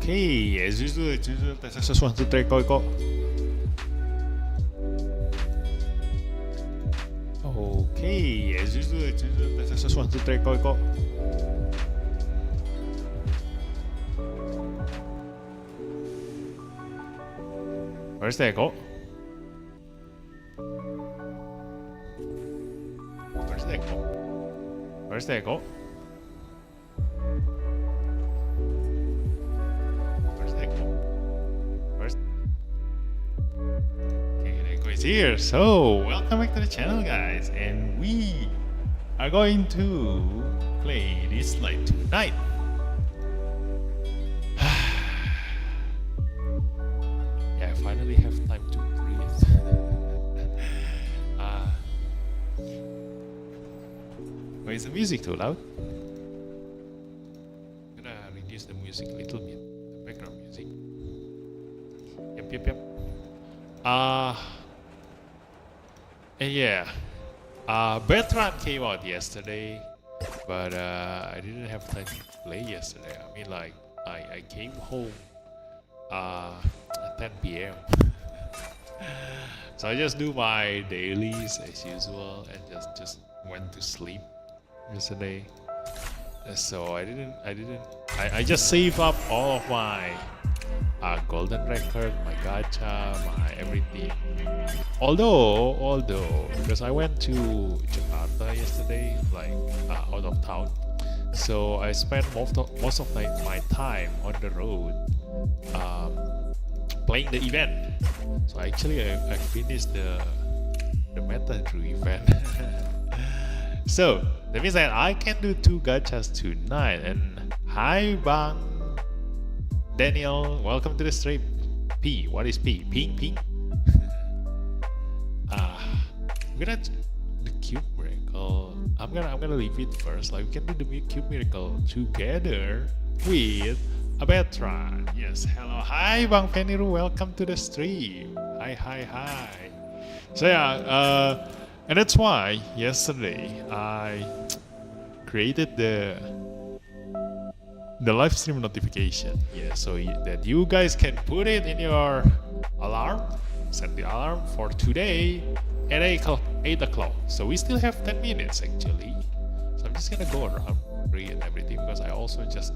Okay, as usual, that's just 1, 2, 3, go. Okay, as usual, that's just 1, 2, 3, go. Where's the echo? Where's the echo? Where's the echo? Where's the echo? Where's... Okay, the echo is here. So, welcome back to the channel, guys. And we are going to play Dislyte tonight. Yeah, I finally have time to breathe. Why is the music too loud? I'm gonna reduce the music a little bit, the background music. Yep. And yeah, BADRUN came out yesterday, but I didn't have time to play yesterday. I mean, like, I came home at 10 p.m. So I just do my dailies as usual and just went to sleep yesterday. So I just save up all of my golden record, my gacha, my everything. Although because I went to Jakarta yesterday, like out of town, so I spent most of my time on the road playing the event. So actually I finished the BADRUN event. So that means that I can do 2 gachas tonight. And hi Bang Daniel, welcome to the stream. P, what is P? Ping. I'm gonna do the cube miracle. I'm gonna leave it first. Like, we can do the cube miracle together with a BADRUN. Yes, hello, hi Bang Feniru, welcome to the stream. Hi. So yeah, and that's why yesterday I created the live stream notification. Yeah, so that you guys can put it in your alarm. Set the alarm for today at 8 o'clock. So we still have 10 minutes actually. So I'm just gonna go around, read everything, because I also just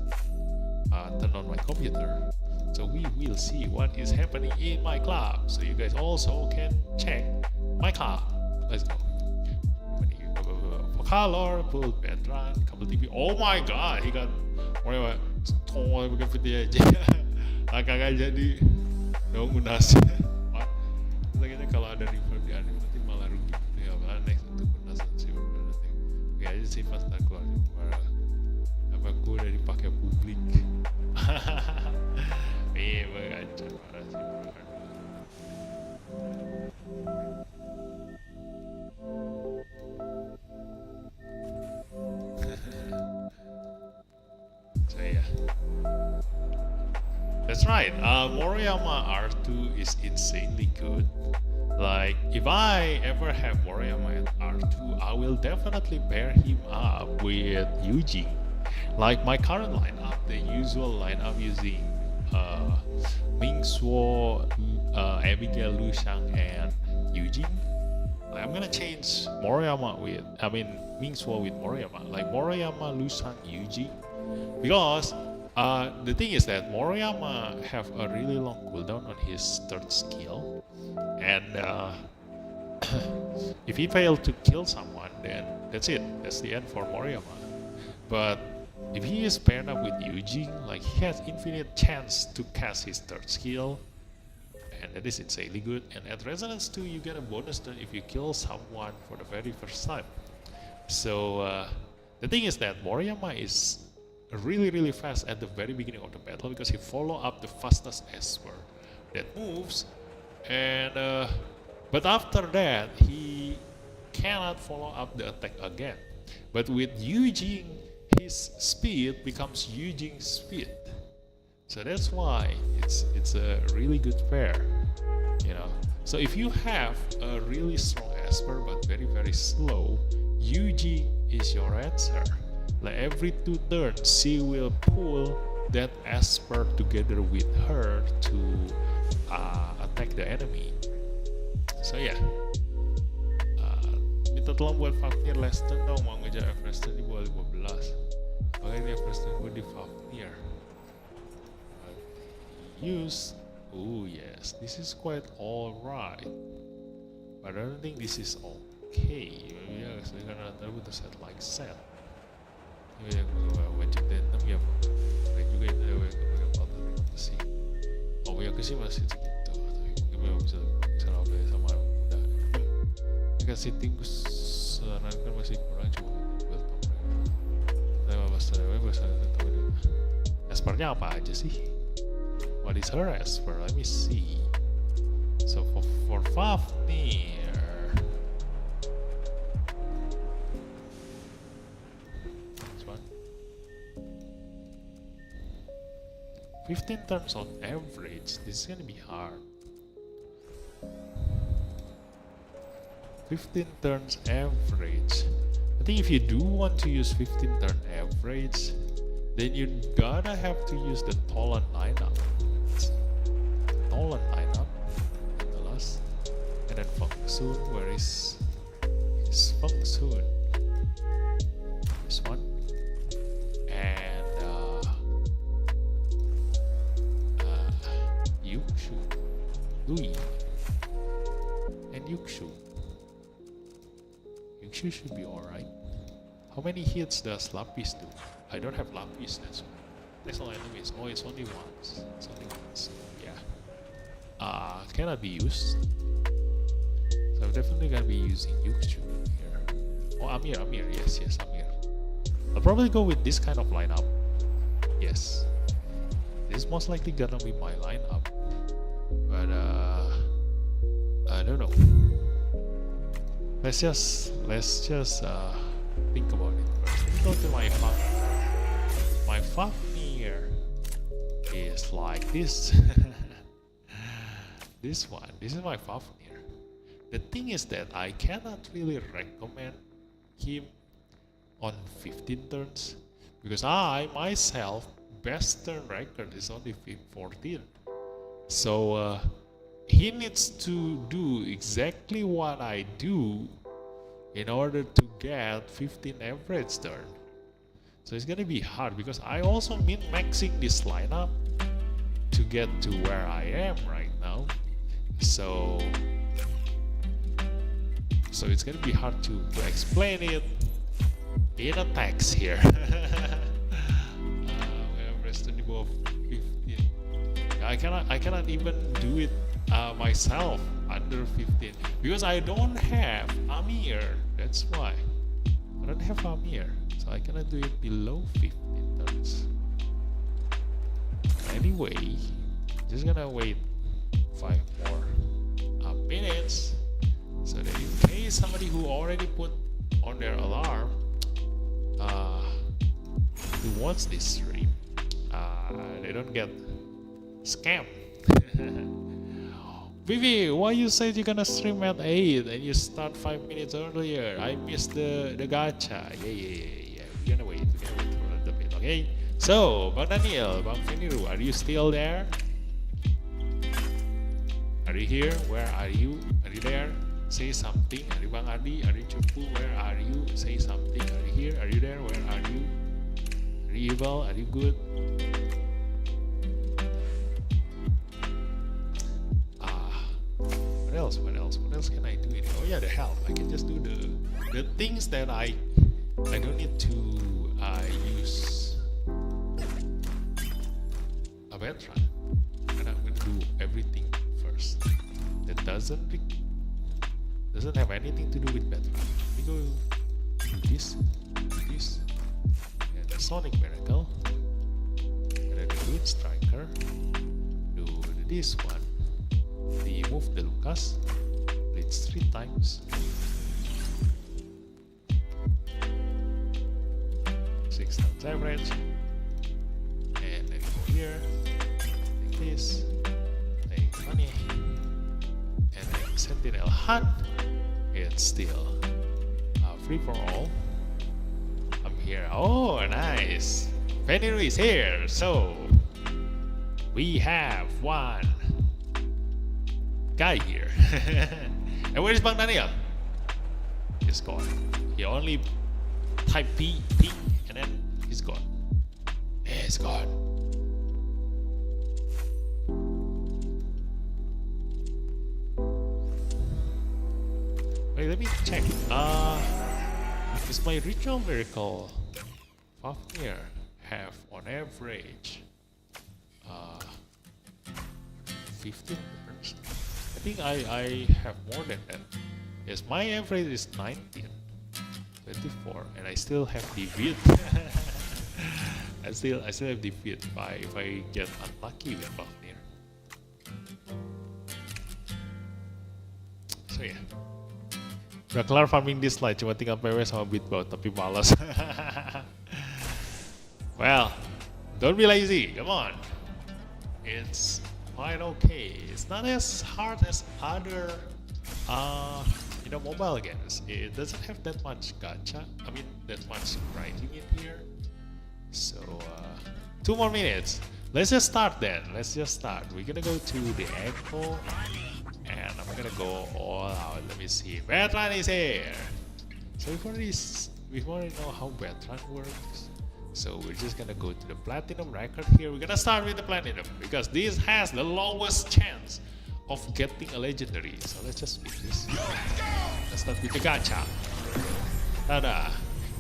turn on my computer. So we will see what is happening in my club. So you guys also can check my club. Let's go. For color, pull BADRUN, couple TV. Oh my god, he got whatever. Tolong bukan putih aja. Kagak jadi. Dong unas. Lagi kalau ada reverb di anime nanti malah rugi. Ya, next untuk unasan sih nanti. Oke aja sih pas tak keluar. Apa aku udah dipakai publik. Iya, baca parah sih. So yeah, that's right. Moriyama R2 is insanely good. Like, if I ever have Moriyama at R2, I will definitely pair him up with Yuji. Like my current lineup, the usual lineup using Mingsuo, Abigail, Lu Shang, and Yuji. Like, I'm gonna change Moriyama with, Mingsuo with Moriyama. Like Moriyama, Lu Shang, Yuji. Because the thing is that Moriyama have a really long cooldown on his 3rd skill, and if he failed to kill someone, then that's it. That's the end for Moriyama. But if he is paired up with Yuji, like, he has infinite chance to cast his 3rd skill, and that is insanely good. And at Resonance 2, you get a bonus turn if you kill someone for the very first time. So the thing is that Moriyama is really fast at the very beginning of the battle, because he follow up the fastest Esper that moves, and but after that he cannot follow up the attack again. But with Yuji, his speed becomes Yuji's speed. So that's why it's a really good pair, you know. So if you have a really strong Esper but very slow, Yuji is your answer. Like every 2 turns, she will pull that Esper together with her to attack the enemy. So yeah, minta tolong buat Fafnir Leston dong, mau ngejar Evereston di bawah 15. Makanya ini Evereston gue di Fafnir. Use, oh yes, this is quite alright, but I don't think this is okay. Maybe actually karena tadi butuh set like set. Ini yang gue wajib denim ya, baik juga itu ya gue pakai sih. Oh ya ke sih masih segitu, tapi mungkin bisa lebih sama udah. Jika setting gue sarankan masih kurang, cuma buat mereka. Tapi bahasa tahu dia. Espernya apa aja sih? What is her Esper? Let me see. So for Fafnir, this one, 15 turns on average. This is gonna be hard. 15 turns average. I think if you do want to use 15 turn average, then you gotta have to use the Tolan lineup. Tolan lineup, the last, and then Feng Sun. Where is Feng Sun? This one, and Yukshu, Lui, and Yukshu. Yukshu should be alright. How many hits does Lapis do? I don't have Lapis, that's why. Next all enemies. Oh, it's only once. It's only once. Yeah. Cannot be used. So I'm definitely gonna be using Yukshu here. Oh, Amir. Yes, Amir. I'll probably go with this kind of lineup. Yes. This is most likely gonna be my lineup. But I don't know. Let's just think about it first. Let me go to my Fafnir. My Fafnir is like this. This one. This is my Fafnir. The thing is that I cannot really recommend him on 15 turns because I myself best turn record is only 14. So he needs to do exactly what I do in order to get 15 average turn. So it's gonna be hard because I also min-maxing this lineup to get to where I am right now. So it's gonna be hard to explain it in a text here. Average to above 15. I cannot even do it myself under 15 because I don't have Amir. That's why I don't have Amir, so I cannot do it below 15 turns. Anyway, just gonna wait 5 more minutes so that in case somebody who already put on their alarm who wants this stream, they don't get scammed. Vivi, why you said you're gonna stream at 8 and you start 5 minutes earlier? I missed the gacha. Yeah. We're gonna wait for a little bit, okay? So, Bang Daniel, Bang Feniru, are you still there? Are you here? Where are you? Are you there? Say something. Are you Bang Adi? Are you Cupu? Where are you? Say something. Are you here? Are you there? Where are you? Are you evil? Are you good? What else can I do? Oh yeah, the help. I can just do the things that I don't need to use a BADRUN. And I'm gonna do everything first. That doesn't have anything to do with BADRUN. Let me go do this, and the Sonic Miracle, and then the Good Striker. Do this one. Remove the Lucas. Blitz 3 times. 6 times average. And then go here. Take this. Take money. And then Sentinel Hunt. It's still free for all. I'm here. Oh, nice. Benny is here, so we have one guy here. And where is Bang Daniel? He's gone. He only typed P, and then he's gone. He's gone. Wait, let me check. Is my ritual miracle Fafnir have on average 15 turns? I think I have more than that. Yes, my average is 19, 24, and I still have defeat. I still have defeat if I get unlucky with Fafnir. So yeah. Udah kelar farming Dislyte, cuma tinggal PW sama beatbout, tapi malas. Well, don't be lazy, come on. It's quite okay. It's not as hard as other, mobile games. It doesn't have that much gacha. I mean, that much grinding in here. So, 2 more minutes. Let's just start then. Let's just start. We're gonna go to the echo. And I'm gonna go all out. Let me see. BADRUN is here. So we already know how BADRUN works. So we're just gonna go to the platinum record here. We're gonna start with the platinum because this has the lowest chance of getting a legendary. So let's just beat this. Let's start with the gacha. Tada!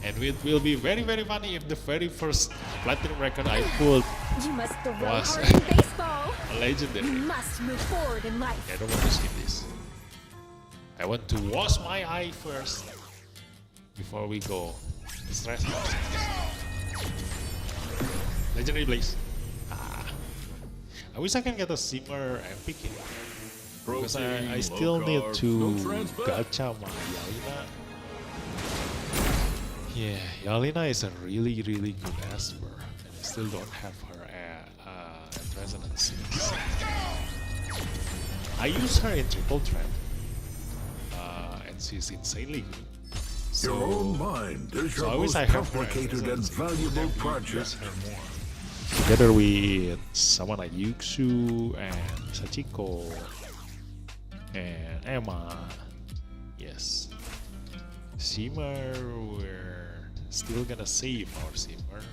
And it will be very, very funny if the very first platinum record I pulled was a legendary. You must move forward in life. I don't want to see this. I want to wash my eye first before we go. Stress legendary blaze. I wish I can get a simmer epic in here. Because I still need to gacha my Yalina. Yeah, Yalina is a really, really good Esper, and I still don't have her at Resonance 6. I use her in triple threat, and she's insanely good. So, your own mind is your I wish most I have complicated and valuable project. Together with someone like Yuxu and Sachiko and Emma. Yes. Simmer, we're still gonna save our Simmer.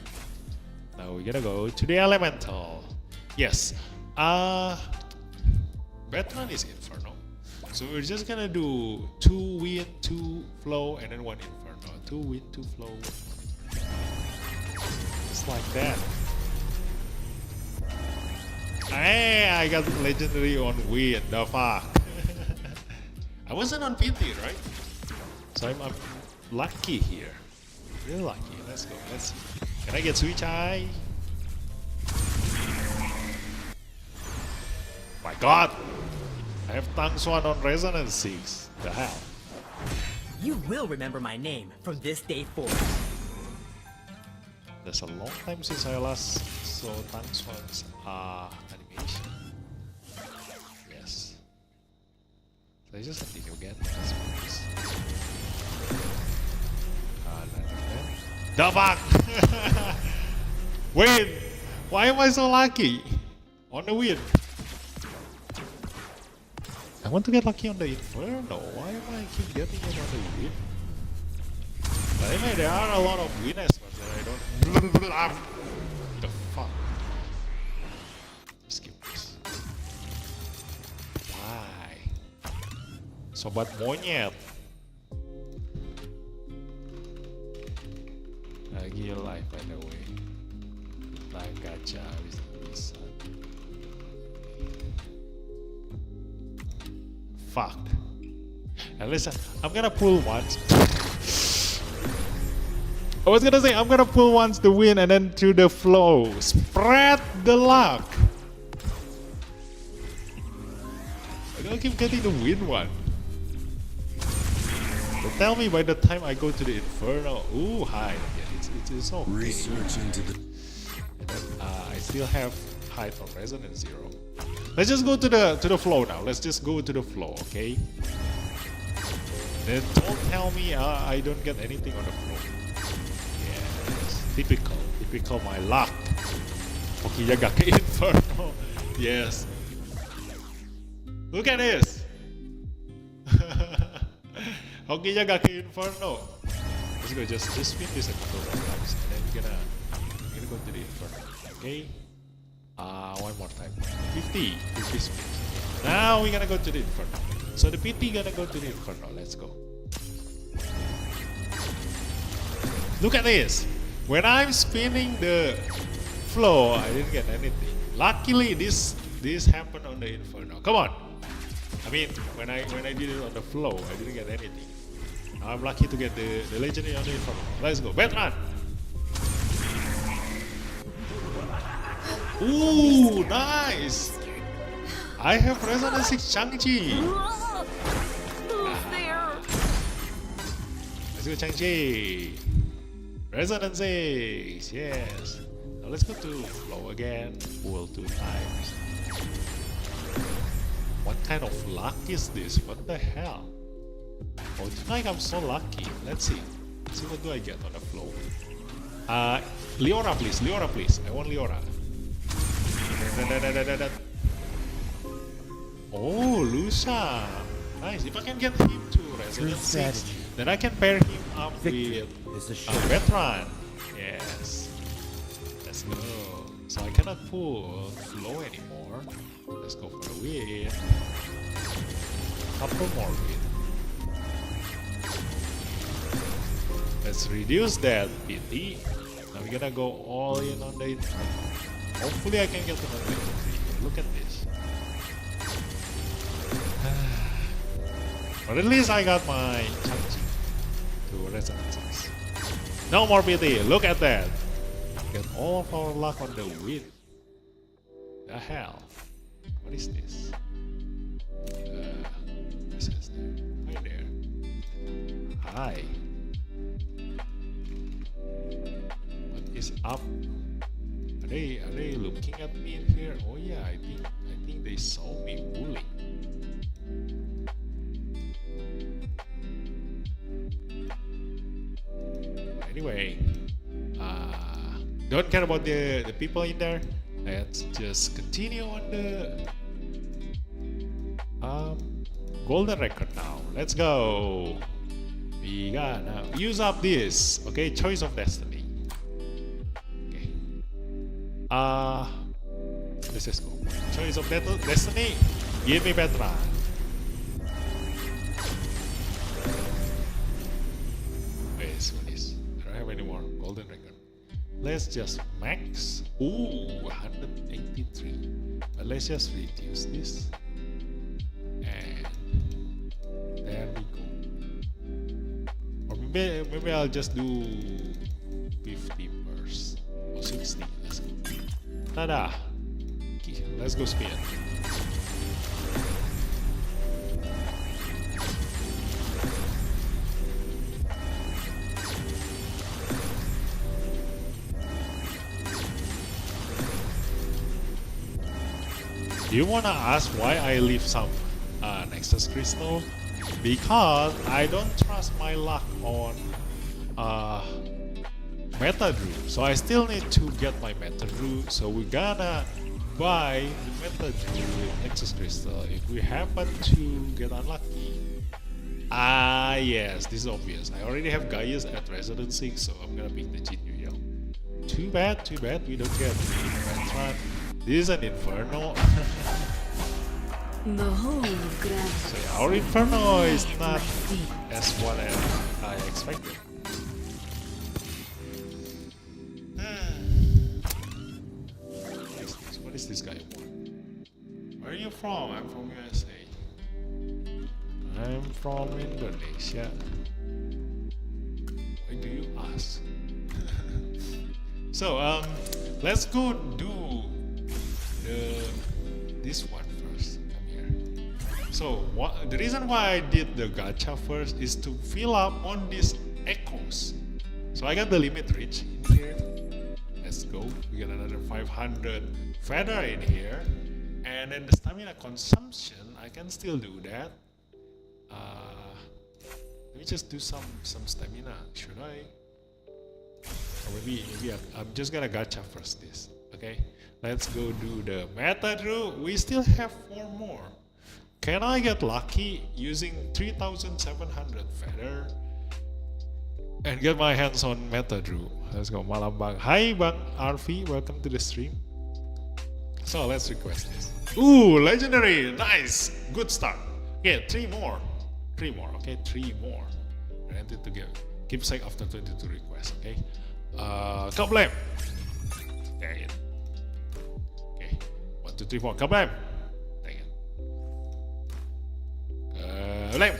Now we're gonna go to the Elemental. Yes. BADRUN is Inferno. So we're just gonna do 2 wind, 2 flow, and then 1 Inferno. 2 wind, 2 flow. Just like that. Hey, I got legendary on wind. The fuck. I wasn't on PT, right? So I'm lucky here. Really lucky. Let's go. Let's see. Can I get Switch Eye? My god! I have Tang Swan on Resonance 6. The hell? You will remember my name from this day forward. That's a long time since I last saw Tang Swan's animation. Yes. Let's just continue again. The fuck! Wait! Why am I so lucky? On the wind. I want to get lucky on the Inferno. Why am I keep getting it on the wind? But anyway, there are a lot of wind aspects that I don't. The fuck? Skip this. Why? Sobat monyet. Lagi live by the way. Live gacha bisa. Fucked. And listen, I'm gonna pull once. I was gonna say I'm gonna pull once to win and then to the flow. Spread the luck. I'm gonna keep getting the win one. But tell me by the time I go to the Inferno, ooh, hi. Yeah, it's okay. Research into the And then, I still have height on Resonance 0. Let's just go to the flow now. Let's just go to the flow, okay? Then don't tell me I don't get anything on the flow. Yeah, it's typical. Typical my luck. Hokiya Gake Inferno. Yes. Look at this. Hokiya Gake Inferno. Let's go. Just spin this a couple more times, and then we're gonna go to the Inferno. Okay. One more time. 50 spins. Now we're gonna go to the Inferno. So the PT gonna go to the Inferno. Let's go. Look at this. When I'm spinning the flow, I didn't get anything. Luckily, this happened on the Inferno. Come on. I mean, when I did it on the flow, I didn't get anything. Now I'm lucky to get the legendary on the Inferno. Let's go. BADRUN. Ooh, nice. I have Resonance 6 Chang-Chi. Who's there? Let's go, Chang-Chi. Resonance 6, yes. Now let's go to flow again. Pull 2 times. What kind of luck is this? What the hell? Oh, tonight I'm so lucky. Let's see. Let's see what do I get on the flow. Leora, please. Leora, please. I want Leora. Oh, Lusa. Nice. If I can get him to Resonance 6, then I can pair him up with BADRUN. Yes. Let's go. So I cannot pull flow anymore. Let's go for a win. Couple more win. Let's reduce that PT. Now we're gonna go all in on the Inferno. Hopefully I can get another legendary. Look at this. But at least I got my Chang-Chi to Resonance 6. No more PT. Look at that. Get all of our luck on the win. The hell? What is this? What says there? Hi there. Hi. What is up? Are they looking at me in here? Oh yeah, I think they saw me bullying. Anyway, don't care about the people in there. Let's just continue on the golden record now. Let's go. We gotta use up this. Okay, choice of destiny. Okay. Let's just go. Choice of destiny. Give me BADRUN. Wait, what is? I don't have any more golden record. Let's just max. Ooh, 183. But let's just reduce this. And there we go. Or maybe I'll just do 50 bursts. Or 60. Let's go. Tada! Okay, let's go spin. Do you wanna ask why I leave some Nexus Crystal? Because I don't trust my luck on BADRUN. So I still need to get my BADRUN. So we gotta buy the BADRUN with Nexus Crystal if we happen to get unlucky. Yes, this is obvious. I already have Gaius at Resonance 6, so I'm gonna pick the Jinyu. Too bad we don't get BADRUN. This is an Inferno. The whole of gravity. So yeah, our Inferno is not as what I expected. What is this guy want? Where are you from? I'm from USA. I'm from Indonesia. Why do you ask? So let's go do this one first. Come here. So the reason why I did the gacha first is to fill up on these echoes. So I got the limit reach in here. Let's go. We got another 500 feather in here, and then the stamina consumption I can still do that. Let me just do some stamina. Should I? Or maybe I'm just gonna gacha first this. Okay, let's go do the meta drew. We still have 4 more. Can I get lucky using 3,700 feather and get my hands on meta drew? Let's go. Malam Bang. Hi Bang RV, welcome to the stream. So let's request this. Ooh, legendary, nice, good start. Okay, 3 more. Okay, 3 more. Granted to keep sake after 22 requests. Okay, Kablam. Dang it. Okay, 1, 2, 3, 4. Kablam. Dang it. Kablam.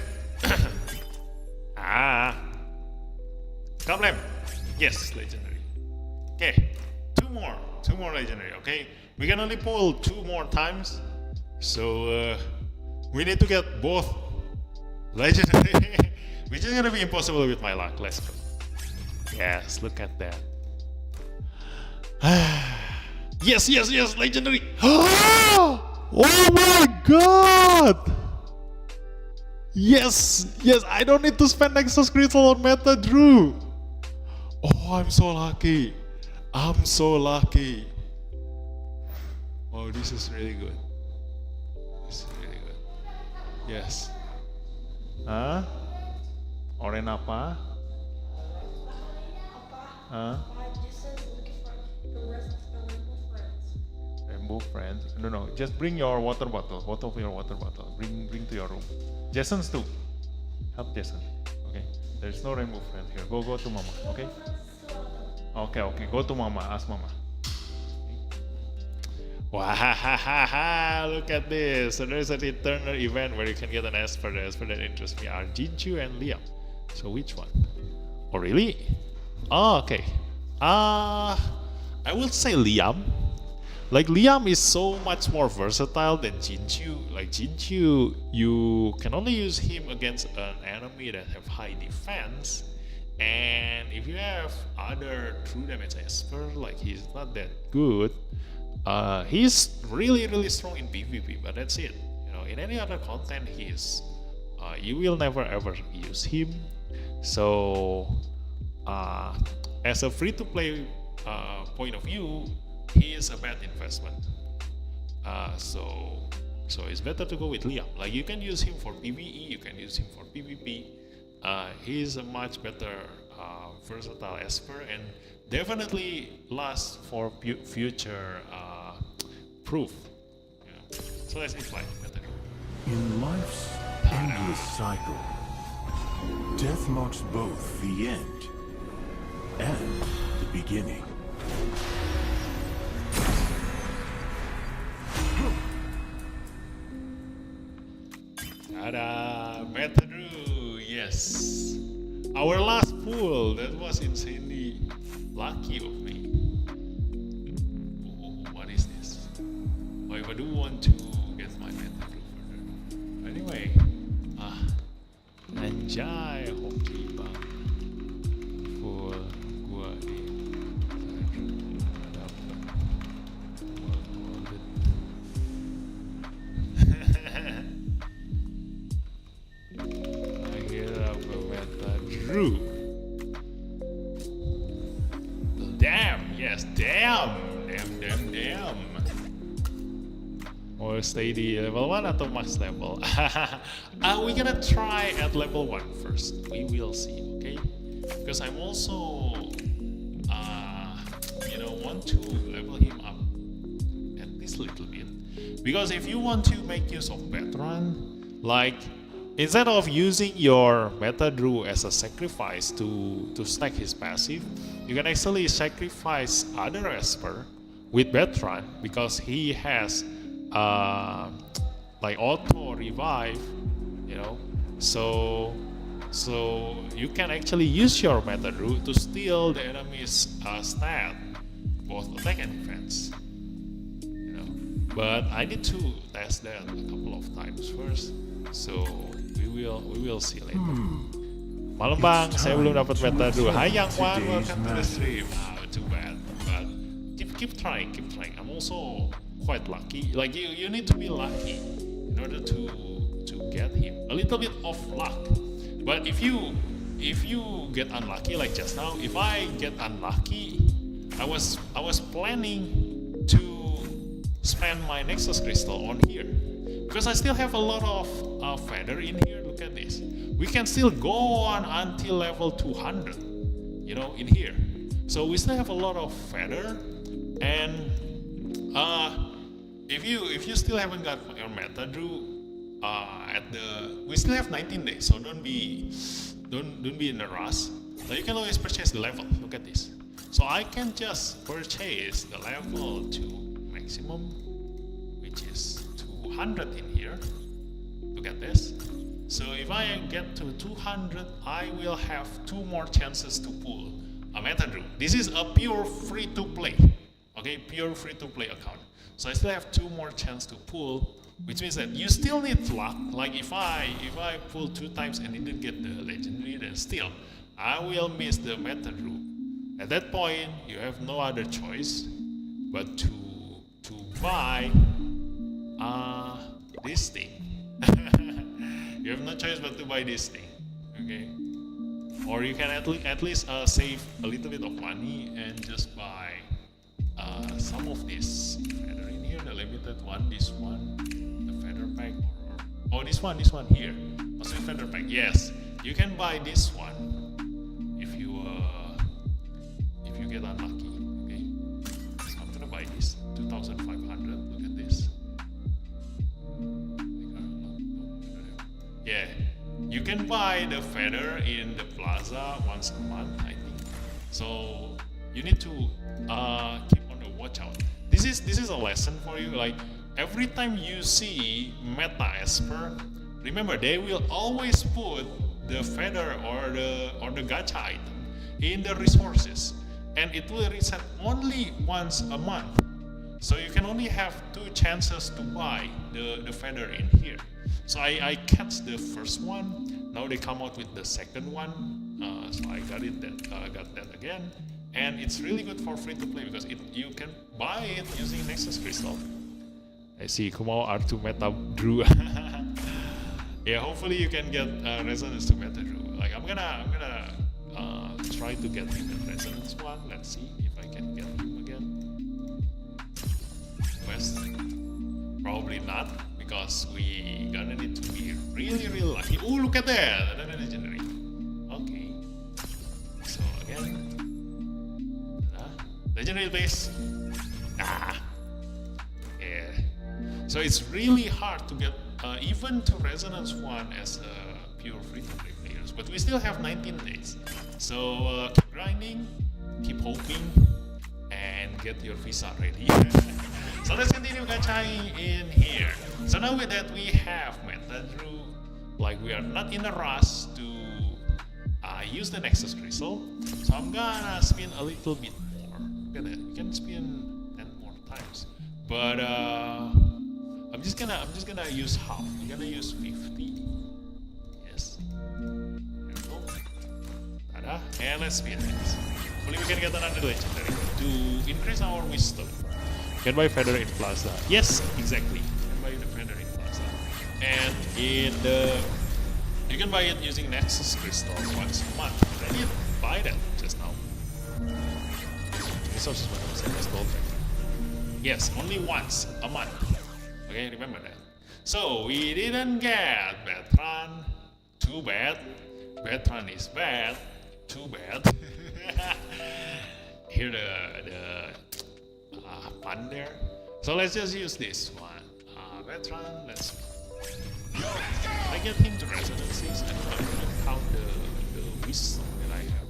Kablam. Yes, legendary. Okay, 2 more legendary. Okay, we can only pull 2 more times, so we need to get both legendary, which is gonna be impossible with my luck. Let's go. Yes, look at that. Yes, legendary. Oh my god! Yes, I don't need to spend Nexus Crystal on Meta Drew. Oh, I'm so lucky. Oh, this is really good. Yes. Hah? Oren apa? Huh? Rainbow friends. No. Just bring your water bottle. Bottle for your water bottle. Bring to your room. Jason's too. Help Jason. Okay. There's no rainbow friends here. Go to Mama. Okay. Okay. Go to Mama. Ask Mama. Wow, look at this. So there's an internal event where you can get an Esper. The Esper that interests me are Jinju and Liam. So which one? Oh really? Oh, okay. I would say Liam. Like Liam is so much more versatile than Jinju. Like Jinju, you can only use him against an enemy that have high defense. And if you have other true damage Esper, like he's not that good. He's really strong in PvP, but that's it. You know, in any other content, you will never ever use him. So, as a free-to-play point of view, he is a bad investment. So it's better to go with Liam. Like you can use him for PvE, you can use him for PvP. He is a much better versatile Esper and definitely lasts for future proof. Yeah. So let's Dislyte. In life's endless cycle, death marks both the end and the beginning. Ta-da! Badru, yes. Our last pull, that was insanely lucky of me. What is this? Oh, if I do want to get my Badru further. Anyway, anjay, hoki bang. Full gua di Drew. Damn, yes, damn. Or stay the level 1 atau max level? We're gonna try at level 1 first. We will see, okay? Because I'm also, want to level him up at least a little bit. Because if you want to make use of BADRUN, like, instead of using your Meta Drew as a sacrifice to stack his passive, you can actually sacrifice other Esper with BADRUN because he has like auto revive, so you can actually use your Meta Drew to steal the enemy's stat, both attack and defense. But I need to test that a couple of times first, so we will see later. Malam bang, saya belum dapat Meta Drew. Hi Yang Wan, welcome to the stream. Too bad, but keep trying. I'm also quite lucky. Like you need to be lucky in order to get him. A little bit of luck. But if you if you get unlucky like just now, if I get unlucky, I was planning to spend my Nexus Crystal on here because I still have a lot of feather in here. Look at this. We can still go on until level 200, you know, in here. So we still have a lot of feather, and if you still haven't got your BADRUN, we still have 19 days, so don't be in a rush. Now you can always purchase the level. Look at this. So I can just purchase the level to maximum, which is 200 in here. Look at this. So if I get to 200, I will have 2 more chances to pull a BADRUN. This is a pure free-to-play, okay, pure free-to-play account. So I still have 2 more chances to pull, which means that you still need luck. Like if I pull 2 times and didn't get the legendary, then still I will miss the BADRUN. At that point, you have no other choice but to buy this thing. You have no choice but to buy this thing, okay? Or you can at least save a little bit of money and just buy some of this feather in here, the limited one, this one, the feather pack, or this one here, also feather pack. Yes, you can buy this one if you get unlucky, okay? So I'm gonna buy this 2,500. Look at this. Yeah, you can buy the feather in the plaza once a month, I think. So you need to keep on the watch out. This is a lesson for you. Like every time you see meta esper, remember they will always put the feather or the gacha item in the resources, and it will reset only once a month. So you can only have 2 chances to buy the feather in here. So I catch the first one. Now they come out with the second one. So I got that again. And it's really good for free to play because you can buy it using Nexus Crystal. I see Kumao R2 Meta Drew. Yeah, hopefully you can get resonance to Meta Drew. Like I'm gonna try to get him the resonance one. Let's see if I can get him again. Quest. Probably not, because we gonna need to be really lucky. Oh, look at that! Another legendary. Okay. So again, legendary base. Yeah. So it's really hard to get even to resonance one as a pure free-to-play players. But we still have 19 days. So keep grinding, keep hoping, and get your visa ready. So let's continue gachaing in here. So now with that we have BADRUN. Like we are not in a rush to use the Nexus Crystal. So I'm gonna spin a little bit more. Look at that. We can spin 10 more times. But I'm just gonna use half. I'm gonna use 50. Yes. There we go. Tada. And let's spin this. Hopefully we can get another legendary to increase our wisdom. Can buy feather in plaza. Yes, exactly. Can buy the feather in plaza. And you can buy it using Nexus Crystal once a month. I did buy that just now. Resources gold feather. Yes, only once a month. Okay, remember that. So we didn't get BADRUN. Too bad. BADRUN is bad. Too bad. Here the pun there. So let's just use this one. BADRUN, let's. I get him to resonances, and I'm gonna count the wisdom that I have.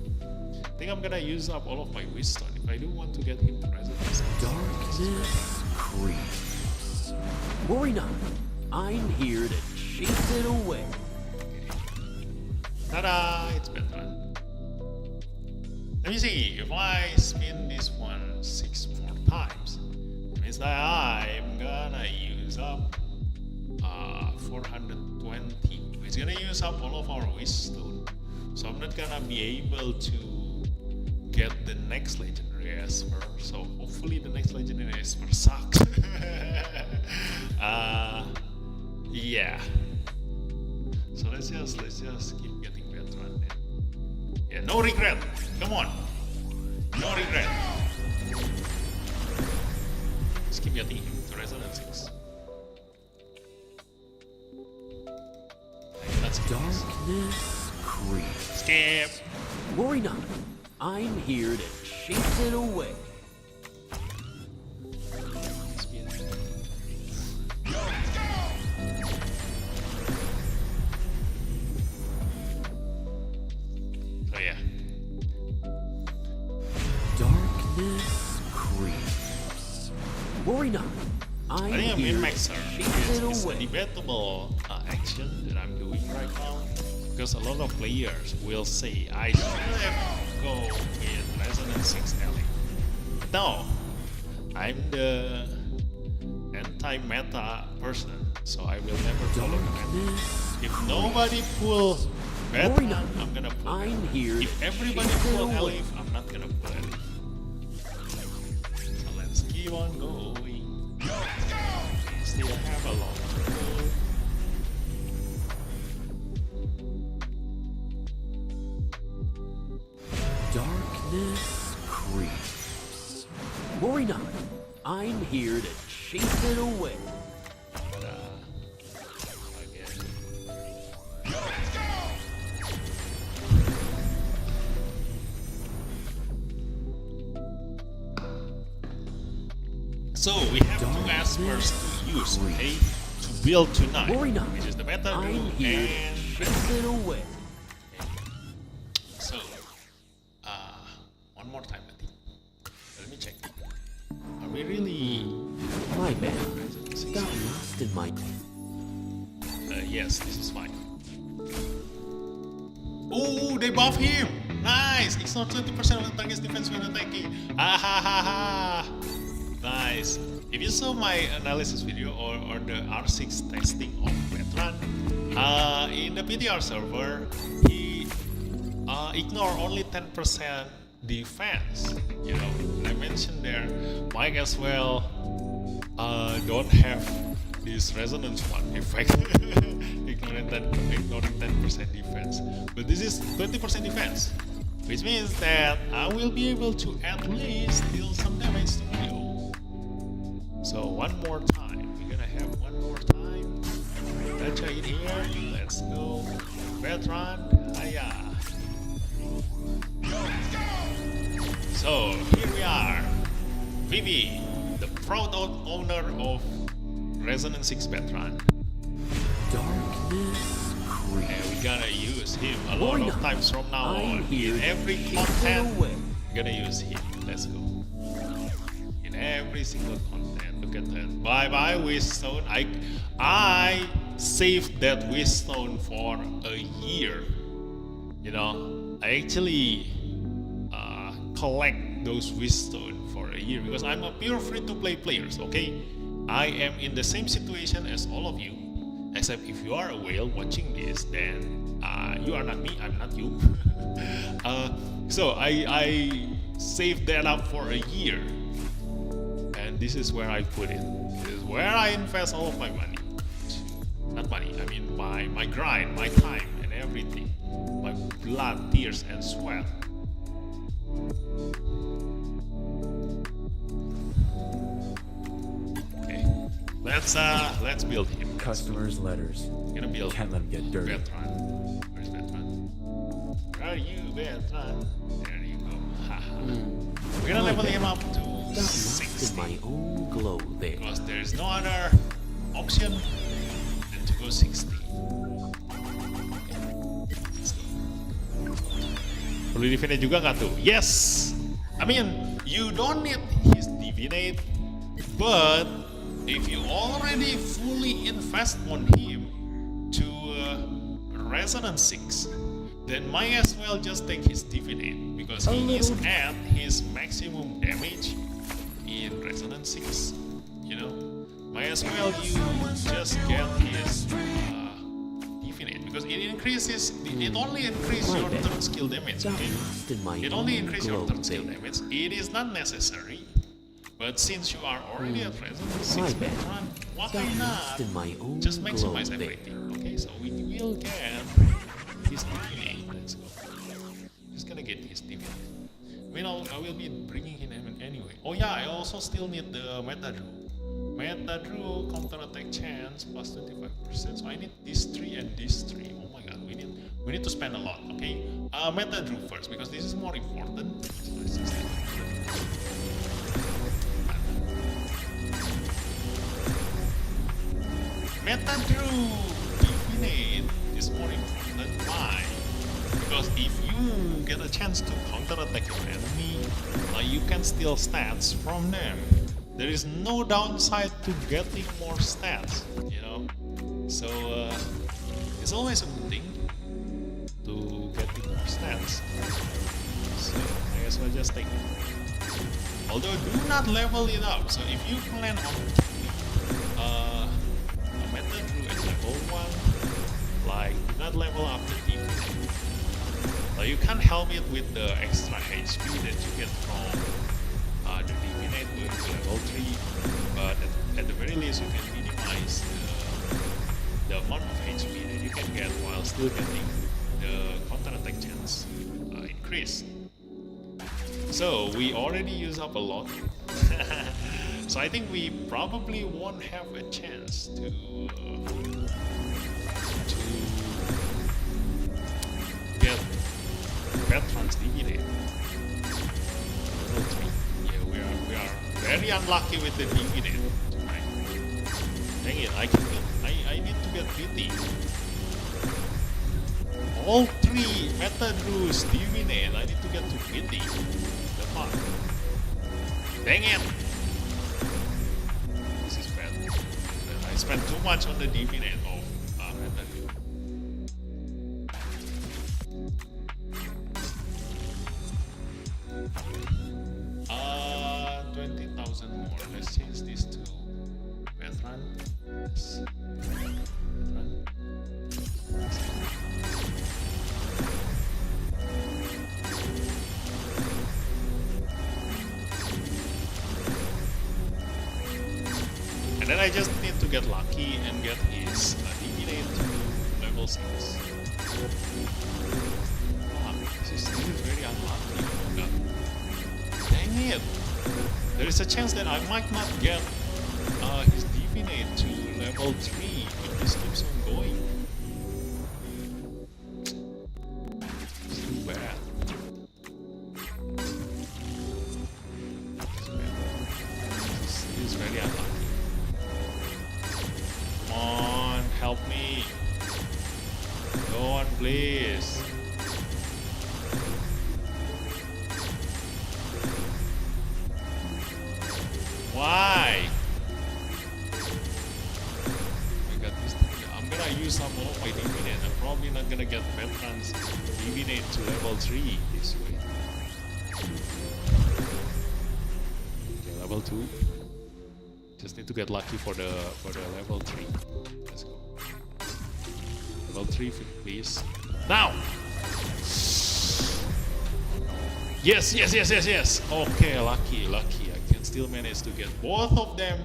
I think I'm gonna use up all of my wisdom if I do want to get him to resonances. Darkness creeps. Worry not. I'm here to chase it away. Ta-da! It's BADRUN. Let me see. If I spin this one 6 more times, it means that I'm gonna use up 420. It's gonna use up all of our wisdom. So I'm not gonna be able to get the next legendary Esper. So hopefully the next legendary Esper sucks. Yeah. So let's just keep getting BADRUN then. Yeah, no regret. Come on. No regret. Just keep getting him to Resonance 6. Let's skip this. Darkness creeps. Skip. Worry not. I'm here to chase it away. So yeah. Darkness creeps. Worry not. I'm I think I'm here in to Maxer. chase it It's a away. debatable action that I'm doing right now, because a lot of players will say I should have go with Resonance 6 LA. But no, I'm the anti-meta person, so I will never follow the meta. Darkness. If nobody pulls Worry Batman, not. I'm gonna pull I'm Batman. here If to everybody chase it pull away. Elif, I'm not gonna pull Elif. So let's keep on going. We still have a long road. Darkness creeps. Worry not. I'm here to chase it away. But, again. So we have two aspers to use, okay, to build tonight, Worry not. which is the meta I'm Drew here and to chase it away. So, one more time, I think. Let me check. Are we really? My bad. Got lost in my. Yes, this is fine. Oh, they buff him! Nice! It's not 20% of the target's defense when attacking. Ah ha ha ha! Nice. If you saw my analysis video or the R6 testing of Veteran, in the PTR server, he ignore only 10% defense. You know, I mentioned there, might as well don't have this resonance one effect. ignoring 10% defense. But this is 20% defense, which means that I will be able to at least deal some damage to Leo. So one more time, we're gonna have one more time. Gacha in here, let's go. Veteran, hiya. So here we are, Vivi, the proud owner of Resonance 6 Veteran. Darkness creeps. And we're gonna use him a lot Worry of not. times from now I'm on. here In to every chase it content, away. we're gonna use him. Let's go. In every single content. Look at that. Bye bye Wishstone. I saved that Wishstone for a year. You know, I actually collect those Wishstone for a year because I'm a pure free-to-play players. Okay, I am in the same situation as all of you. Except if you are a whale watching this, then you are not me, I'm not you. So I saved that up for a year. And this is where I put it. This is where I invest all of my money. Not money, I mean my grind, my time and everything. My blood, tears and sweat. Okay. Let's build him. Customers' letters. We're gonna build Can't let him get dirty. Veteran. Where's Veteran? Where are you, Veteran? There you go. Haha. We're gonna level him up to Got lost in 60 my own glow there. because there's no other option than to go 60. Let's go. Perlu divinate juga nggak tuh? Yes. I mean, you don't need his divinate, but if you already fully invest on him to Resonance 6, then might as well just take his divinate because he is at his maximum damage in Resonance 6. You know, might as well you just get his divinate because it increases. It only increases your third skill damage. Got Okay? lost in my It only own increases your glow third skill there. damage. It is not necessary. But since you are already at Resonance 6 My bad. Veteran, why Got not lost in my own just glow maximize there. everything? Okay, so we will get his divinate. Let's go. His will be bringing him in anyway. Oh yeah, I also still need the BADRUN. BADRUN counter attack chance plus 25%. So I need these 3 and these 3. Oh my god, we need to spend a lot. Okay, BADRUN first because this is more important. So let's just BADRUN Divinate is more important. Why? Because if you get a chance to counterattack your enemy, you can steal stats from them. There is no downside to getting more stats, you know. So it's always a good thing to getting more stats. So I guess I'll just take it. Although do not level it up. So if you plan on a BADRUN at level 1, like do not level up the defense. You can't help it with the extra HP that you get from the Divinate going to level 3, but at the very least you can minimize the amount of HP that you can get while still getting the counter-attack chance increase. So we already use up a lot. So I think we probably won't have a chance to get BADRUN's Divinate. Level 3. Yeah, we are very unlucky with the Divinate tonight. Dang it, I need to get pity. All 3 BADRUN's Divinate, I need to get to pity. The fuck. Dang it! This is bad. I spent too much on the Divinate of BADRUN. 20,000 more. Let's change this to BADRUN. Yes. BADRUN. And then I just need to get lucky and get his Divinate to level 6. Wow, this is very unlucky. Oh my god. Dang it! There is a chance that I might not get his Divinate to level 3 if this keeps on going. It's too bad. It's bad. This is very unlucky. Come on, help me. Go on, please. Why? I got this. I'm gonna use up all of my Divinate. I'm probably not gonna get BADRUN's Divinate to level 3 this way. Okay, level 2. Just need to get lucky for the level 3. Let's go. Level 3, please. Now! Yes, yes, yes, yes, yes! Okay, lucky. I can still manage to get both of them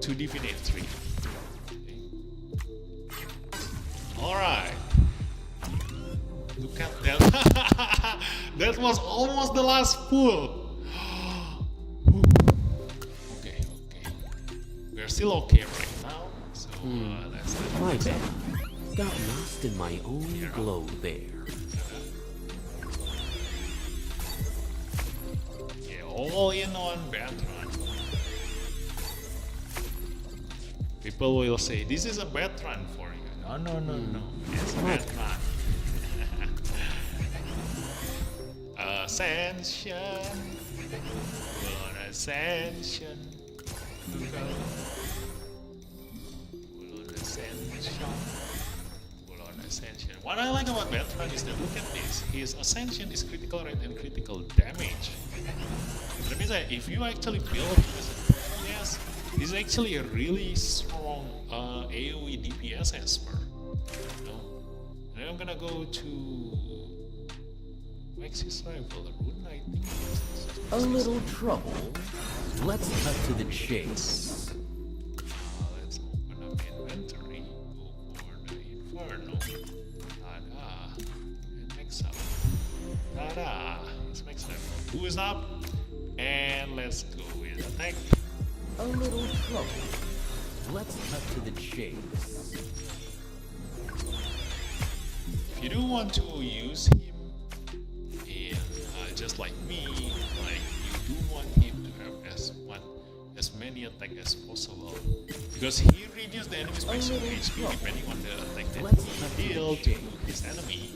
to Divinate 3. Okay. Alright. Look at that. That was almost the last pull. Okay. We're still okay right now. So that's My bad. Got lost in my own glow there. All in on BADRUN. People will say, this is a BADRUN for you. No. It's BADRUN. Ascension. Full on ascension. Full on ascension. What I like about BADRUN is that look at this. His ascension is critical rate and critical damage. That means that if you actually build him as a DPS, he's actually a really strong AoE DPS esper. You know? And then I'm gonna go to Maxis rival, Rune, I think. A little trouble. Let's cut to the chase. Let's open up inventory. Go for the Inferno. Tada. And max up. Tada. Let's max level. Who is up? And let's go with attack. A little trouble. Let's cut to the chase. If you do want to use him in just like me, like you do want him to have as many attack as possible, because he reduces the enemy's maximum HP depending on the attack that he deal to his enemy.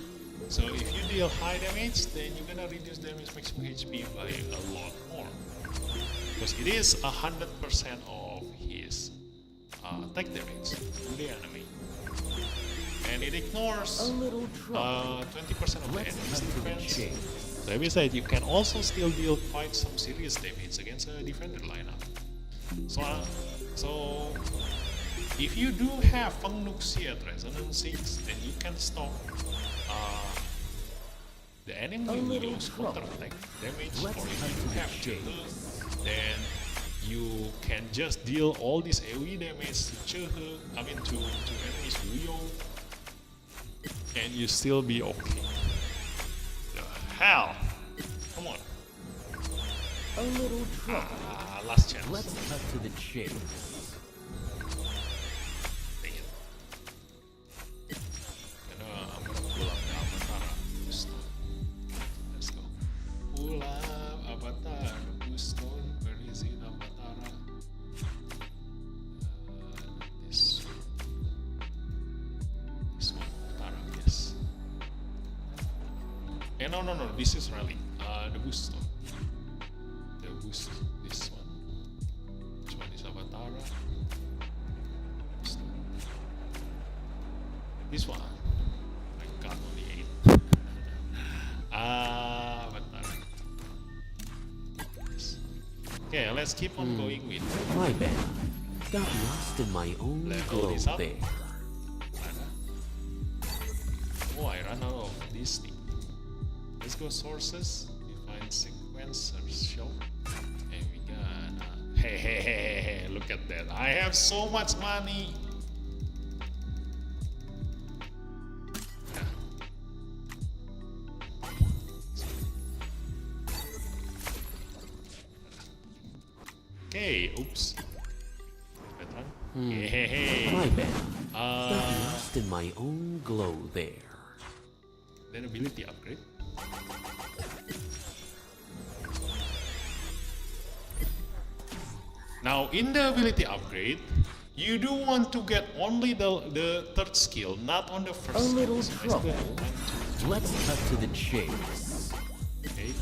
So if you deal high damage, then you're gonna reduce the enemy's maximum HP by a lot more, because it is 100% of his attack damage to the enemy, and it ignores 20% of the enemy's defense. So that means that you can also still deal quite some serious damage against a defender lineup. So if you do have Feng Nuxi at Resonance 6, then you can stop the enemy with counter attack damage, or if you have GACHA, then you can just deal all this AoE damage to GACHA, to enemies Rio, and you still be okay. The hell? Come on. A little trouble. Last chance. Let's cut to the chase. Dang it. I'm gonna pull up the Avatar boost. Let's go. Pull up Avatar boost. Where is it, Avatar? This one, Avatar, yes. No, this is Rally. The boost. The boost, this one. Which one is Avatar? This one. I got only 8. Avatar. Yes. Okay, let's keep on going with My bad. Got lost in my own level glow this up. there. Oh, I ran out of this thing. Let's go sources. Define sequencers show. And we gonna. Hey, look at that. I have so much money. Okay, oops. Hey. My bad. Got lost in my own glow there. Then ability upgrade. Now in the ability upgrade, you do want to get only the third skill, not on the first A skill. little So trouble. let's Let's cut to the chase. okay?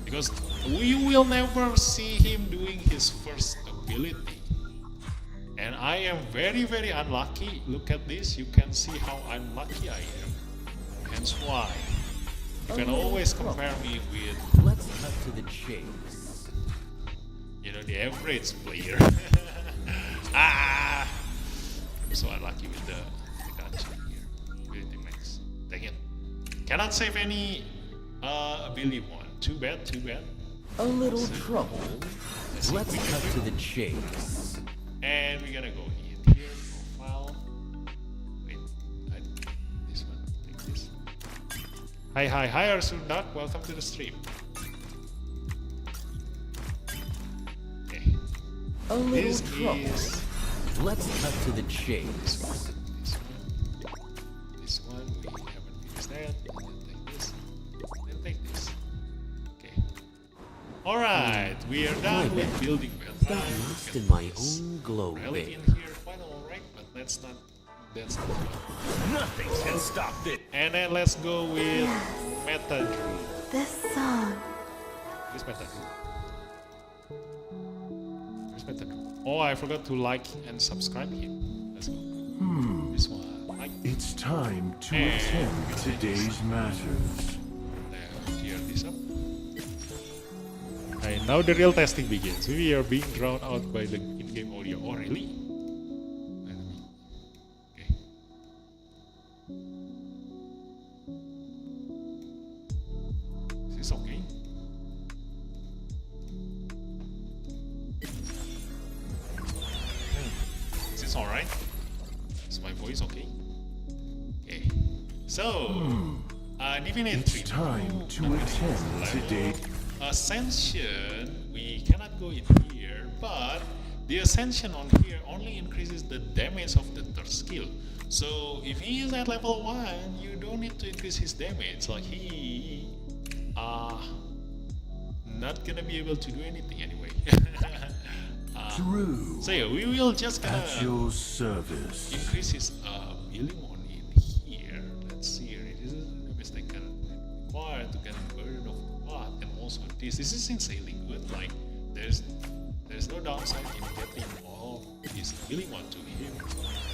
Because we will never see him doing his first ability. And I am very, very unlucky. Look at this. You can see how unlucky I am. Hence why. You can always compare me with, Let's cut to the chase. the average player. I'm so unlucky with the gacha here. Ability max. Dang it. Cannot save any ability one. Too bad. A little trouble. Let's see if Let's we can cut do to it. the chase. And we're gonna go in here, profile. Wait, this one, take this. Hi, Arsundak, welcome to the stream. Okay, A little this trouble. is Let's cut to the chase. this one, we haven't finished that. Then take this. Okay. Alright, we are done with building Got bedrock. lost in my own glow Reality there. in here quite alright, but that's not Nothing can stop this. And then let's go with Meta Drew. This song. Where's Meta Drew? Where's Meta Drew? Oh, I forgot to like and subscribe him. Let's go. This one. Like. It's time to And attend today's matters. Clear this up. And now the real testing begins. We are being drowned out by the in-game audio. Oh, really? Okay. Is this okay? Is this alright? Is my voice okay? Okay. So, It's Divinity. time to attend today's Ascension, we cannot go in here, but the Ascension on here only increases the damage of the third skill. So if he is at level 1, you don't need to increase his damage. Like he not gonna be able to do anything anyway. True. So yeah, we will just gonna At your service. increase his healing on in here. Let's see here. It is a mistake can require to get burden of what, and also this is insanely good. Like there's no downside in getting all his healing on to him.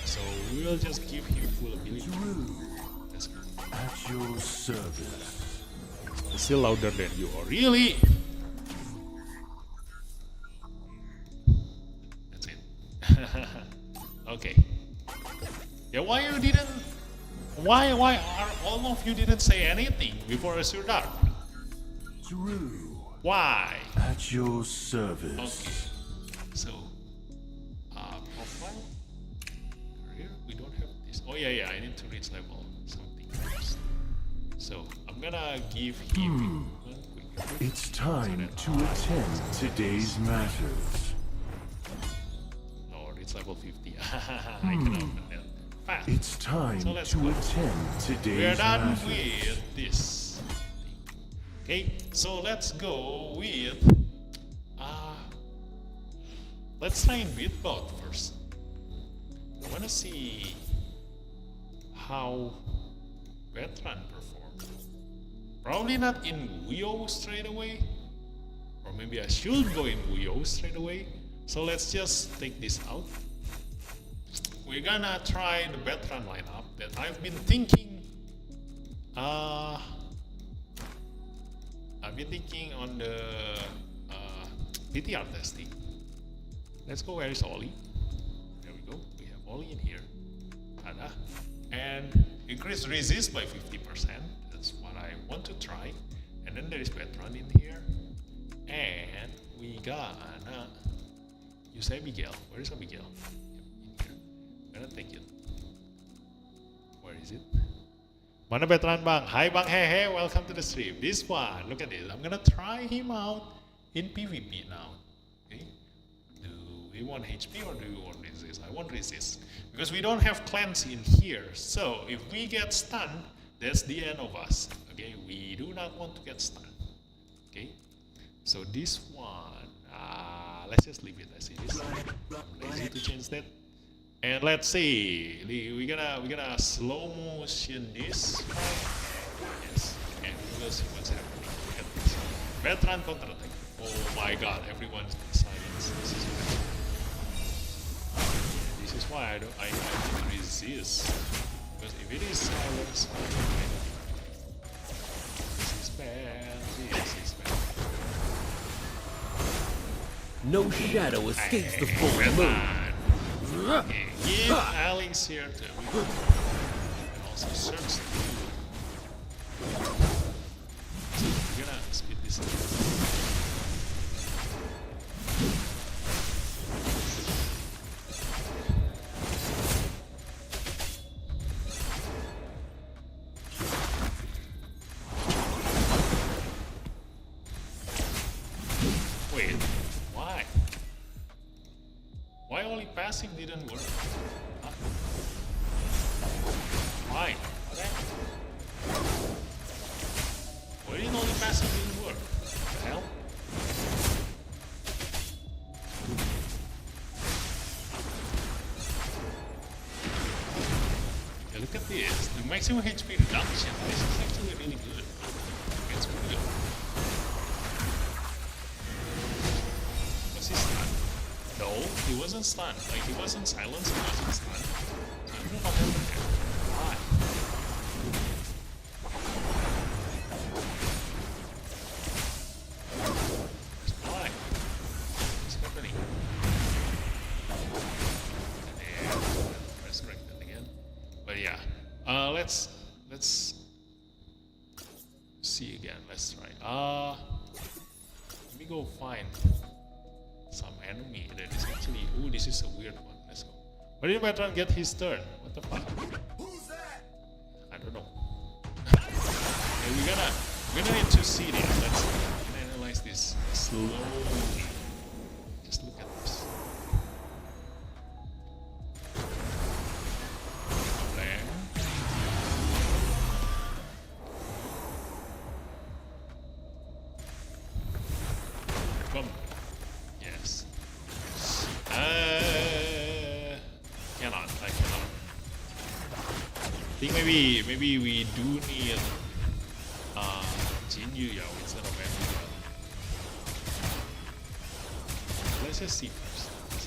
So we will just give him full ability. True. That's good. At your service. It's still louder than you are. Really? That's it. Okay. Yeah, why are all of you didn't say anything before Azure Dark? True. Why? At your service. Okay. So, profile. Career. We don't have this. Oh yeah. I need to reach level something first. So I'm gonna give him one quick. It's time to attend today's matters. Oh, it's level 50. I can open that fast. It's time So let's to go. attend today's We are done matters. with this. Okay, so let's go with let's try and beat both first. I wanna see how BADRUN performed. Probably not in Wuyo straight away. Or maybe I should go in Wuyo straight away. So let's just take this out. We're gonna try the BADRUN lineup that I've been thinking. I've been thinking on the PTR testing. Let's go. Where is Oli? There we go. We have Oli in here. Ada. And increase resist by 50%. That's what I want to try. And then there is BADRUN in here. And we gonna use Abigail. Where is Abigail? Yep, in here. I'm gonna take it. Where is it? Mana BADRUN bang? Hi bang, hey, welcome to the stream. This one, look at this. I'm gonna try him out in PvP now. Okay. Do we want HP or do we want resist? I want resist. Because we don't have cleanse in here. So if we get stunned, that's the end of us. Okay, we do not want to get stunned. Okay. So this one, let's just leave it as it is. I'm lazy to change that. And let's see, we're gonna slow motion this. Yes, and we'll see what's happening. Look at this. BADRUN counterattack. Oh my god, everyone's silenced. This is why I need to resist. Because if it is silence, this is bad. This is bad. No shadow escapes the full moon. BADRUN. Okay, give Alex here to and also search the we're gonna speed this up. Wait, why? Why only passive didn't work? Huh? Why? What happened? Why didn't only passive didn't work? What the hell? Yeah, look at this. The maximum HP reduction. This is actually really good. It's good. Was he stunned? No, he wasn't stunned. Like, he wasn't silenced, he wasn't stunned. So I don't know what happened there. Why? Why? What's happening? And resurrected again. But yeah, let's see again. Let's try. Let me go find some enemy that is actually. Ooh, this is a weird one. Let's go. Where did BADRUN get his turn? What the fuck? Who's that? I don't know. Okay, we're gonna need to see this. Let's analyze this slowly. Just look at this. There. Boom. Yes. Cannot. I cannot. I think maybe we do need Jin Yu Yao instead of Abigail. Let's just see first. Okay.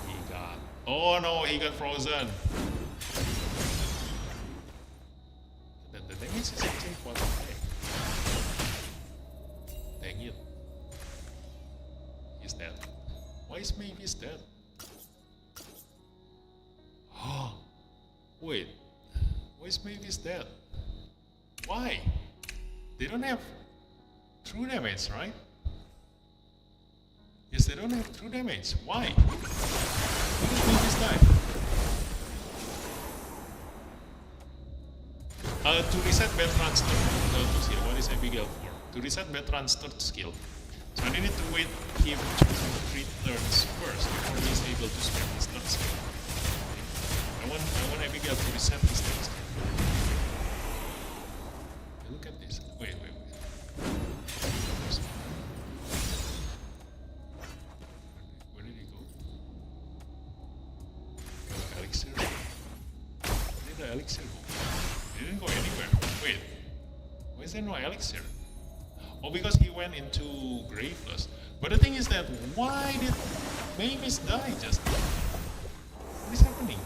He got. Oh no, he got frozen. The damage is actually quite okay. Dang it. He's dead. Why is Mavis dead? Wait, why is Mavis dead? Why? They don't have true damage, right? Yes, they don't have true damage. Why? Why did Mavis die? To reset BADRUN's third skill, what is Abigail for? To reset BADRUN's third skill. So I need to wait him to 3 turns first before he is able to spend his third skill. I want Abigail to reset his third skill. Okay, look at this. Wait. Where did he go? Elixir. Where did the elixir go? He didn't go anywhere. Wait. Why is there no elixir? Oh, because he went into Graveless. But the thing is that, why did Mavis die just now? What is happening?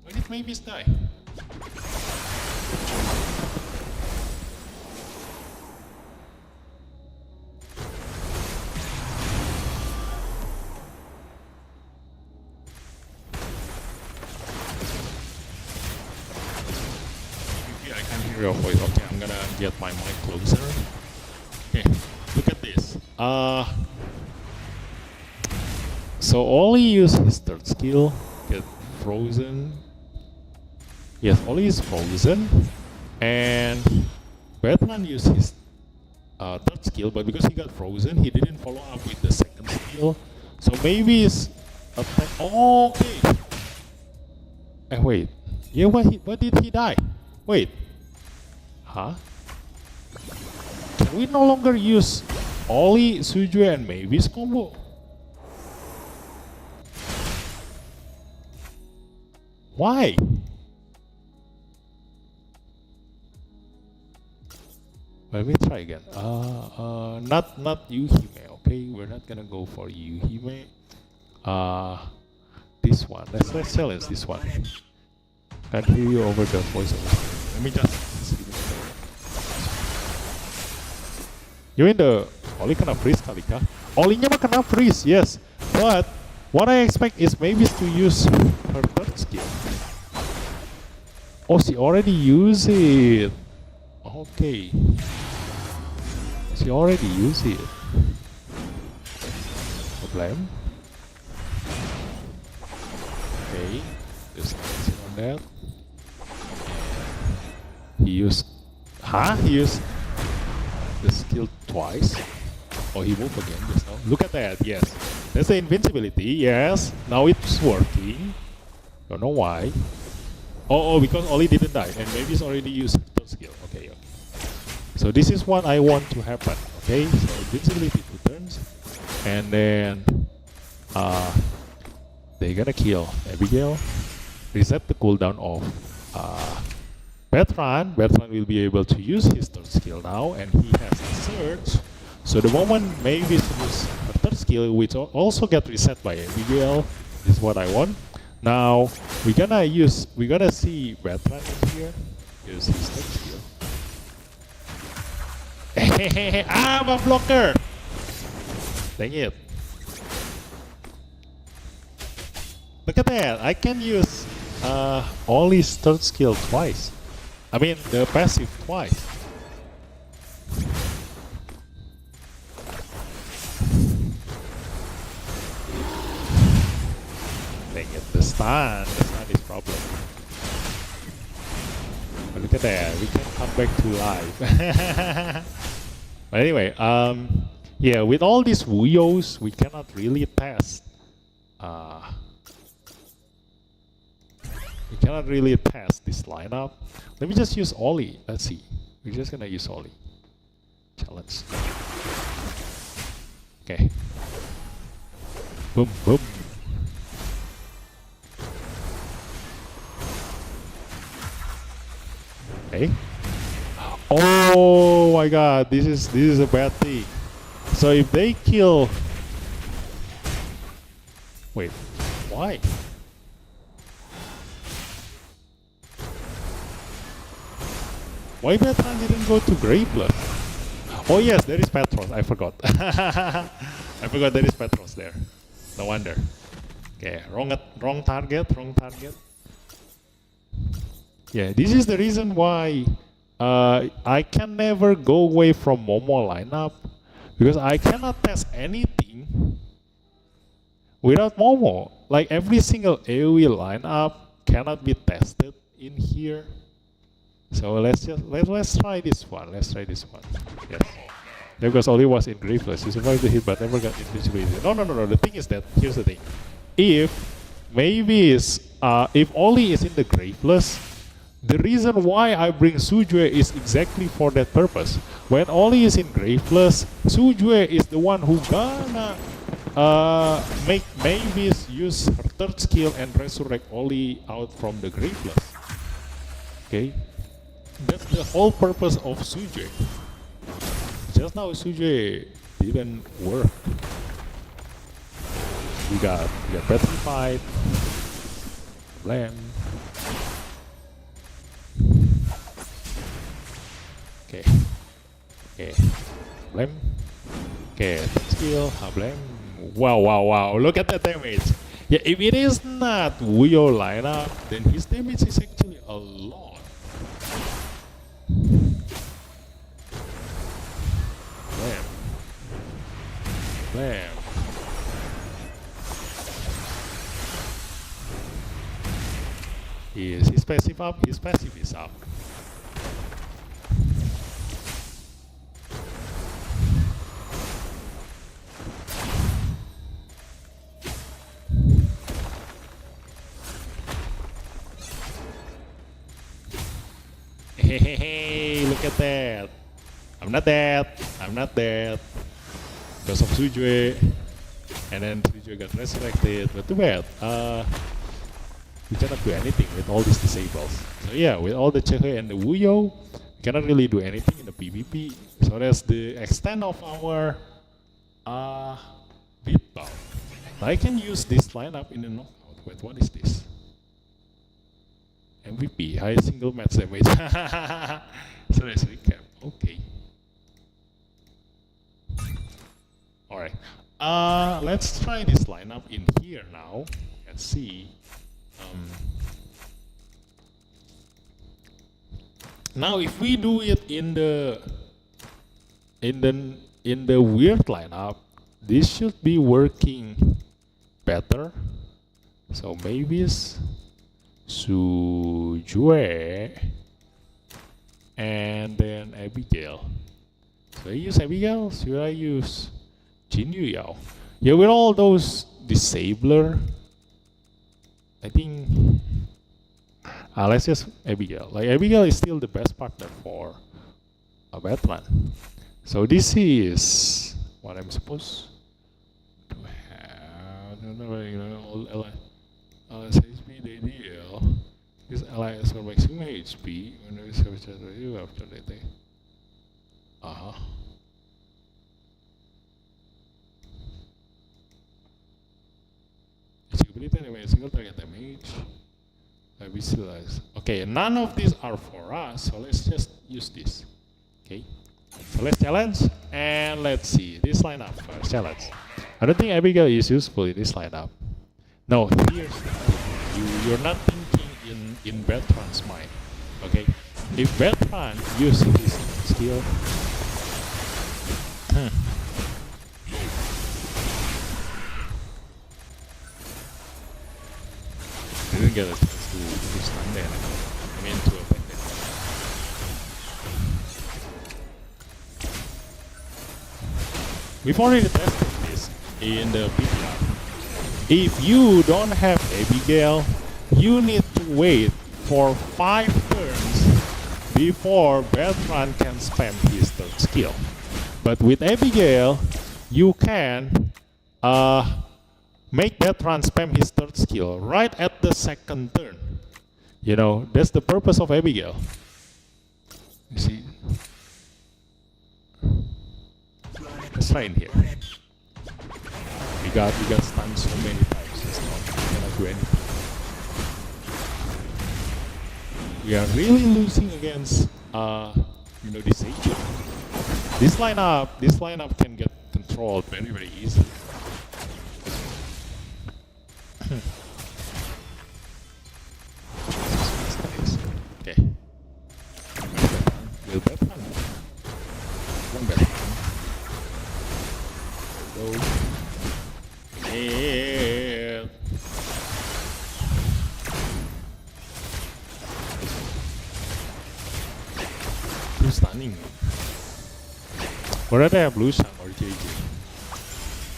Why did Mavis die? Maybe I can't hear your voice. Okay, I'm gonna get my mic closer. Okay, look at this. So Ollie used his third skill, get frozen. Yes, Ollie is frozen, and BADRUN used his third skill, but because he got frozen, he didn't follow up with the second skill. So maybe it's attack. Oh, okay. Wait. Yeah, why did he die? Wait. Huh? Can we no longer use Ollie, Sujue, and Mavis combo? Why? Let me try again. Not Yuhime. Okay, we're not gonna go for Yuhime. This one. Let's challenge this one. Can't hear you over the voiceover. Let me just. You mean the Ollie kena freeze kali kah? Ollie-nya mah kena freeze, yes. But what I expect is maybe to use her third skill. Oh, she already used it. Okay. She already used it. Problem. Okay. Just focusing on that. He used. Huh? He used the skill twice. Oh, he moved again just now. Look at that. Yes. That's the invincibility. Yes. Now it's working. Don't know why. Oh, because Ollie didn't die, and maybe he's already used third skill. Okay. So this is what I want to happen. Okay. So invincibility 2 turns, and then they're gonna kill Abigail. Reset the cooldown of BADRUN. BADRUN will be able to use his third skill now, and he has the surge. So the moment maybe use her third skill, which also get reset by Abigail, is what I want. Now we're gonna see BADRUN in here. Use his third skill. I'm a blocker. Dang it! Look at that. I can use Ollie's third skill twice. I mean the passive twice. Dang it, the stun is problem. look at that. We can come back to life. But anyway, yeah, with all these Wuyos, we cannot really test. We cannot really test this lineup. Let me just use Ollie. Let's see. We're just gonna use Ollie. Challenge. Okay. Boom, boom. Okay. Oh my God! This is a bad thing. So if they kill, wait, why? Why BADRUN didn't go to Graveless? Oh yes, there is Petros. I forgot. I forgot there is Petros there. No wonder. Okay, wrong target. Yeah, this is the reason why I can never go away from Momo lineup, because I cannot test anything without Momo. Like every single AoE lineup cannot be tested in here. So let's try this one. Let's try this one. Yes. Because Oli was in Graveless. He survived the hit but never got invisibility. No. The thing is that, here's the thing. If Oli is in the Graveless, the reason why I bring Sujue is exactly for that purpose. When Oli is in Graveless, Sujue is the one who gonna make Mavis use her third skill and resurrect Oli out from the Graveless. Okay? That's the whole purpose of Sujue. Just now Sujue didn't work. We got petrified. Blame. Okay. Blame. Okay, skill, blame. Wow. Look at the damage. Yeah, if it is not Wuyo lineup, then his damage is actually a lot. Blam. Is his passive up? His passive is up. Hey, look at that. I'm not dead. Because of Sujue. And then Sujue got resurrected. But too bad. We cannot do anything with all these disables. So yeah, with all the Chehe and the Wuyo, we cannot really do anything in the PvP. So that's the extent of our beatdown. I can use this lineup in the knockout. Wait, what is this? MVP, high single match damage. So let's recap. Okay. Alright. Let's try this lineup in here now. Let's see. Now if we do it in the weird lineup, this should be working better. So maybe it's Sujue and then Abigail. Should I use Abigail? Should I use Jinyu Yao? Yeah, with all those disabler, I think let's just Abigail. Like Abigail is still the best partner for a BADRUN. So this is what I'm supposed to have. HP the ideal. This alliance for maximum HP when there is a review after that. Ability and single target damage. Visualize. Okay, none of these are for us, so let's just use this. Okay, so let's challenge and let's see this lineup first. Challenge. I don't think Abigail is useful in this lineup. No, here's you're not thinking in BADRUN's mind. Okay, if BADRUN uses his skill, didn't get a chance to stun there. I mean to attack there. we've already tested this in the PTR. If you don't have Abigail, you need to wait for 5 turns before BADRUN can spam his third skill. But with Abigail, you can make BADRUN spam his third skill right at the second turn. You know, that's the purpose of Abigail. You see? Let's try in here. We got stunned so many times just now. We cannot do anything. We are really losing against this agent. This lineup can get controlled very, very easily. Okay. Will BADRUN. One BADRUN. Go. And who's stunning? Or rather have Lushan or JJ.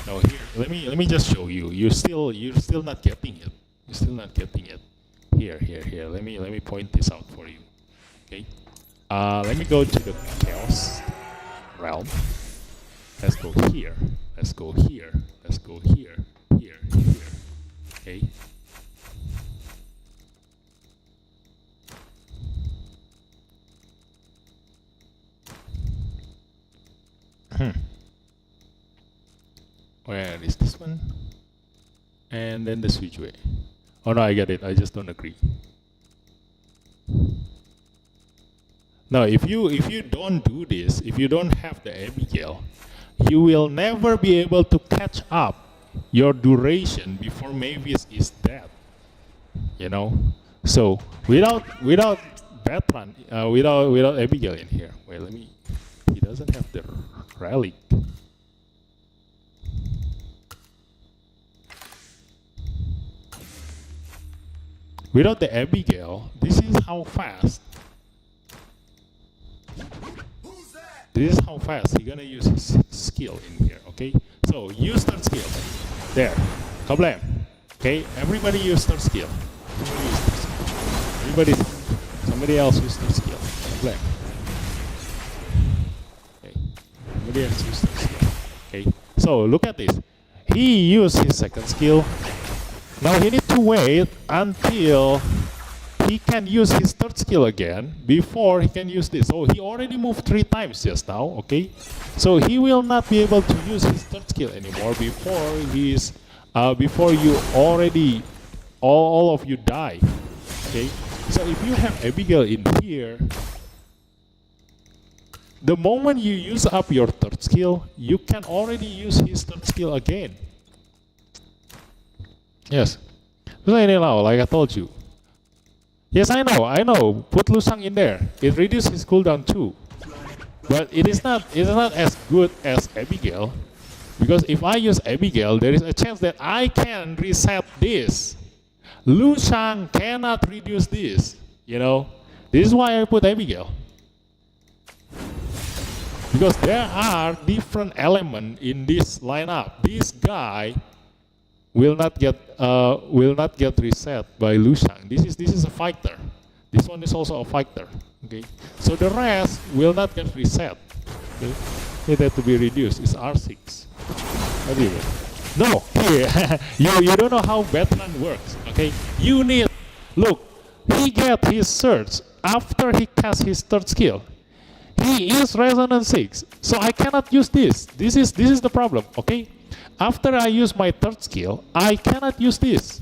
No, here. Let me just show you. You're still not getting it. You're still not getting it. Here. Let me point this out for you. Okay. Let me go to the Chaos realm. Let's go here. Let's go here. Let's go here. Here. Okay. Where is this one? And then the switchway. Oh no, I get it. I just don't agree. Now, if you don't do this, if you don't have the Abigail, you will never be able to catch up your duration before Mavis is dead. You know. So without BADRUN, without Abigail in here. Wait, let me. He doesn't have the relic. Without the Abigail, this is how fast. This is how fast he's gonna use his skill in here, okay? So use third skill. There. Kablam. Okay, everybody use third skill. Somebody else use third skill. Kablam. Okay. Somebody else use third skill. Okay. So look at this. He used his second skill. Now he needs to wait until he can use his third skill again before he can use this. So he already moved 3 times just now, okay? So he will not be able to use his third skill anymore before you already, all of you die, okay? So if you have Abigail in here, the moment you use up your third skill, you can already use his third skill again. Yes. Like I told you. Yes, I know. Put Lusang in there. It reduces his cooldown too. But it is not as good as Abigail. Because if I use Abigail, there is a chance that I can reset this. Lusang cannot reduce this. You know? This is why I put Abigail. Because there are different elements in this lineup. This guy will not get reset by Lusang. This is a fighter. This one is also a fighter. Okay, so the rest will not get reset. Okay, it had to be reduced. It's R6. What do you mean? No, here you don't know how BADRUN works. Okay, you need look. He get his surge after he casts his third skill. He is Resonance 6, so I cannot use this. This is the problem. Okay. After I use my third skill, I cannot use this.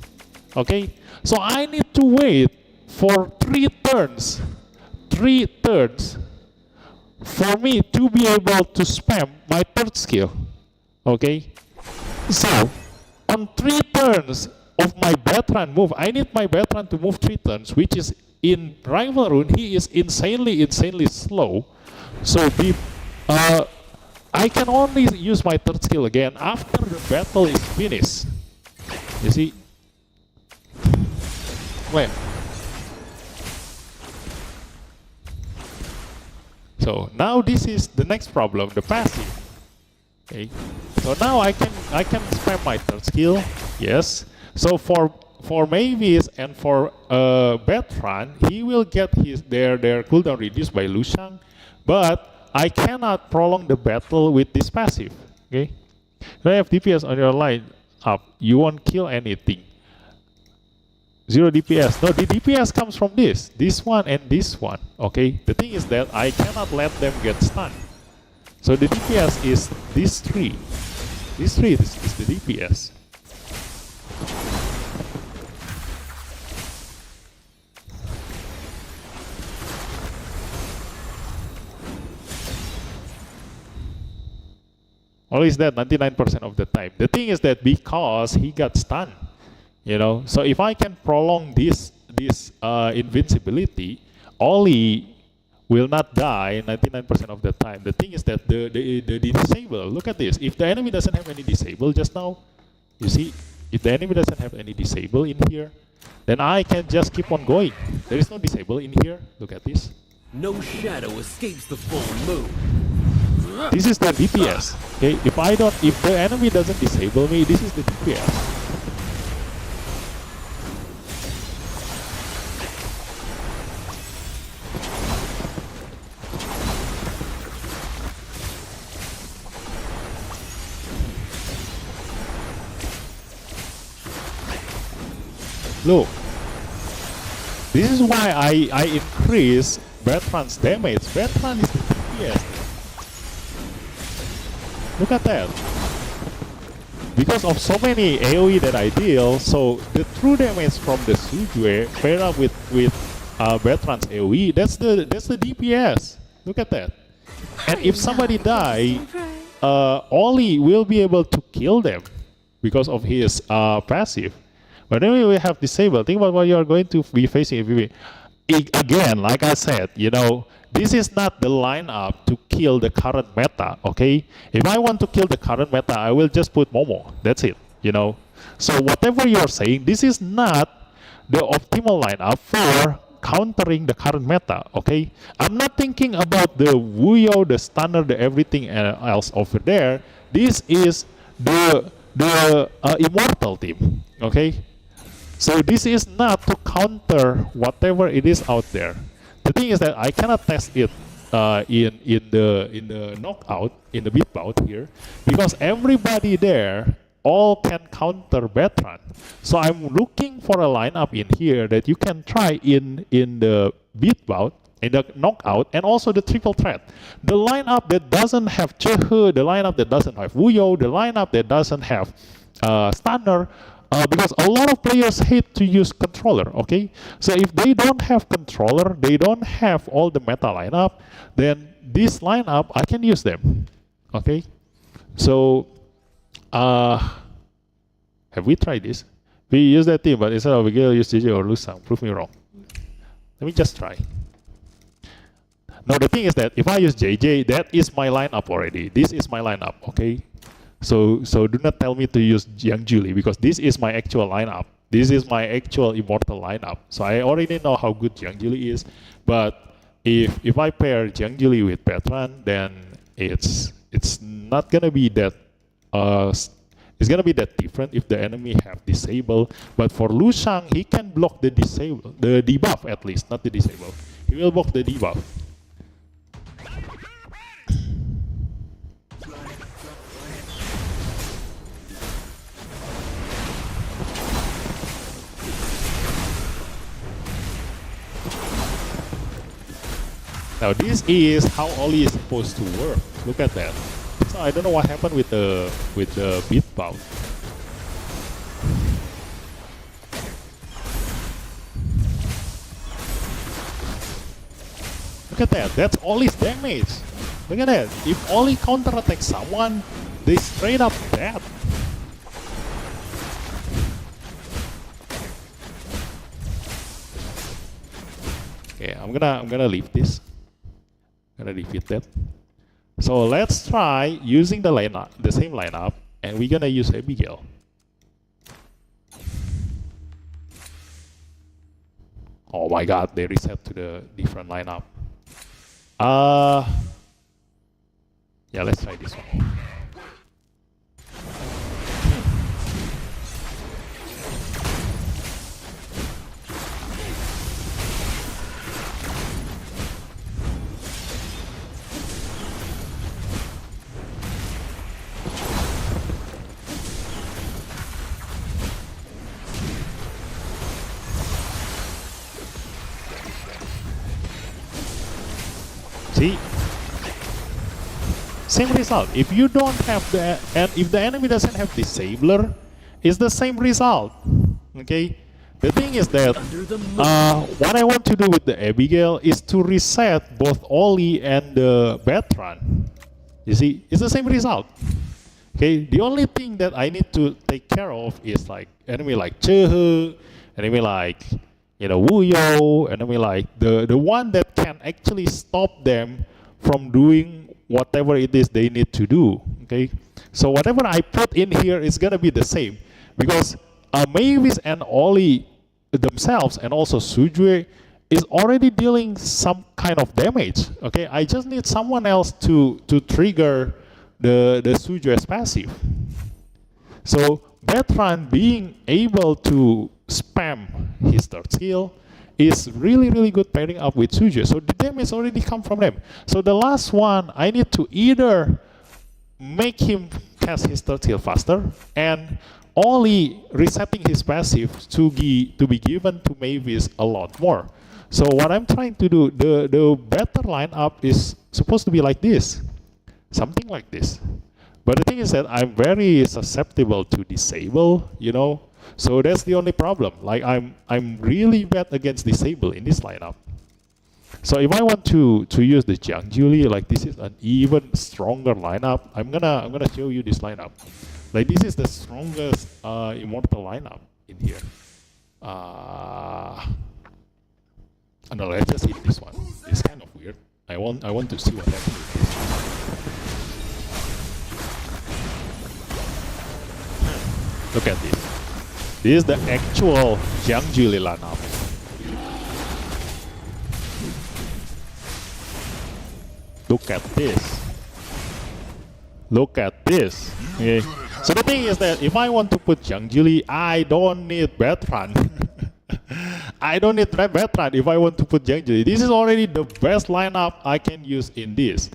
Okay? So I need to wait for 3 turns. 3 turns for me to be able to spam my third skill. Okay? So, on 3 turns of my BADRUN move, I need my BADRUN to move 3 turns, which is in Rival Rune, he is insanely slow. So, I can only use my third skill again after the battle is finished. You see? Where? So now this is the next problem, the passive. Okay. So now I can spam my third skill. Yes. So for Mavis and for BADRUN, he will get their cooldown reduced by Lushang, but I cannot prolong the battle with this passive. Okay. If I have DPS on your line up, you won't kill anything. 0 DPS. No, the DPS comes from this one and this one. Okay. The thing is that I cannot let them get stunned. So the DPS is these three. These three is the DPS. Always that 99% of the time. The thing is that because he got stunned, you know, so if I can prolong this invincibility, Oli will not die 99% of the time. The thing is that the disable, look at this. If the enemy doesn't have any disable just now, you see, if the enemy doesn't have any disable in here, then I can just keep on going. There is no disable in here. Look at this. No shadow escapes the full moon. This is the DPS. Okay, if the enemy doesn't disable me, this is the DPS. Look, this is why I increase BADRUN's damage. BADRUN is the DPS. Look at that. Because of so many AoE that I deal, so the true damage from the Sujue paired up with BADRUN's AoE, that's the DPS. Look at that. And if somebody die, Oli will be able to kill them because of his passive. But anyway, we have disabled. Think about what you are going to be facing if you again, like I said, you know, this is not the lineup to kill the current meta, okay? If I want to kill the current meta, I will just put Momo. That's it, you know? So whatever you're saying, this is not the optimal lineup for countering the current meta, okay? I'm not thinking about the Wuyo, the stunner, the everything else over there. This is the immortal team, okay? So this is not to counter whatever it is out there. The thing is that I cannot test it in the knockout, in the beat bout here, because everybody there all can counter BADRUN. So I'm looking for a lineup in here that you can try in the beat bout, in the knockout, and also the triple threat. The lineup that doesn't have Chehe, the lineup that doesn't have Wuyo, the lineup that doesn't have stunner. Because a lot of players hate to use controller, okay? So if they don't have controller, they don't have all the meta lineup, then this lineup, I can use them, okay? So, have we tried this? We use that team, but instead of we use JJ or Lusang. Prove me wrong. Let me just try. Now the thing is that if I use JJ, that is my lineup already. This is my lineup, okay? So do not tell me to use Jiang Julie, because this is my actual lineup. This is my actual immortal lineup. So I already know how good Jiang Julie is. But if I pair Jiang Julie with BADRUN, then it's not gonna be that it's gonna be that different if the enemy have disable. But for Lushang, he can block the disable, the debuff at least, not the disable. He will block the debuff. Now this is how Oli is supposed to work. Look at that. So I don't know what happened with the beat bout. Look at that. That's Oli's damage. Look at that. If Oli counterattacks someone, they straight up dead. Okay, I'm gonna leave this. Gonna defeat that. So let's try using the lineup, the same lineup, and we're gonna use Abigail. Oh my god, they reset to the different lineup. Yeah, let's try this one. See? Same result. If you don't have the, and if the enemy doesn't have disabler, it's the same result. Okay? The thing is that what I want to do with the Abigail is to reset both Oli and the BADRUN. You see, it's the same result. Okay, the only thing that I need to take care of is like enemy like Chehe, enemy like Wuyo, enemy like the one that can actually stop them from doing whatever it is they need to do. Okay, so whatever I put in here is gonna be the same because Mavis and Oli themselves and also Sujue is already dealing some kind of damage. Okay, I just need someone else to trigger the Sujue's passive. So BADRUN being able to spam his third skill is really good pairing up with Sujue. So the damage already come from them. So the last one, I need to either make him cast his third skill faster and only resetting his passive to be given to Mavis a lot more. So what I'm trying to do, the better lineup is supposed to be like this. Something like this. But the thing is that I'm very susceptible to disable, So that's the only problem. Like I'm really bad against disable in this lineup. So if I want to use the Jiang Julie, like this is an even stronger lineup. I'm gonna show you this lineup. Like this is the strongest immortal lineup in here. No, let's just hit this one. It's kind of weird. I want to see what happens with this one. Look at this. This is the actual Jiang Julie lineup. Look at this. Look at this. Okay. So the thing is that if I want to put Jiang Julie, I don't need BADRUN. I don't need BADRUN if I want to put Jiang Julie. This is already the best lineup I can use in this.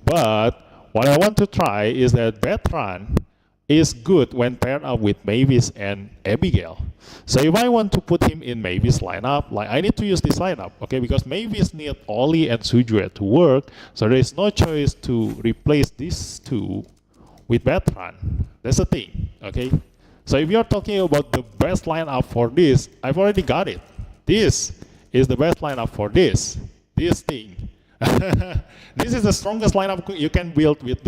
But what I want to try is that BADRUN is good when paired up with Mavis and Abigail. So if I want to put him in Mavis lineup, like I need to use this lineup, okay? Because Mavis need Oli and Sujue to work, so there is no choice to replace these two with BADRUN. That's the thing, okay? So if you're talking about the best lineup for this, I've already got it. This is the best lineup for this thing. This is the strongest lineup you can build with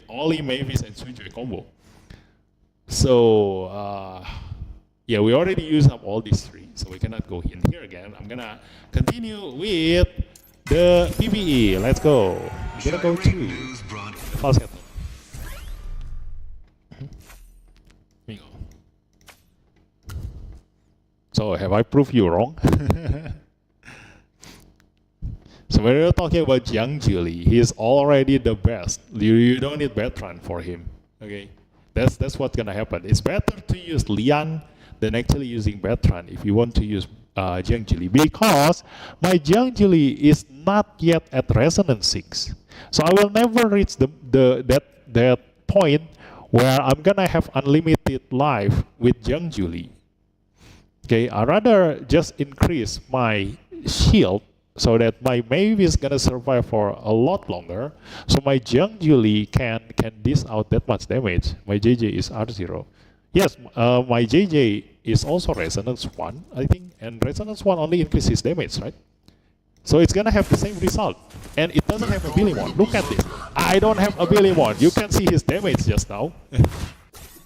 Oli, Mavis, and Sujue combo. So yeah, we already used up all these three, so we cannot go in here again. I'm gonna continue with the PvE. Let's go. We're gonna go to falsetto. Here we go. So have I proved you wrong? So when you're talking about Jiang Julie, he is already the best. You don't need BADRUN for him. Okay, that's what's gonna happen. It's better to use Lian than actually using BADRUN if you want to use Jiang Julie, because my Jiang Julie is not yet at resonance 6. So I will never reach that point where I'm gonna have unlimited life with Jiang Julie. Okay, I rather just increase my shield so that my Maeve is gonna survive for a lot longer, so my Jiang Julie can dish out that much damage. My JJ is R0. Yes, my JJ is also resonance 1, I think, and resonance 1 only increases damage, right? So it's gonna have the same result, and it doesn't have a Billimon. Look at this. I don't have a Billimon. You can see his damage just now.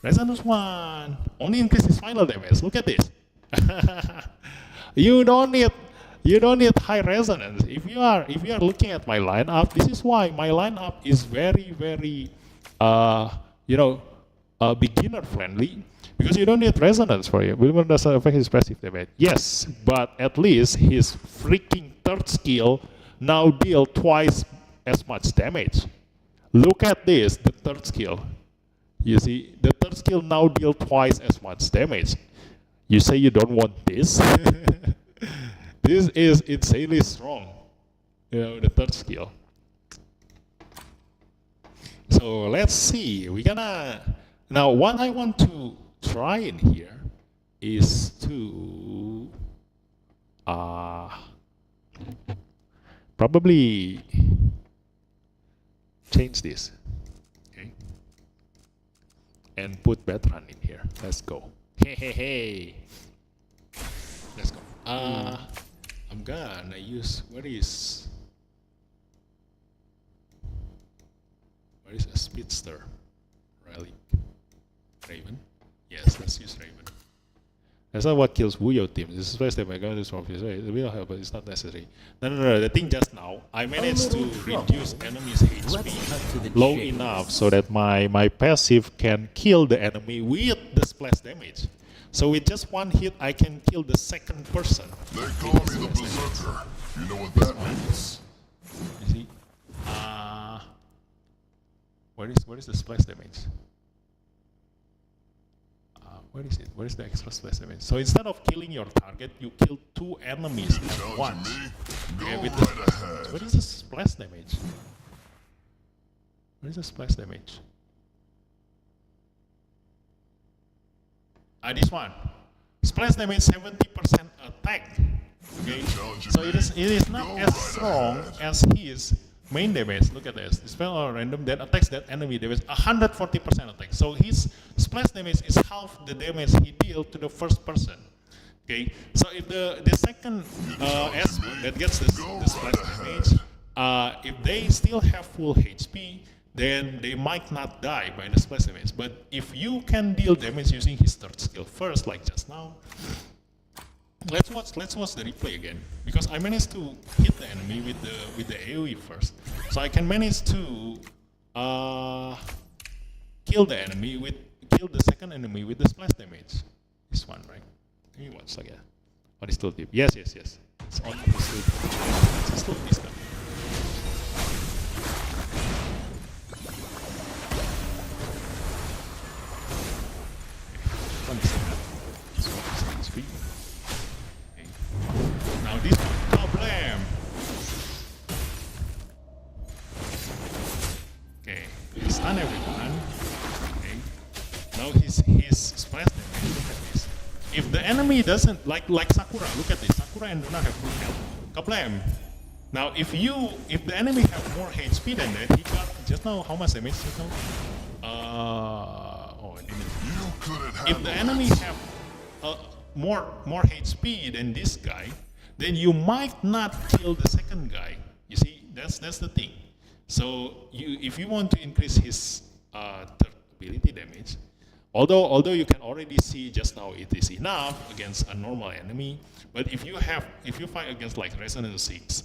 Resonance 1 only increases final damage. Look at this. You don't need high resonance. If you are looking at my lineup, this is why my lineup is very beginner friendly, because you don't need resonance for it. Wilmer doesn't affect his passive damage. Yes, but at least his freaking third skill now deal twice as much damage. Look at this, the third skill. You see, the third skill now deal twice as much damage. You say you don't want this? This is insanely strong, the third skill. So let's see, now what I want to try in here is to probably change this. Okay. And put BADRUN in here. Let's go. Hey. Let's go. I'm gonna use what is a speedster relic? Raven? Yes, let's use Raven. That's not what kills Wuyo team. This is first time I got this from his way. It will help, but it's not necessary. No. The thing just now, I managed to reduce enemies' HP low enough so that my passive can kill the enemy with the splash damage. So with just one hit, I can kill the second person. They call me the Berserker. You know what that means? You see? Where is the splash damage? Where is it? Where is the extra splash damage? So instead of killing your target, you kill 2 enemies at once. Go with right ahead. What is the splash damage? What is the splash damage? This one. Splash damage 70% attack. Okay. So it is not as strong as his main damage. Look at this. Spell or random that attacks that enemy damage 140% attack. So his splash damage is half the damage he dealt to the first person. Okay. So if the second aspect that gets the splash damage, if they still have full HP, then they might not die by the splash damage. But if you can deal damage using his third skill first, like just now, let's watch the replay again, because I managed to hit the enemy with the AoE first, so I can manage to kill the second enemy with the splash damage. This one, right? Let me watch again. What is still deep? Yes. It's on the sleep. It's still this guy. Now this one, problem. Okay, stun everyone. Okay. Now his splash damage. Look at this. If the enemy doesn't like Sakura, look at this. Sakura and Luna have full health. Kablam. Now if the enemy have more HP than that, he got just now how much damage just now? I didn't. If the enemy have more HP than this guy, then you might not kill the second guy. You see, that's the thing. So if you want to increase his third ability damage, although you can already see just now it is enough against a normal enemy, but if you fight against like Resonance 6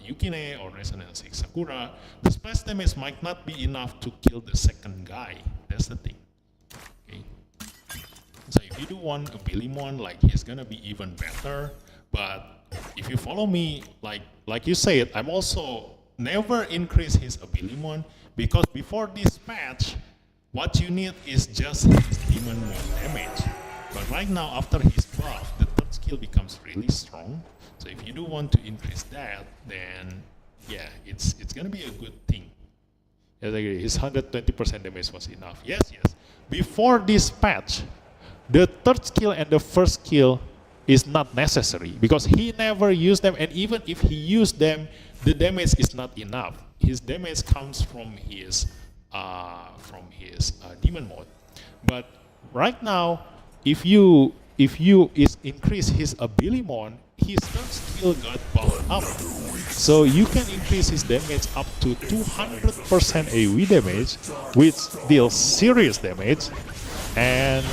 Yukine or Resonance 6 Sakura, the splash damage might not be enough to kill the second guy. That's the thing. Okay. So if you do one Abilimon, like he's gonna be even better. But if you follow me, like you said, I'm also never increase his Abilimon, because before this patch, what you need is just his demon mode damage. But right now, after his buff, the third skill becomes really strong. So if you do want to increase that, then yeah, it's gonna be a good thing. Yes, I agree. His 120% damage was enough. Yes. Before this patch, the third skill and the first skill is not necessary, because he never used them, and even if he used them, the damage is not enough. His damage comes from his demon mode. But right now, if you increase his Abilimon, his third skill got buffed up, so you can increase his damage up to 200% AoE damage, which deals serious damage, and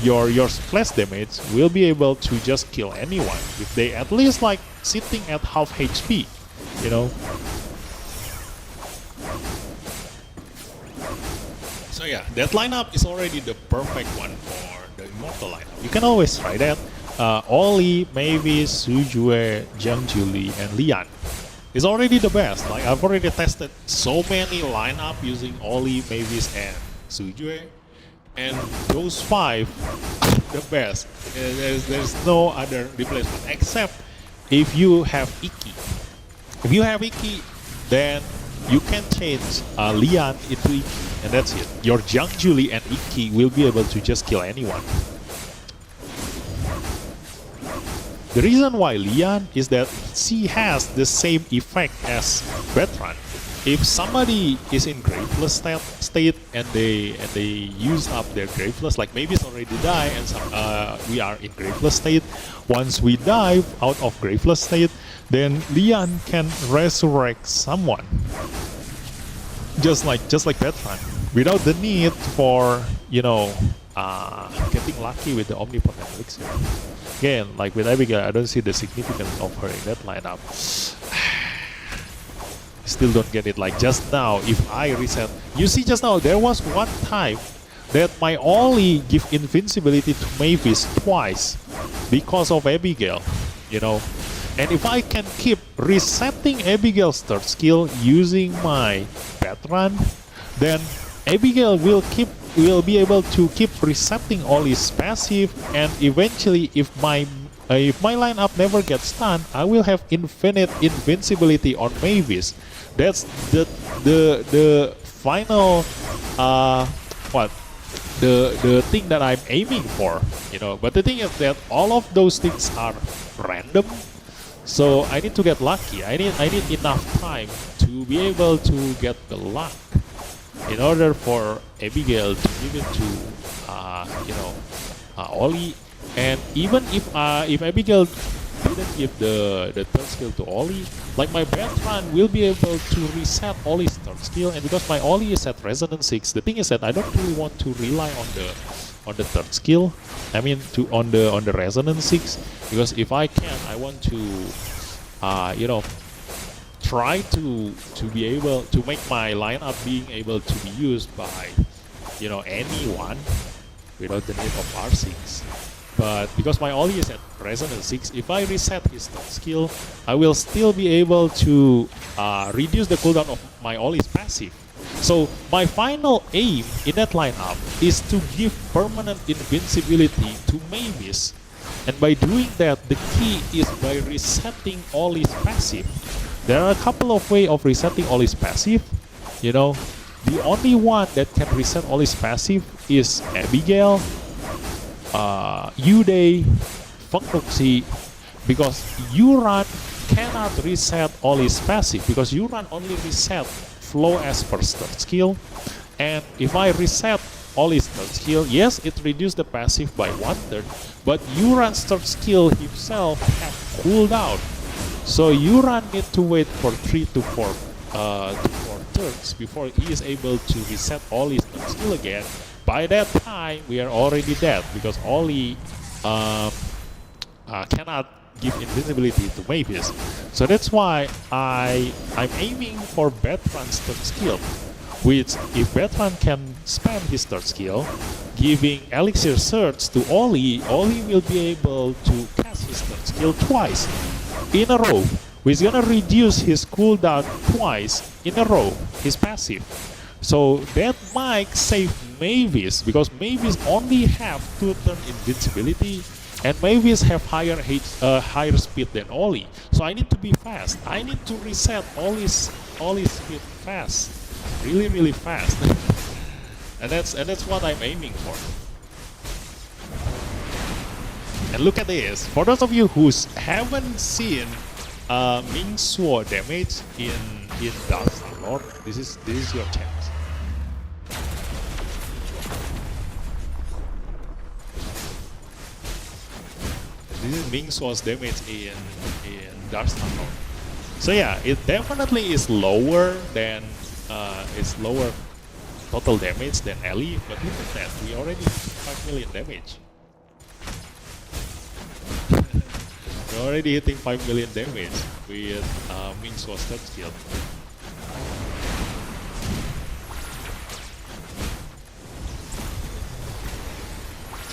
your splash damage will be able to just kill anyone if they at least like sitting at half HP, you know. So yeah, that lineup is already the perfect one for the Immortal lineup. You can always try that. Oli, Mavis, Sujue, Jiangjuli, and Lian is already the best. Like I've already tested so many lineup using Oli, Mavis, and Sujue, and those 5 are the best. There's no other replacement except if you have Iki. If you have Iki, then you can change Lian into Iki, and that's it. Your Jiangjuli and Iki will be able to just kill anyone. The reason why Lian is that she has the same effect as BADRUN. if somebody is in graveless state and they use up their graveless, like maybe it's already died and we are in graveless state. Once we die out of graveless state, then Leon can resurrect someone, just like BADRUN, without the need for getting lucky with the omnipotent elixir. Again, like with Abigail, I don't see the significance of her in that lineup. Still don't get it. Like just now, if I reset, you see just now there was one time that my Ollie give invincibility to Mavis twice because of Abigail, and if I can keep resetting Abigail's third skill using my BADRUN, then Abigail will be able to keep resetting Ollie's passive, and eventually if my lineup never gets stunned, I will have infinite invincibility on Mavis. That's the final the thing that I'm aiming for, But the thing is that all of those things are random, so I need to get lucky. I need enough time to be able to get the luck in order for Abigail to give it to Ollie. And even if Abigail didn't give the third skill to Ollie, like my BADRUN will be able to reset Ollie's third skill, and because my Ollie is at Resonance 6, the thing is that I don't really want to rely on the third skill. I mean on the Resonance 6, because if I can, I want to try to be able to make my lineup being able to be used by anyone without the need of R6. But because my Ollie is at Resonance 6, if I reset his third skill, I will still be able to reduce the cooldown of my Ollie's passive. So my final aim in that lineup is to give permanent invincibility to Mavis. And by doing that, the key is by resetting Ollie's passive. There are a couple of ways of resetting Ollie's passive. The only one that can reset Ollie's passive is Abigail, Uday, Fengruxi, because Yuran cannot reset Ollie's passive, because Yuran only reset Flow Esper's third skill, and if I reset Ollie's third skill, yes, it reduced the passive by 1/3, but Yuran's third skill himself has cooldown, so Yuran need to wait for 3 to 4 turns before he is able to reset Ollie's third skill again. By that time, we are already dead, because Ollie cannot give invisibility to Mavis. So that's why I'm aiming for BADRUN's third skill, which if BADRUN can spam his third skill, giving Elixir Surge to Ollie will be able to cast his third skill twice in a row, which is gonna reduce his cooldown twice in a row, his passive. So that might save Mavis, because Mavis only have 2-turn invincibility, and Mavis have higher speed than Ollie. So I need to be fast. I need to reset Ollie's speed fast, really fast, and that's what I'm aiming for. And look at this. For those of you who haven't seen Ming Suo damage in Dark Lord, this is your chance. This is Ming Suo's damage in Dark Lord. So yeah, it definitely is lower than lower total damage than Ellie, but look at that, we already 5 million damage. We're already hitting 5 million damage with Ming Suo's third skill.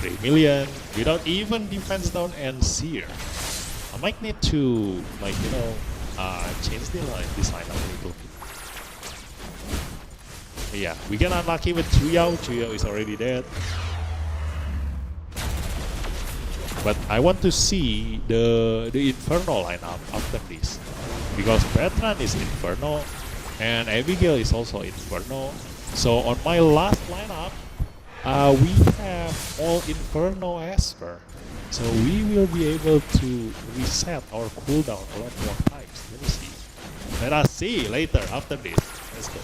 3 million without even defense down and seer. I might need to change this lineup a little bit. But yeah, we get unlucky with Chuyao. Chuyao is already dead. But I want to see the Inferno lineup after this, because BADRUN is Inferno and Abigail is also Inferno. So on my last lineup, we have all Inferno Esper, so we will be able to reset our cooldown a lot more times. Let me see. Let us see later after this. Let's go.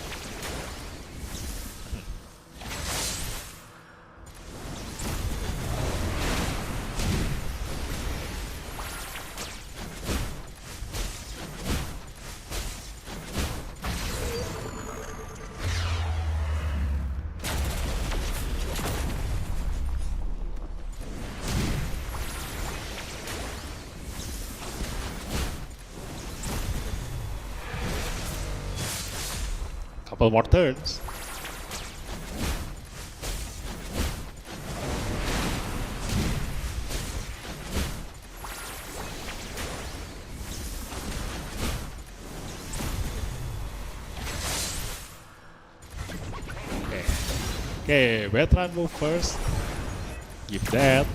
Couple more turns. Okay, veteran move first. Give that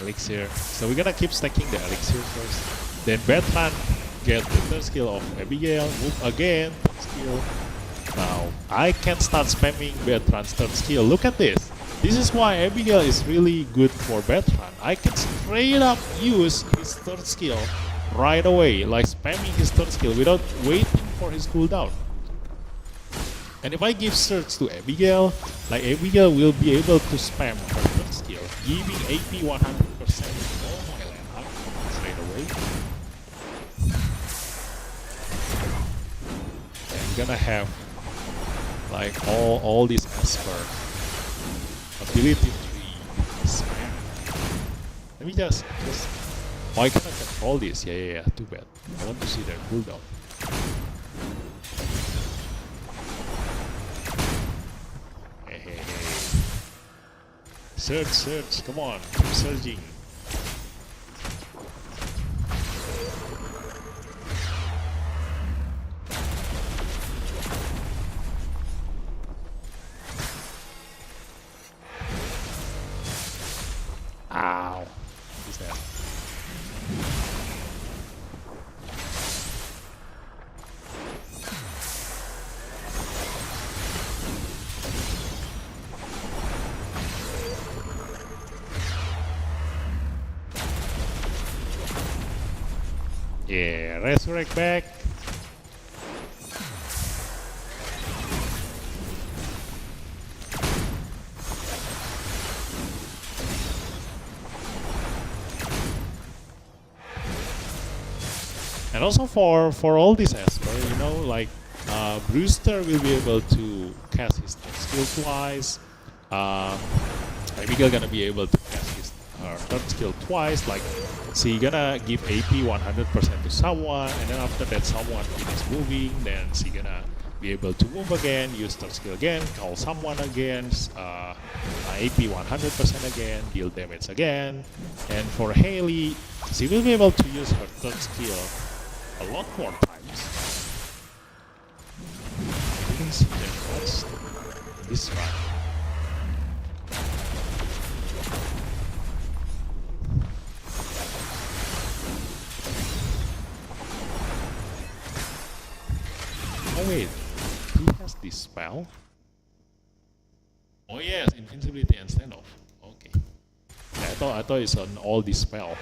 elixir. So we're gonna keep stacking the elixir first. Then veteran get the third skill of Abigail. Move again. Third skill. Now I can start spamming veteran's third skill. Look at this. This is why Abigail is really good for veteran. I can straight up use his third skill right away, like spamming his third skill without waiting for his cooldown. And if I give surge to Abigail, like Abigail will be able to spam her third skill, giving AP 100% to all my lineup straight away. And gonna have like all these Esper ability tree spam. Let me just why can't I control this? Yeah, too bad. I want to see their cooldown. Hey. Surge, come on, keep surging. Ow. What's that? Yeah, resurrect back. And also for all these Esper, you know, like Brewster will be able to cast his third skill twice. Abigail gonna be able to cast his third skill twice. Like, so you're gonna give AP 100% to someone, and then after that someone finishes moving, then she's gonna be able to move again, use third skill again, call someone again, AP 100% again, deal damage again. And for Haley, she will be able to use her third skill a lot more times. I didn't see that much this run. Oh wait, he has this spell? Oh yes, invincibility and standoff. Okay. Yeah, I thought it's on all this spell.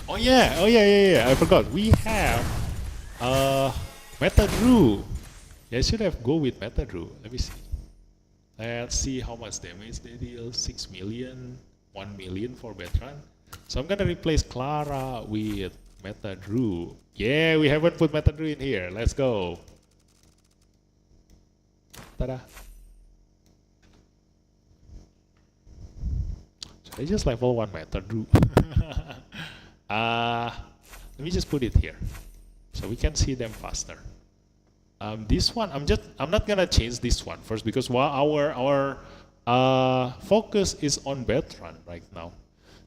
Oh yeah, I forgot. We have BADRUN. Yeah, I should have go with BADRUN. Let me see. Let's see how much damage they deal. 6 million, 1 million for veteran. So I'm gonna replace Clara with BADRUN. Yeah, we haven't put BADRUN in here. Let's go. Ta-da. So I just level 1 BADRUN. Let me just put it here so we can see them faster. This one, I'm not gonna change this one first because while our focus is on veteran right now.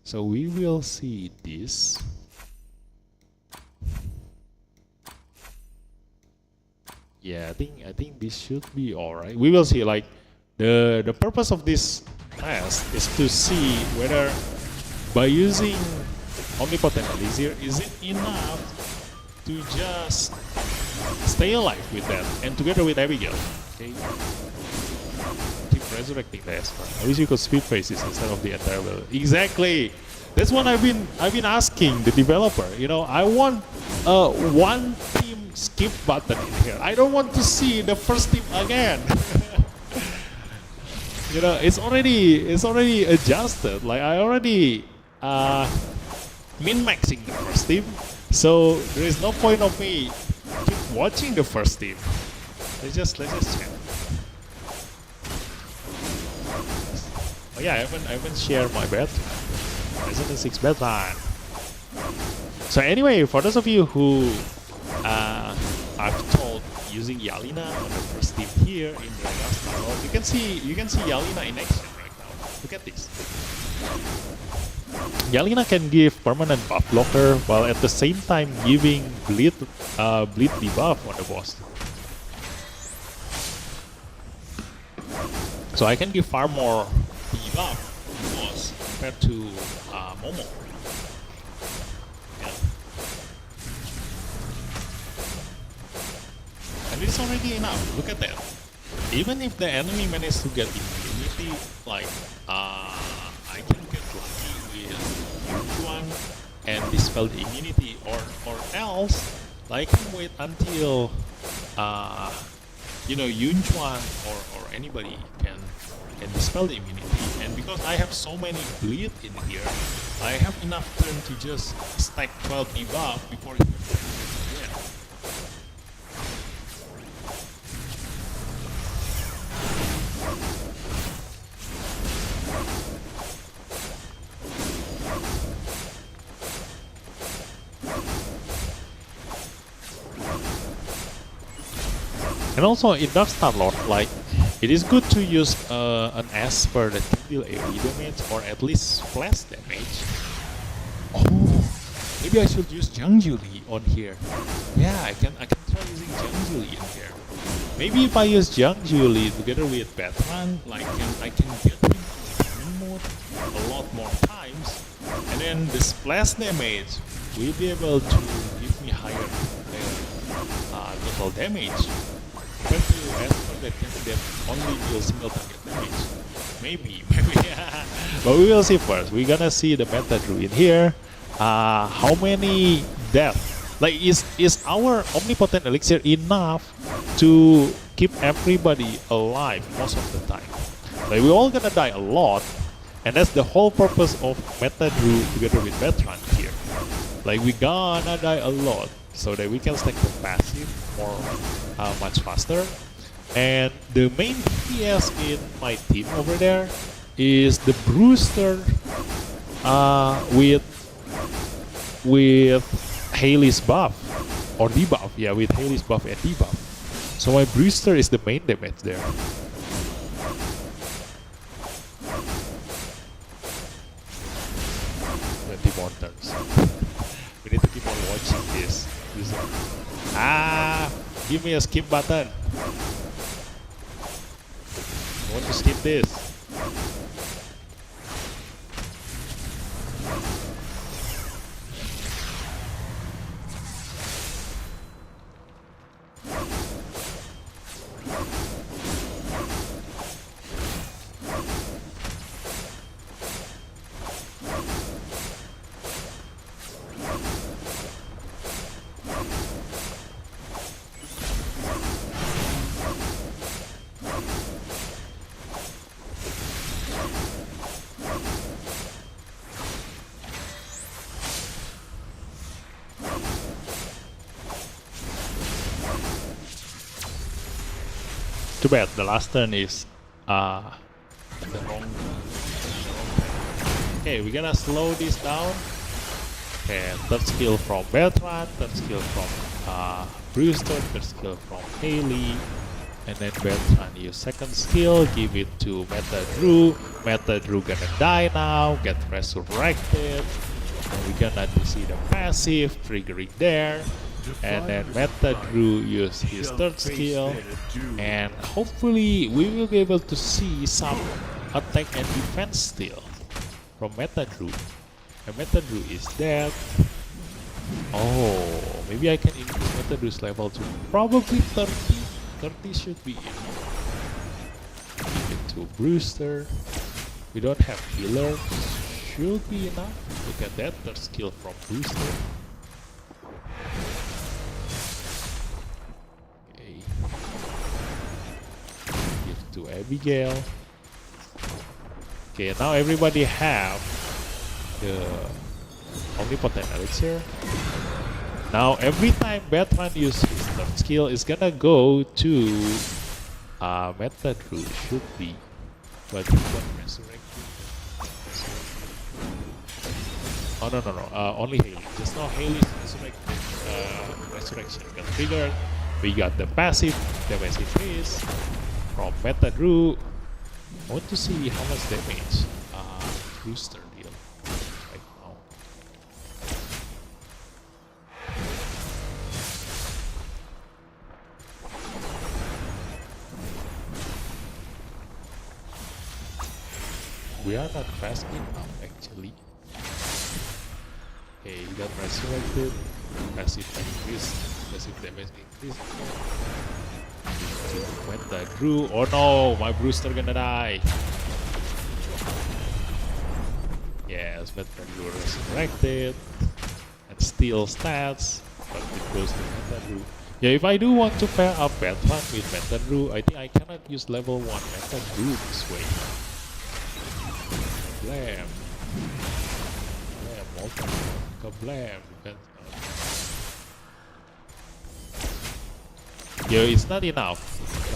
So we will see this. Yeah, I think this should be alright. We will see. Like the purpose of this test is to see whether by using Omnipotent Elixir, is it enough to just stay alive with that and together with Abigail? Okay. Keep resurrecting the Esper. I wish you could speed phases instead of the entire build. Exactly. That's what I've been asking the developer. You know, I want one team skip button in here. I don't want to see the first team again. You know, it's already adjusted. Like I already min-maxing the first team, so there is no point of me keep watching the first team. Let's just check. Oh yeah, I haven't shared my bet. Resident 6 bedtime. So anyway, for those of you who I've told using Yalina on the first team here in the last battle, you can see Yalina in action right now. Look at this. Yalina can give permanent buff blocker while at the same time giving bleed debuff on the boss. So I can give far more debuff on the boss compared to Momo. Yeah. And it's already enough. Look at that. Even if the enemy managed to get immunity, like I can get lucky with Yunchuan and dispel the immunity, or else I can wait until you know, Yunchuan or anybody can dispel the immunity. And because I have so many bleed in here, I have enough turn to just stack 12 debuff before it gets again. And also in Dark Star Lord, like, it is good to use an Esper that can deal AoE damage or at least splash damage. Oh, maybe I should use Jiangjulie on here. Yeah, I can try using Jiangjulie in here. Maybe if I use Jiangjulie together with BADRUN, like I can get him in mode a lot more times, and then the splash damage will be able to give me higher total damage. Compared to Esper that only deals single target damage. Maybe. But we will see first. We're gonna see the meta druid in here. How many deaths? Like, is our omnipotent elixir enough to keep everybody alive most of the time? Like, we're all gonna die a lot, and that's the whole purpose of meta druid together with BADRUN here. Like, we gonna die a lot so that we can stack the passive more much faster. And the main PS in my team over there is the Brewster with Haley's buff or debuff. Yeah, with Haley's buff and debuff. So my Brewster is the main damage there. More turns. We need to keep on watching this. Give me a skip button. I want to skip this. Too bad the last turn is the wrong. Okay, we're gonna slow this down. Okay, third skill from BADRUN, third skill from Brewster, third skill from Haley, and then BADRUN use second skill, give it to Meta Drew. Meta Drew gonna die now, get resurrected, and we're gonna see the passive triggering there. And then Meta Drew use his third skill, and hopefully we will be able to see some attack and defense still from Meta Drew. And Meta Drew is dead. Oh, maybe I can increase Meta Drew's level to probably 30. 30 should be enough. Give it to Brewster. We don't have healer. Should be enough. Look at that, third skill from Brewster. Okay. Give to Abigail. Okay, now everybody have the omnipotent elixir. Now every time BADRUN uses his third skill, is gonna go to BADRUN should be, but he got resurrected. Oh no, only Haley. Just now Haley's resurrection got triggered. We got the passive damage increase from BADRUN. I want to see how much damage Brewster deal right now. We are not fast enough actually. Okay, he got resurrected. Passive increase. Passive damage increase. BADRUN. Oh no, my Brewster gonna die. Yes, BADRUN resurrected. And steal stats. But it goes to BADRUN. Yeah, if I do want to pair up BADRUN with BADRUN, I think I cannot use level 1 BADRUN this way. Blam. Blam, multi. Kablam. Yeah, it's not enough.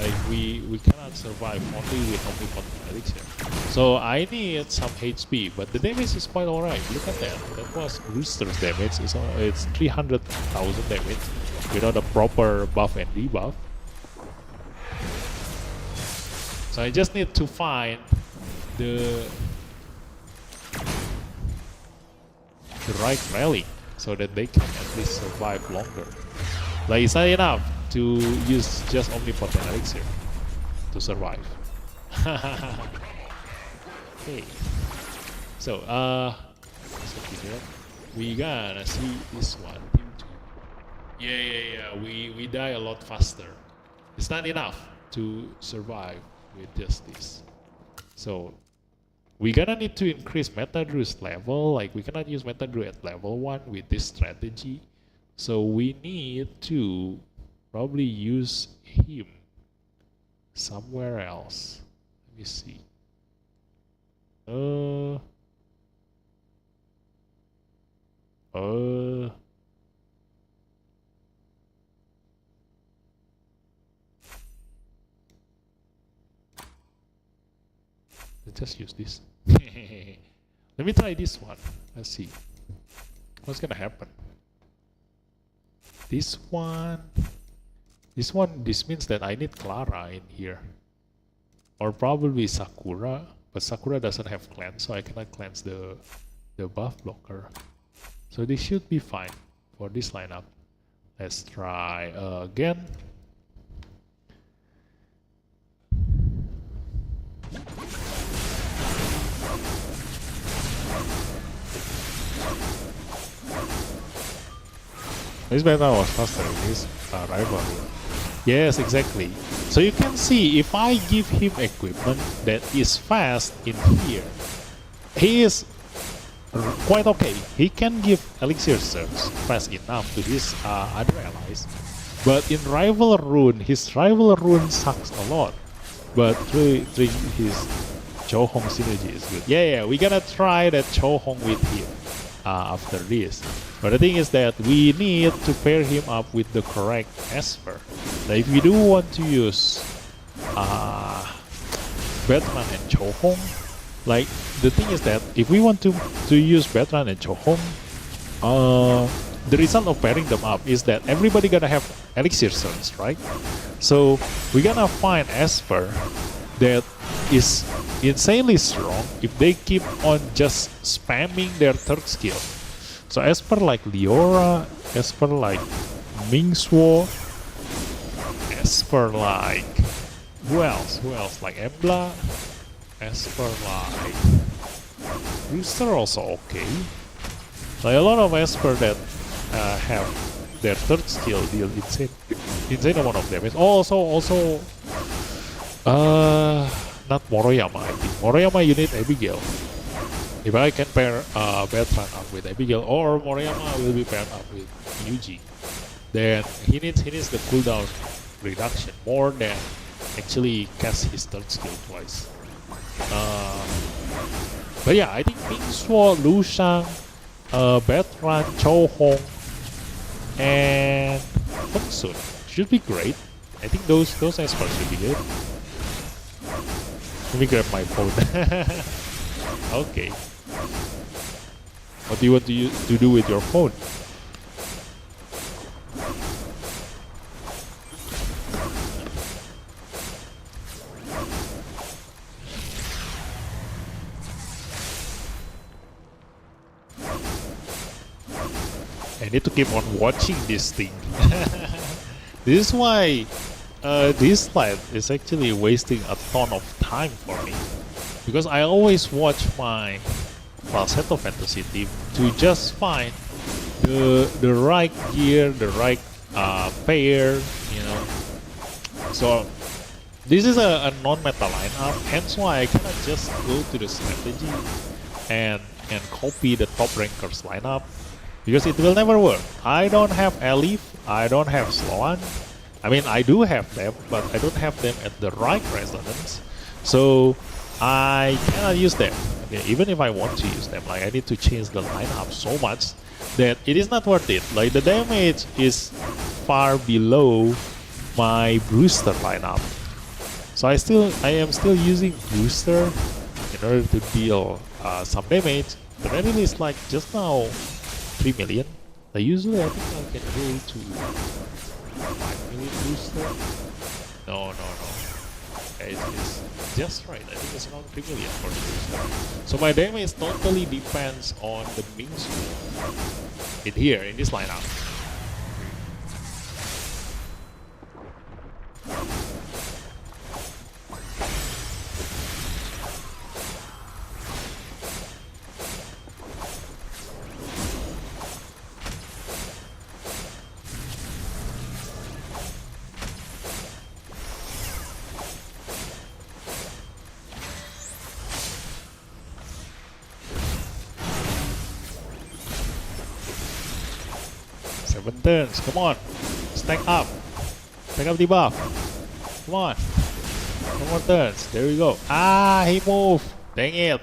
Like we cannot survive only with omnipotent elixir. So I need some HP, but the damage is quite alright. Look at that. That was Brewster's damage. It's 300,000 damage without a proper buff and debuff. So I just need to find the right rally so that they can at least survive longer. Like it's not enough to use just omnipotent elixir to survive. Okay. So we gonna see this one. Yeah. We die a lot faster. It's not enough to survive with just this. So we gonna need to increase BADRUN's level. Like we cannot use BADRUN at level 1 with this strategy. So we need to probably use him somewhere else. Let me see. Let's just use this. Let me try this one. Let's see what's gonna happen. This means that I need Clara in here, or probably Sakura, but Sakura doesn't have cleanse, so I cannot cleanse the buff blocker. So this should be fine for this lineup. Let's try again. This beta was faster in his rival. Yes, exactly. So you can see if I give him equipment that is fast in here, he is quite okay. He can give elixir surge fast enough to his other allies. But in rival rune, his rival rune sucks a lot. But through his Cho Hong synergy is good. Yeah, we're gonna try that Cho Hong with him after this. But the thing is that we need to pair him up with the correct Esper. Now if we do want to use BADRUN and Cho Hong, like the thing is that if we want to use BADRUN and Cho Hong, the result of pairing them up is that everybody gonna have elixir surge, right? So we're gonna find Esper that is insanely strong if they keep on just spamming their third skill. So Esper like Leora, Esper like Mingswo, Esper like who else? Like Embla, Esper like Brewster also okay. Like a lot of Esper that have their third skill deal insane amount of damage. Also not Moroyama. I think Moroyama you need Abigail. If I can pair BADRUN up with Abigail, or Moroyama will be paired up with Yuji, then he needs the cooldown reduction more than actually cast his third skill twice. But yeah, I think Mingsuo, Lu Shang, BADRUN, Chou Hong, and Feng Sun should be great. I think those experts should be good. Let me grab my phone. Okay. What do you want to do with your phone? I need to keep on watching this thing. This is why Dislyte is actually wasting a ton of time for me, because I always watch my Falsetto Fantasy team to just find the right gear, the right pair, you know. So this is a non-meta lineup, hence why I cannot just go to the strategy and copy the top rankers lineup, because it will never work. I don't have Elif, I don't have Sloan. I mean, I do have them, but I don't have them at the right resonance, so I cannot use them. Okay, even if I want to use them, like I need to change the lineup so much that it is not worth it. Like the damage is far below my Brewster lineup, so I am still using Brewster in order to deal some damage. The damage is like just now 3 million. Like usually I think I can go to 5 million Brewster. No. It's just right. I think it's around 3 million for the booster. So my damage totally depends on the Mingsuo in this lineup. Seven turns, come on, stack up the buff, come on, 1 more turns, there we go. He moved, dang it.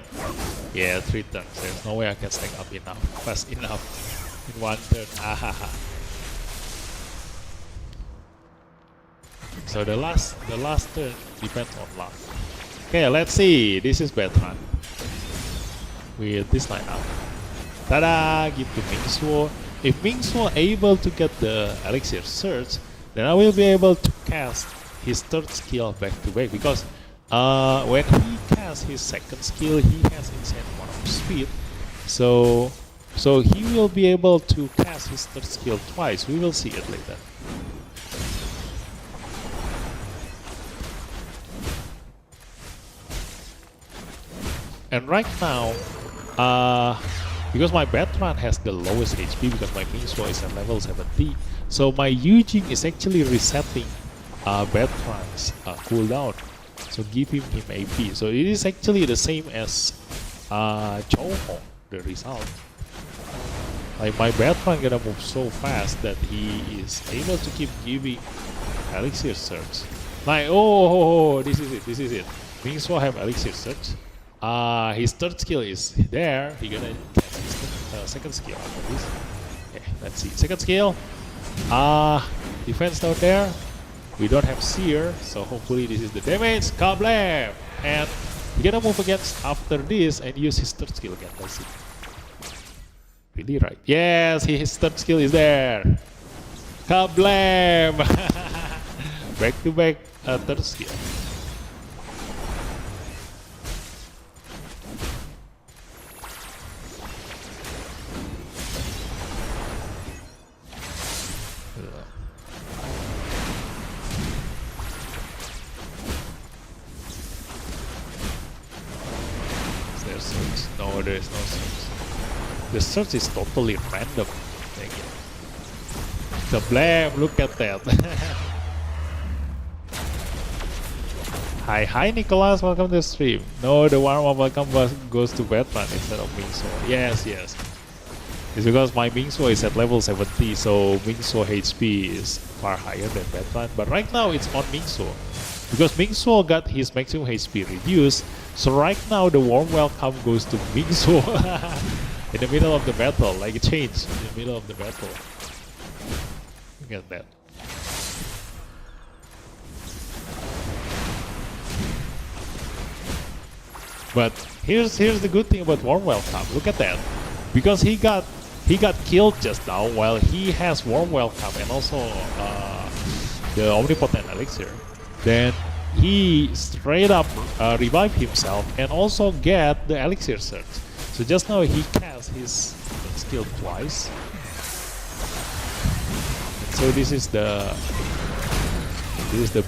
Yeah, 3 turns, there's no way I can stack up fast enough in 1 turn. So the last turn depends on luck. Okay, let's see, this is BADRUN with this lineup. Tada, give to Mingsuo. If Mingsuo able to get the Elixir Surge, then I will be able to cast his third skill back to back, because when he casts his second skill, he has insane amount of speed. So he will be able to cast his third skill twice. We will see it later. And right now, because my BADRUN has the lowest HP, because my Mingsuo is at level 70, so my Yujing is actually resetting BADRUN's cooldown, so give him AP. So it is actually the same as Chou Hong, the result. Like my BADRUN gonna move so fast that he is able to keep giving Elixir Surge. Like, this is it. Mingsuo have Elixir Surge. His third skill is there. He gonna cast his second skill after this. Okay, let's see. Second skill. Defense down there. We don't have Seer, so hopefully this is the damage. Kablam! And he gonna move against after this and use his third skill again. Let's see. Really right? Yes, his third skill is there. Kablam! Back to back third skill. No, there is no search. The search is totally random. The blam, look at that. Hi Nicholas, welcome to the stream. No, the warm-up welcome goes to BADRUN instead of Mingso. Yes. It's because my Mingso is at level 70, so Mingso HP is far higher than BADRUN. But right now it's on Mingso. Because Mingso got his maximum HP reduced, so right now the warm welcome goes to Mingso in the middle of the battle, like a change in the middle of the battle. Look at that. But here's the good thing about warm welcome. Look at that, because he got killed just now while he has warm welcome and also the omnipotent elixir. Then he straight up revived himself and also get the elixir surge. So just now he cast his skill twice. And so this is the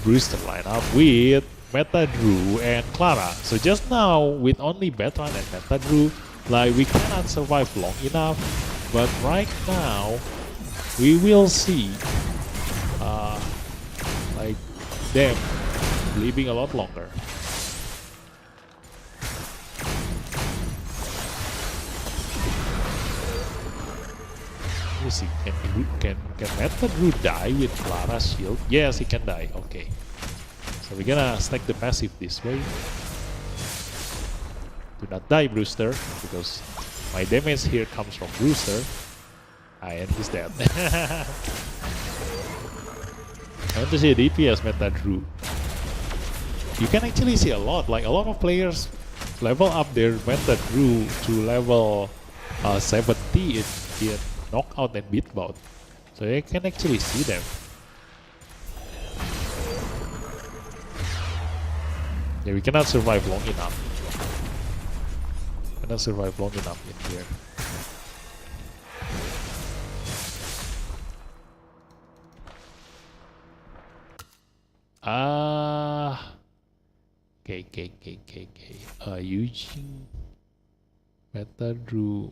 Brewster lineup with BADRUN and Clara. So just now with only BADRUN and BADRUN, like we cannot survive long enough. But right now we will see like them living a lot longer. Let me see, can BADRUN die with Clara's shield? Yes, he can die. Okay. So we're gonna stack the passive this way. Do not die, Brewster, because my damage here comes from Brewster. And he's dead. I want to see a DPS BADRUN. You can actually see a lot, like a lot of players level up their BADRUN to level 70 in knockout and beatbout. So you can actually see them. Yeah, we cannot survive long enough. Cannot survive long enough in here. Okay. Eugene, BADRUN,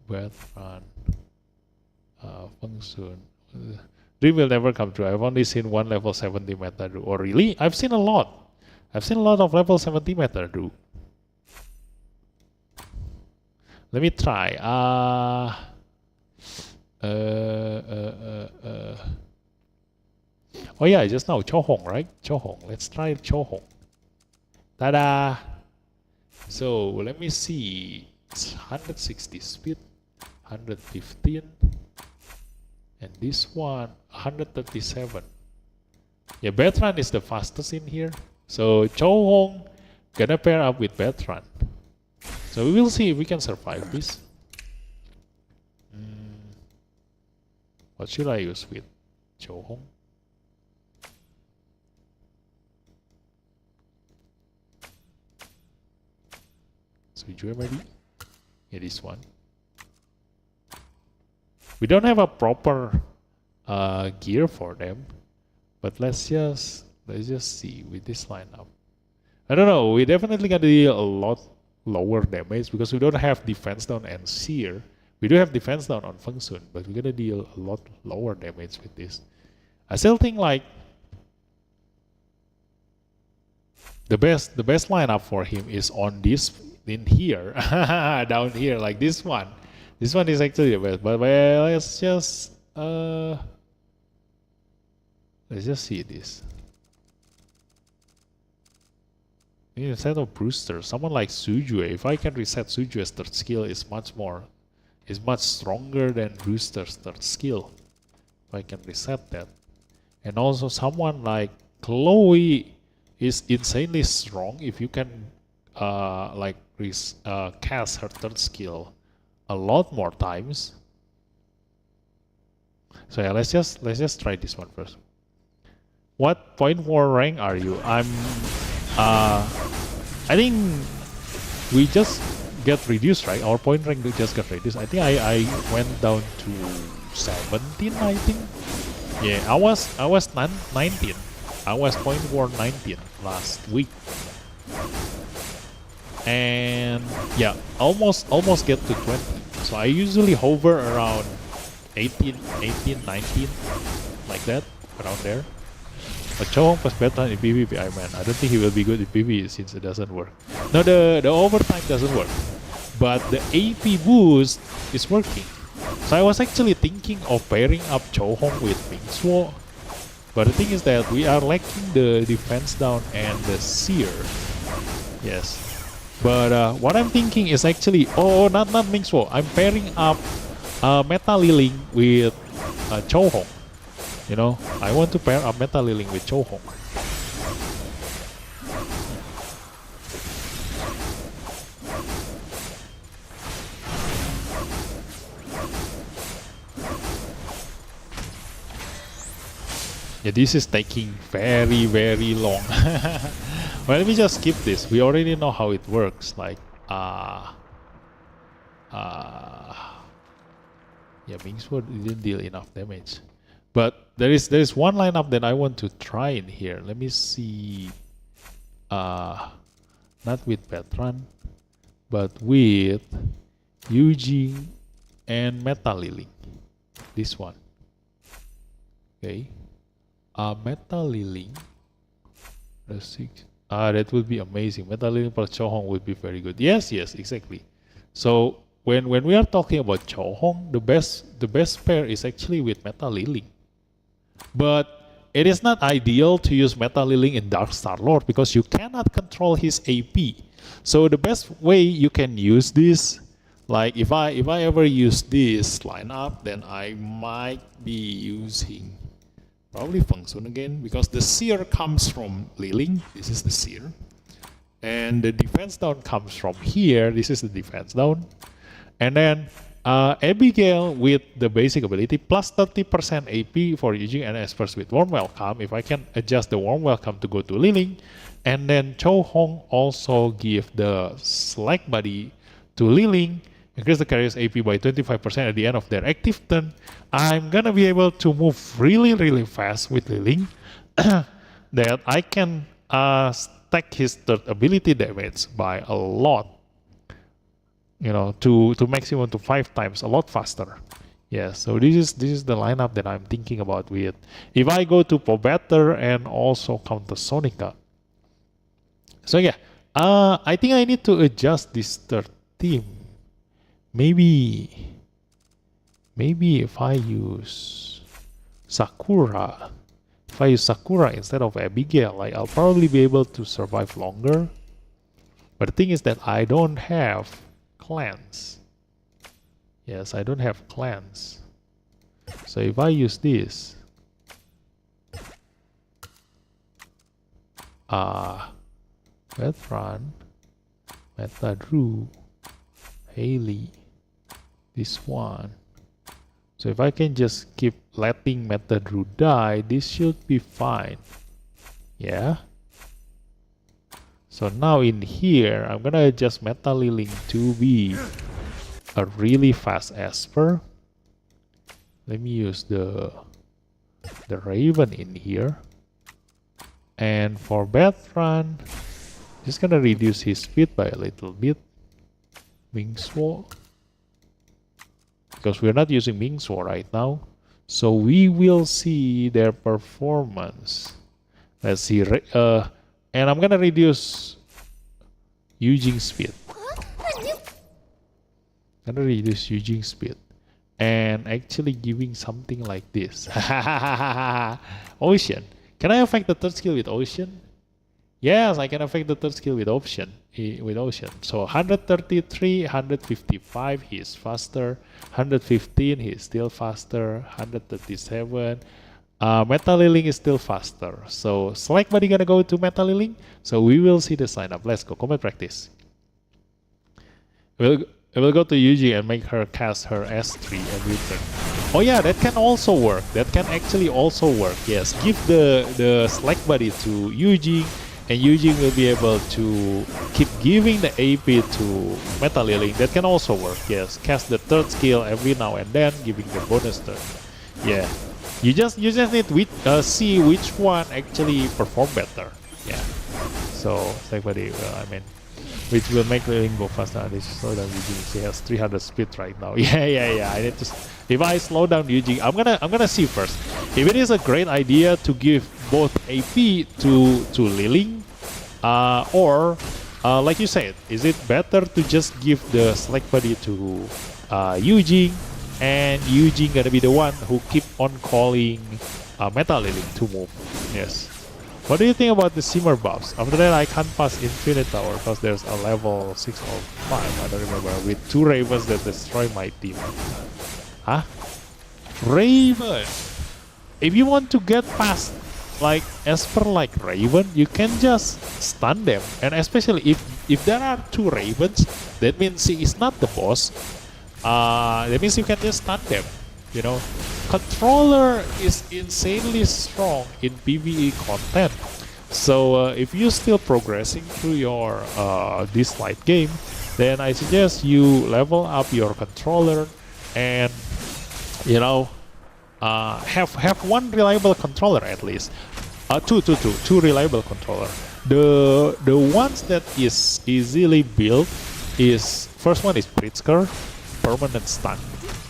BADRUN, function. Dream will never come true. I've only seen one level 70 BADRUN. Oh really? I've seen a lot. I've seen a lot of level 70 BADRUN. Let me try. Oh yeah, just now Chohong, right? Chohong. Let's try Chohong. Ta-da! So let me see. It's 160 speed, 115, and this one 137. Yeah, BADRUN is the fastest in here. So Chohong gonna pair up with BADRUN. So we will see if we can survive this. What should I use with Chohong? Suju maybe? Yeah, this one. We don't have a proper gear for them, but let's just see with this lineup. I don't know. We definitely gonna deal a lot lower damage because we don't have defense down and seer. We do have defense down on function, but we're gonna deal a lot lower damage with this. I still think like the best lineup for him is on this in here, down here, like this one. This one is actually the best, but let's just see this. Instead of Brewster, someone like Suju, if I can reset Suju's third skill, is much stronger than Brewster's third skill. If I can reset that. And also someone like Chloe is insanely strong if you can cast her third skill a lot more times. So yeah, let's just try this one first. What point war rank are you? I think we just get reduced, right? Our point rank just got reduced. I think I went down to 17, I think. Yeah, I was 19. I was point war 19 last week. And yeah, almost get to 20. So I usually hover around 18, 19, like that, around there. A Chohong plus Betran in PvP, I don't think he will be good in PvE since it doesn't work. No, the overtime doesn't work, but the AP boost is working. So I was actually thinking of pairing up Chohong with Mingswo, but the thing is that we are lacking the defense down and the seer. Yes, but what I'm thinking is actually, not Mingswo. I'm pairing up Meta Liling with Chohong. You know, I want to pair up Meta Liling with Chohong. Yeah, this is taking very, very long. Well, let me just skip this. We already know how it works. Like, yeah, Mingswo didn't deal enough damage. But there is one lineup that I want to try in here. Let me see. Not with Betran, but with Eugene and Meta Liling. This one. Okay. Meta Liling. That would be amazing. Meta Liling plus Chohong would be very good. Yes, exactly. So when we are talking about Chohong, the best pair is actually with Meta Liling. But it is not ideal to use Meta Liling in Dark Star Lord because you cannot control his AP. So the best way you can use this, like if I ever use this lineup, then I might be using probably Feng Sun again, because the seer comes from Liling. This is the seer, and the defense down comes from here. This is the defense down, and then Abigail with the basic ability plus 30% AP for using an experts with warm welcome. If I can adjust the warm welcome to go to Liling, and then Chohong also give the slack body to Liling, increase the carrier's AP by 25% at the end of their active turn. I'm gonna be able to move really fast with Liling that I can stack his third ability damage by a lot. You know, to maximum to 5 times, a lot faster. Yeah, so this is the lineup that I'm thinking about with. If I go to Pobetter and also counter Sonica. So yeah, I think I need to adjust this third team. Maybe if I use Sakura, instead of Abigail, like I'll probably be able to survive longer. But the thing is that I don't have clans. Yes, I don't have clans. So if I use this, BADRUN, BADRUN, Haley, this one. So if I can just keep letting BADRUN die, this should be fine. Yeah. So now in here, I'm gonna adjust Meta Liling to be a really fast Esper. Let me use the Raven in here. And for BADRUN, just gonna reduce his speed by a little bit. Mingswo, because we're not using Mingswo right now, so we will see their performance. Let's see, and I'm gonna reduce Eugene's speed. And actually giving something like this. Ocean. Can I affect the third skill with Ocean? Yes, I can affect the third skill with Ocean. So 133, 155, he is faster. 115, he is still faster. 137. Meta Liling is still faster. So Slack Buddy gonna go to Meta Liling. So we will see the sign up. Let's go. Combat practice. We'll go to Yuji and make her cast her S3 every turn. Oh yeah, that can also work. That can actually also work. Yes, give the Slack Buddy to Yuji, and Yuji will be able to keep giving the AP to Meta Liling. That can also work. Yes, cast the third skill every now and then, giving the bonus turn. Yeah, you just need to see which one actually perform better. Yeah. So Slack Buddy, which will make Liling go faster. This slow down Yuji. She has 300 speed right now. Yeah. I need to. If I slow down Yuji, I'm gonna see first. If it is a great idea to give both AP to Liling, or like you said, is it better to just give the select buddy to Eugene, and Eugene gonna be the one who keep on calling Meta Liling to move? Yes. What do you think about the Simmer buffs? After that, I can't pass Infinite Tower because there's a level 6 or 5, I don't remember, with 2 Ravens that destroy my team. Huh? Raven! If you want to get past, like, as per like Raven, you can just stun them. And especially if there are 2 Ravens, that means he is not the boss. That means you can just stun them. You know, controller is insanely strong in PvE content. So if you're still progressing through your Dislyte game, then I suggest you level up your controller and, you know, have one reliable controller at least. Two reliable controller. The ones that is easily built is, first one is Pritzker, permanent stun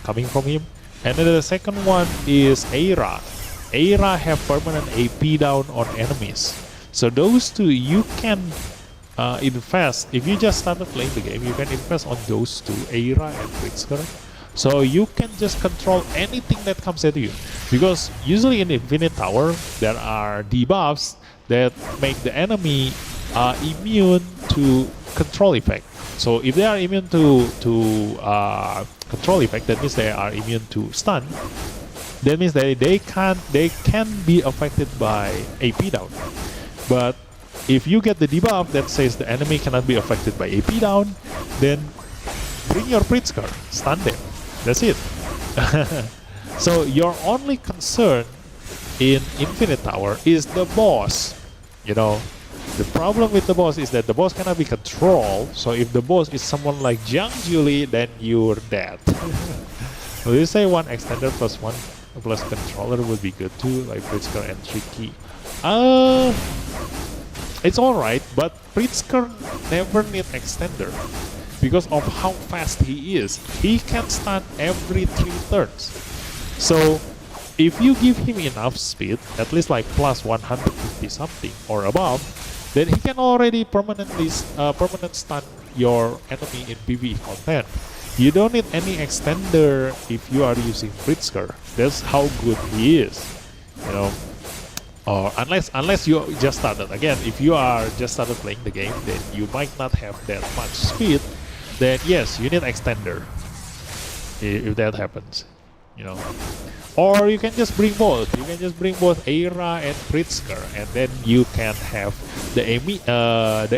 coming from him. And then the second one is Aira. Aira have permanent AP down on enemies. So those two you can invest. If you just started playing the game, you can invest on those two, Aira and Pritzker. So you can just control anything that comes at you. Because usually in Infinite Tower, there are debuffs that make the enemy immune to control effect. So if they are immune to control effect, that means they are immune to stun. That means they can be affected by AP down. But if you get the debuff that says the enemy cannot be affected by AP down, then bring your Pritzker, stun them. That's it. So your only concern in Infinite Tower is the boss. You know, the problem with the boss is that the boss cannot be controlled. So if the boss is someone like Jiang Julie, then you're dead. Will you say one extender plus one plus controller would be good too, like Pritzker and Tricky? It's alright, but Pritzker never need extender because of how fast he is. He can stun every 3 turns. So if you give him enough speed, at least like plus 150 something or above, then he can already permanently permanent stun your enemy in PvE content. You don't need any extender if you are using Pritzker. That's how good he is, you know. Or unless you just started. Again, if you are just started playing the game, then you might not have that much speed. Then yes, you need extender. If that happens, you know. Or you can just bring both. You can just bring both Aira and Pritzker, and then you can have the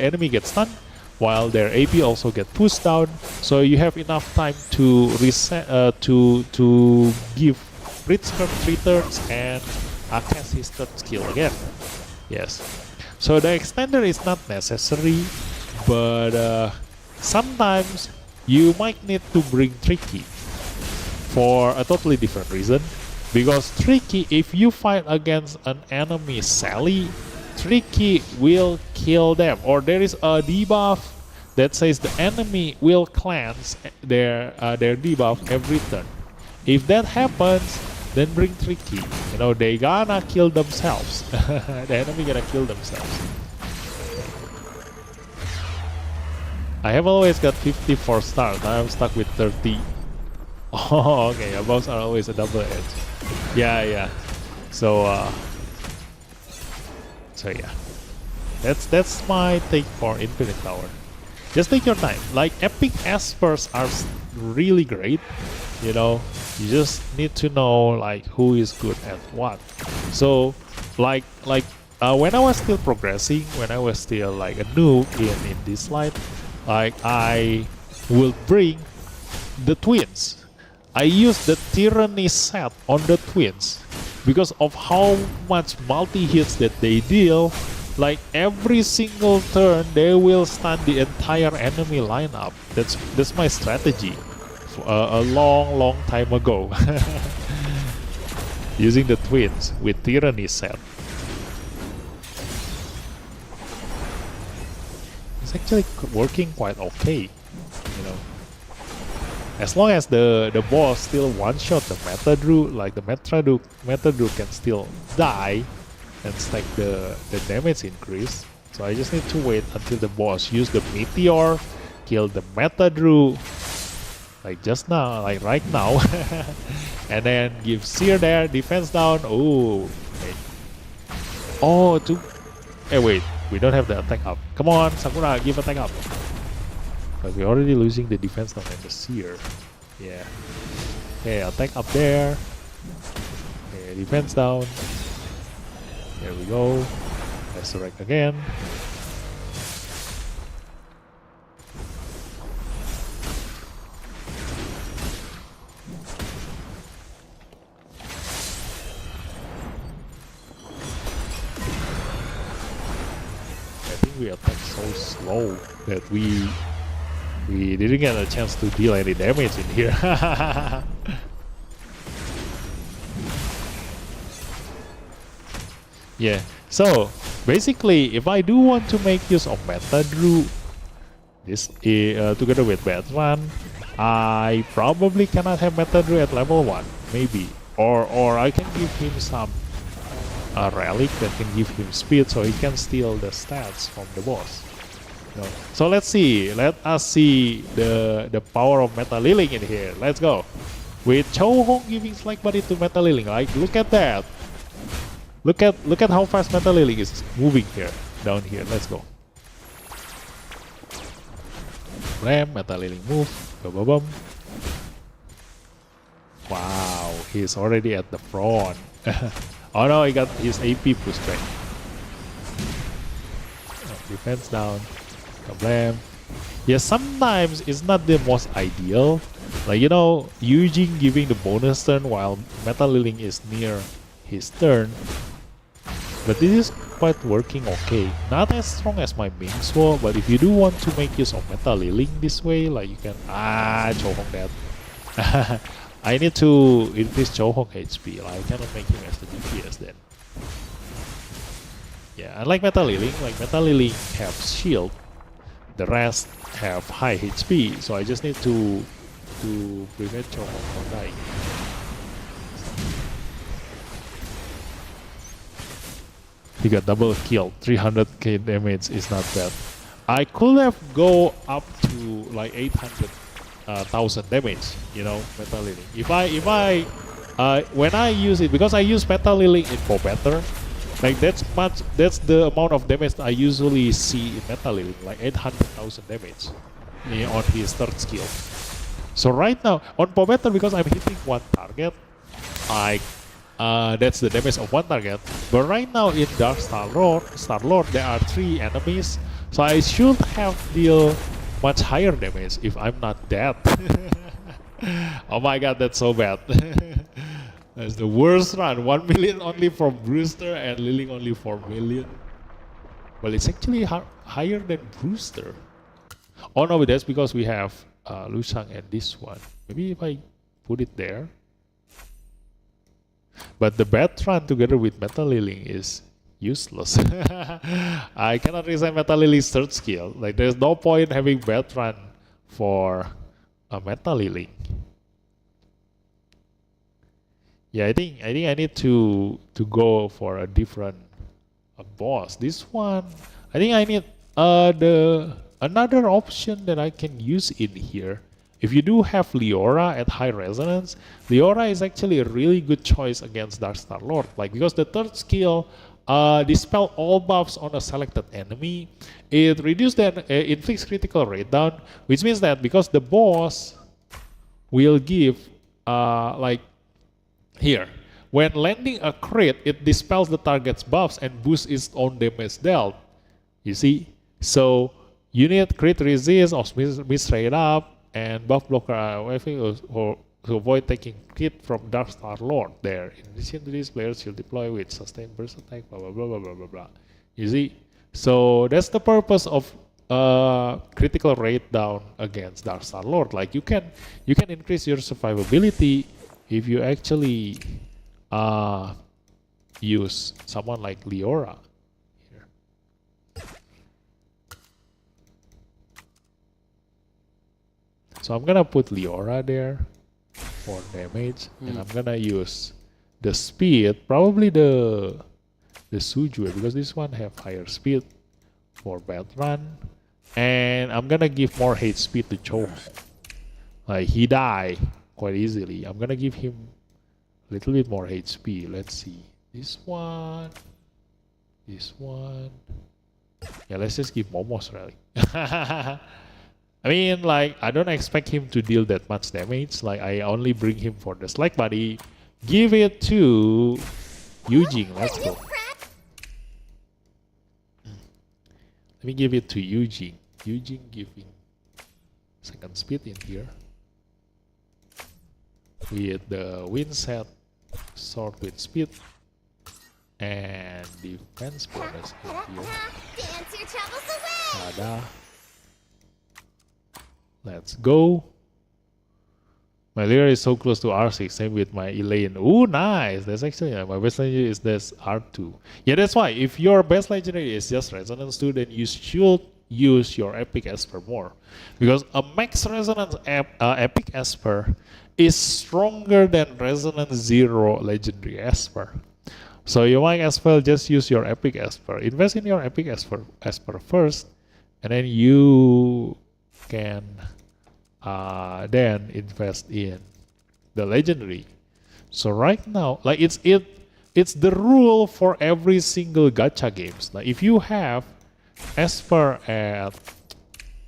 enemy get stunned, while their AP also get pushed down. So you have enough time to reset, to give Pritzker 3 turns and cast his third skill again. Yes. So the extender is not necessary, but sometimes you might need to bring Tricky for a totally different reason. Because Tricky, if you fight against an enemy Sally, Tricky will kill them. Or there is a debuff that says the enemy will cleanse their debuff every turn. If that happens, then bring Tricky. You know, they gonna kill themselves. The enemy gonna kill themselves. I have always got 54 stars. Now I'm stuck with 30. Oh, okay. Bows are always a double edge. Yeah. So yeah. That's my take for Infinite Tower. Just take your time. Like epic espers are really great. You know, you just need to know like who is good at what. So like when I was still progressing, when I was still like a noob in Dislyte, like I will bring the twins. I use the Tyranny set on the twins because of how much multi-hits that they deal. Like every single turn they will stun the entire enemy lineup. That's my strategy for a long time ago. Using the twins with Tyranny set. It's actually working quite okay, you know. As long as the boss still one-shot the Metadru, like the Metadru can still die, and stack the damage increase. So I just need to wait until the boss use the meteor, kill the BADRUN, like just now, like right now, and then give seer there, defense down. Oh, wait. Oh, hey, wait, we don't have the attack up. Come on, Sakura, give attack up. But we're already losing the defense down and the seer. Yeah. Okay, attack up there. Okay, defense down. There we go. Resurrect again. I think we attack so slow that we didn't get a chance to deal any damage in here. Yeah, so basically if I do want to make use of BADRUN, this together with BADRUN, I probably cannot have BADRUN at level 1, maybe, or I can give him some relic that can give him speed so he can steal the stats from the boss. No. So let us see the power of Meta Liling in here. Let's go. With Chou-Hong giving Slack Body to Meta Liling, like look at that. Look at how fast Meta Liling is moving here, down here. Let's go. Blam, Meta Liling move. Boom, boom, boom. Wow, he's already at the front. Oh no, he got his AP boosted. Defense down. Kablam. Yeah, sometimes it's not the most ideal. Like, you know, Eugene giving the bonus turn while Meta Liling is near his turn. But this is quite working okay. Not as strong as my main sword, but if you do want to make use of Meta Liling this way, like you can Chou-Hong that. I need to increase Chou-Hong HP. Like, I cannot make him as the DPS then. Yeah, unlike Meta Liling, like Meta Liling have shield, the rest have high HP, so I just need to prevent Chou-Hong from dying. He got double kill, 300k damage is not bad. I could have go up to like 800,000 damage, you know, Meta Liling. If I when I use it, because I use Meta Liling in for better, like that's the amount of damage I usually see in Meta Liling, like 800,000 damage on his third skill. So right now on Pobetter, because I'm hitting one target, that's the damage of one target. But right now in Dark Star Lord, there are 3 enemies, so I should have deal much higher damage if I'm not dead. Oh my god, that's so bad. That's the worst run. 1 million only from Brewster and Liling only 4 million. Well, it's actually higher than Brewster. Oh no, but that's because we have Lu Shang and this one. Maybe if I put it there. But the BADRUN together with Meta Liling is useless. I cannot resign Meta Liling's third skill. Like, there's no point having BADRUN for a Meta Liling. Yeah, I think I need to go for a different boss. This one, I think I need another option that I can use in here. If you do have Leora at high resonance, Leora is actually a really good choice against Dark Star Lord. Like, because the third skill dispel all buffs on a selected enemy. It reduces the inflicts critical rate down, which means that because the boss will give like here, when landing a crit, it dispels the target's buffs and boosts its own damage dealt. You see, so you need crit resist or miss straight up and buff blocker, I think, or to avoid taking crit from Dark Star Lord there. In addition to this, players should deploy with sustained burst attack, blah blah blah blah blah blah blah. You see, so that's the purpose of critical rate down against Dark Star Lord. Like, you can increase your survivability if you actually use someone like Leora. So I'm gonna put Leora there for damage, and I'm gonna use the speed, probably the the Sujue because this one have higher speed for BADRUN, and I'm gonna give more hate speed to Cho. Like he die quite easily. I'm gonna give him a little bit more hate speed. Let's see this one. Yeah, let's just give Momos really. I mean, like, I don't expect him to deal that much damage. Like, I only bring him for the Slack Buddy. Give it to Eugene. Let's go. Let me give it to Eugene. Eugene giving second speed in here. With the wind set, sword with speed, and defense bonus in here. Dance your troubles away! Ada. Let's go. My Lyra is so close to R6, same with my Elaine. Ooh, nice. That's actually my best legendary is this R2. Yeah, that's why. If your best legendary is just Resonance 2, then you should use your Epic Esper more. Because a max Resonance Epic Esper is stronger than Resonance 0 legendary Esper. So you might as well just use your Epic Esper. Invest in your Epic Esper first, and then you can then invest in the legendary. So right now, like it's the rule for every single gacha games. Like if you have Esper at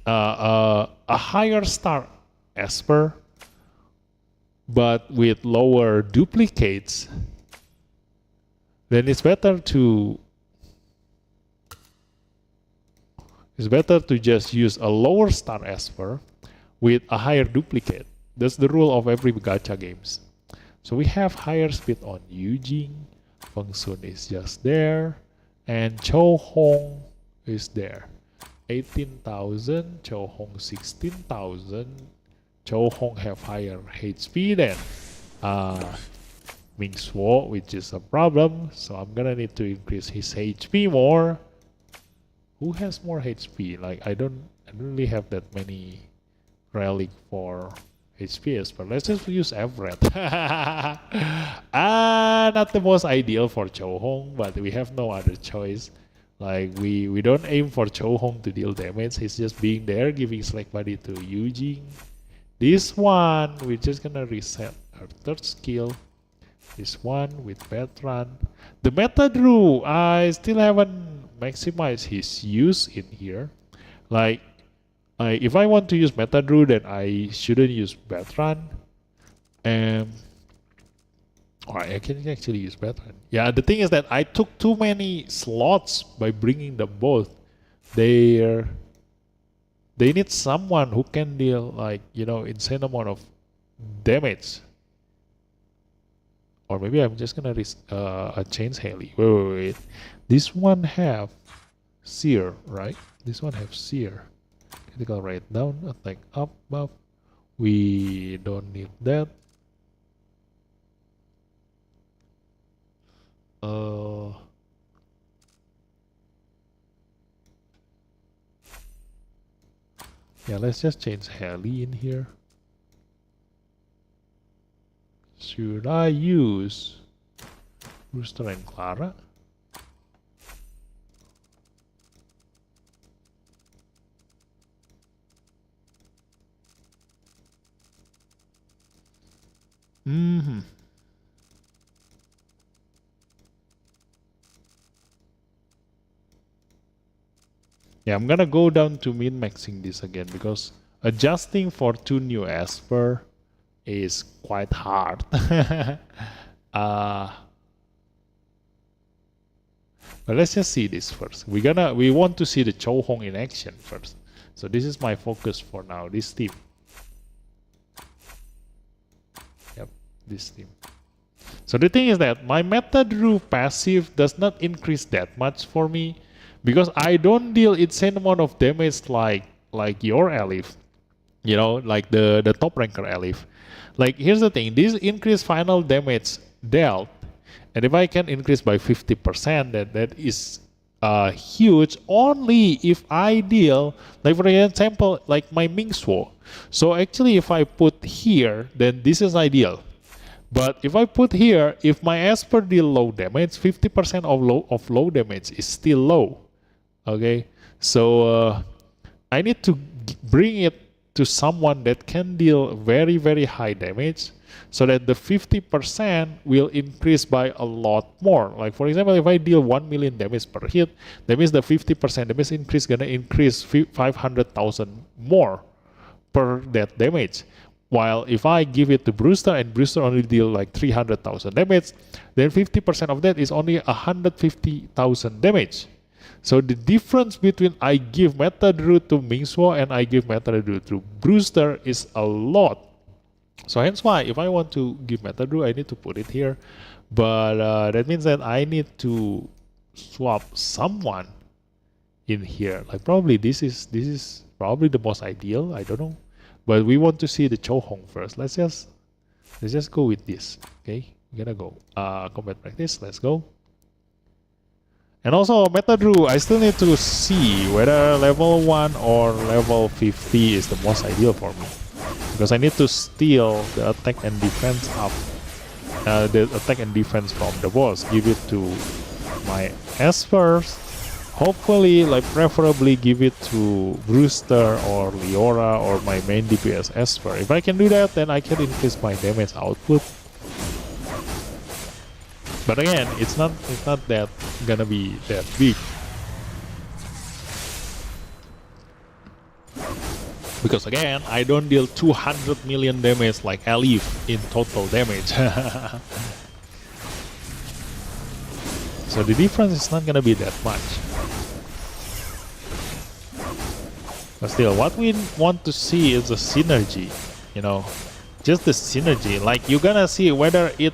a higher star Esper, but with lower duplicates, then it's better to just use a lower star Esper with a higher duplicate. That's the rule of every gacha games. So we have higher speed on Eugene, Feng Sun is just there, and Cho Hong is there. 18,000, Cho Hong 16,000. Cho Hong have higher HP than Ming Suo, which is a problem. So I'm gonna need to increase his HP more. Who has more HP? Like I don't really have that many relic for HPS, but let's just use Everett. Not the most ideal for Cho Hong, but we have no other choice. Like we don't aim for Cho Hong to deal damage. He's just being there, giving Slack Buddy to Eugene. This one, we're just gonna reset our third skill. This one with BADRUN. The BADRUN, I still haven't maximized his use in here. Like, if I want to use BADRUN, then I shouldn't use BADRUN. Or I can actually use BADRUN. Yeah, the thing is that I took too many slots by bringing them both. They need someone who can deal, like, you know, insane amount of damage. Or maybe I'm just gonna change Haley. Wait. This one have Seer, right? This one have Seer. Critical rate down, attack up, buff. We don't need that. Yeah, let's just change Haley in here. Should I use Rooster and Clara? Yeah, I'm gonna go down to min-maxing this again because adjusting for 2 new Esper is quite hard. But let's just see this first. We want to see the Cho Hong in action first. So this is my focus for now, this team. Yep, this team. So the thing is that my BADRUN passive does not increase that much for me because I don't deal insane amount of damage like your Elif. You know, like the top ranker Elif. Like, here's the thing, this increased final damage dealt, and if I can increase by 50%, that is huge only if I deal, like for example, like my Ming Suo. So actually if I put here, then this is ideal. But if I put here, if my Esper deal low damage, 50% of low damage is still low. Okay, so I need to bring it to someone that can deal very, very high damage, so that the 50% will increase by a lot more. Like for example, if I deal 1 million damage per hit, that means the 50% damage increase gonna increase 500,000 more per that damage. While if I give it to Brewster and Brewster only deal like 300,000 damage, then 50% of that is only 150,000 damage. So the difference between I give Meta Drew to Mingswo and I give Meta Drew to Brewster is a lot. So hence why if I want to give Meta Drew, I need to put it here. But that means that I need to swap someone in here. Like probably this is probably the most ideal. I don't know. But we want to see the Chohong first. Let's just go with this. Okay, we're gonna go combat practice. Let's go. And also Meta Drew, I still need to see whether level 1 or level 50 is the most ideal for me, because I need to steal the attack and defense up, the attack and defense from the boss. Give it to my Espers. Hopefully, like preferably give it to Brewster or Leora or my main DPS Esper. If I can do that, then I can increase my damage output. But again, it's not that gonna be that big, because again, I don't deal 200 million damage like Alif in total damage. So the difference is not gonna be that much. But still, what we want to see is a synergy, you know, just the synergy. Like you're gonna see whether it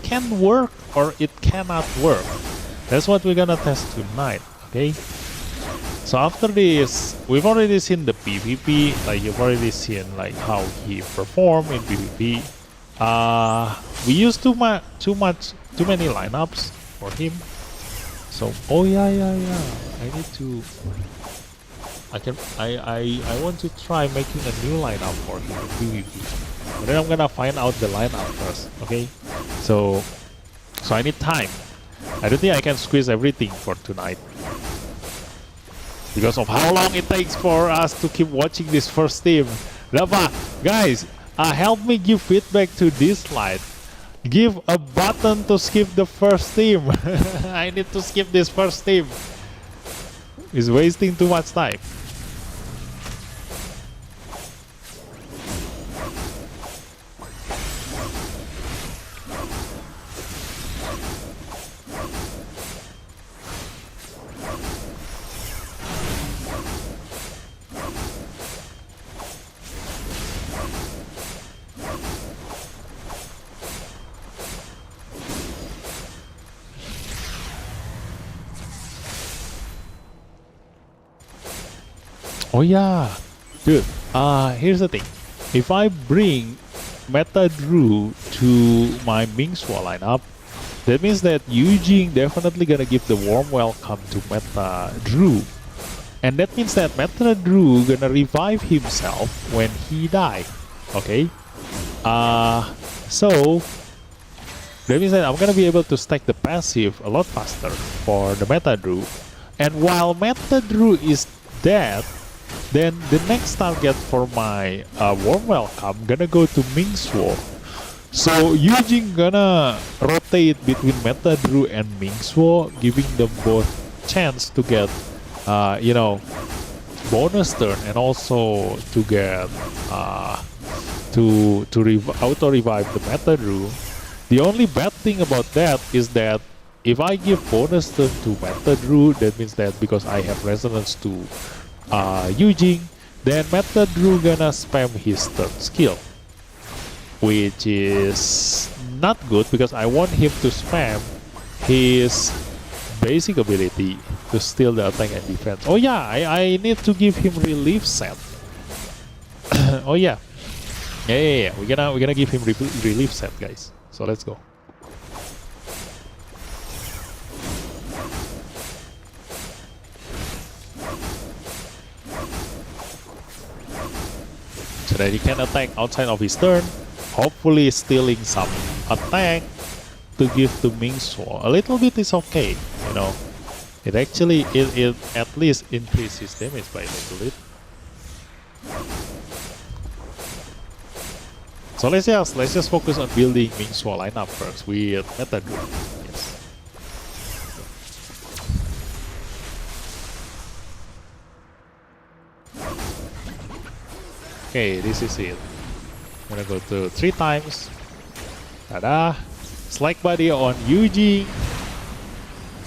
can work or it cannot work. That's what we're gonna test tonight, okay? So after this, we've already seen the PvP, like you've already seen like how he performed in PvP. We used too many lineups for him. So oh yeah. I need to. I want to try making a new lineup for him in PvP. But then I'm gonna find out the lineup first, okay? So I need time. I don't think I can squeeze everything for tonight, because of how long it takes for us to keep watching this first team. Rafa, guys, help me give feedback to Dislyte. Give a button to skip the first team. I need to skip this first team. It's wasting too much time. Oh yeah, dude, here's the thing. If I bring Meta Drew to my Mingswa lineup, that means that Eugene definitely gonna give the warm welcome to Meta Drew. And that means that Meta Drew gonna revive himself when he die, okay? So that means that I'm gonna be able to stack the passive a lot faster for the Meta Drew. And while Meta Drew is dead, then the next target for my warm welcome gonna go to Mingswo. So Eugene gonna rotate between Meta Drew and Mingswo, giving them both chance to get you know, bonus turn, and also to get to auto revive the Meta Drew. The only bad thing about that is that if I give bonus turn to Meta Drew, that means that because I have resonance to Eugene, then Meta Drew gonna spam his third skill, which is not good, because I want him to spam his basic ability to steal the attack and defense. Oh yeah, I need to give him relief set. Oh yeah. Yeah. We're gonna give him relief set, guys. So let's go. So that he can attack outside of his turn, hopefully stealing some attack to give to Mingsuo. A little bit is okay, you know. It actually it at least increases damage by a little bit. So let's just focus on building Mingsuo lineup first with BADRUN. Yes. Okay, this is it. I'm gonna go to 3 times. Tada! Slack body on Yujing.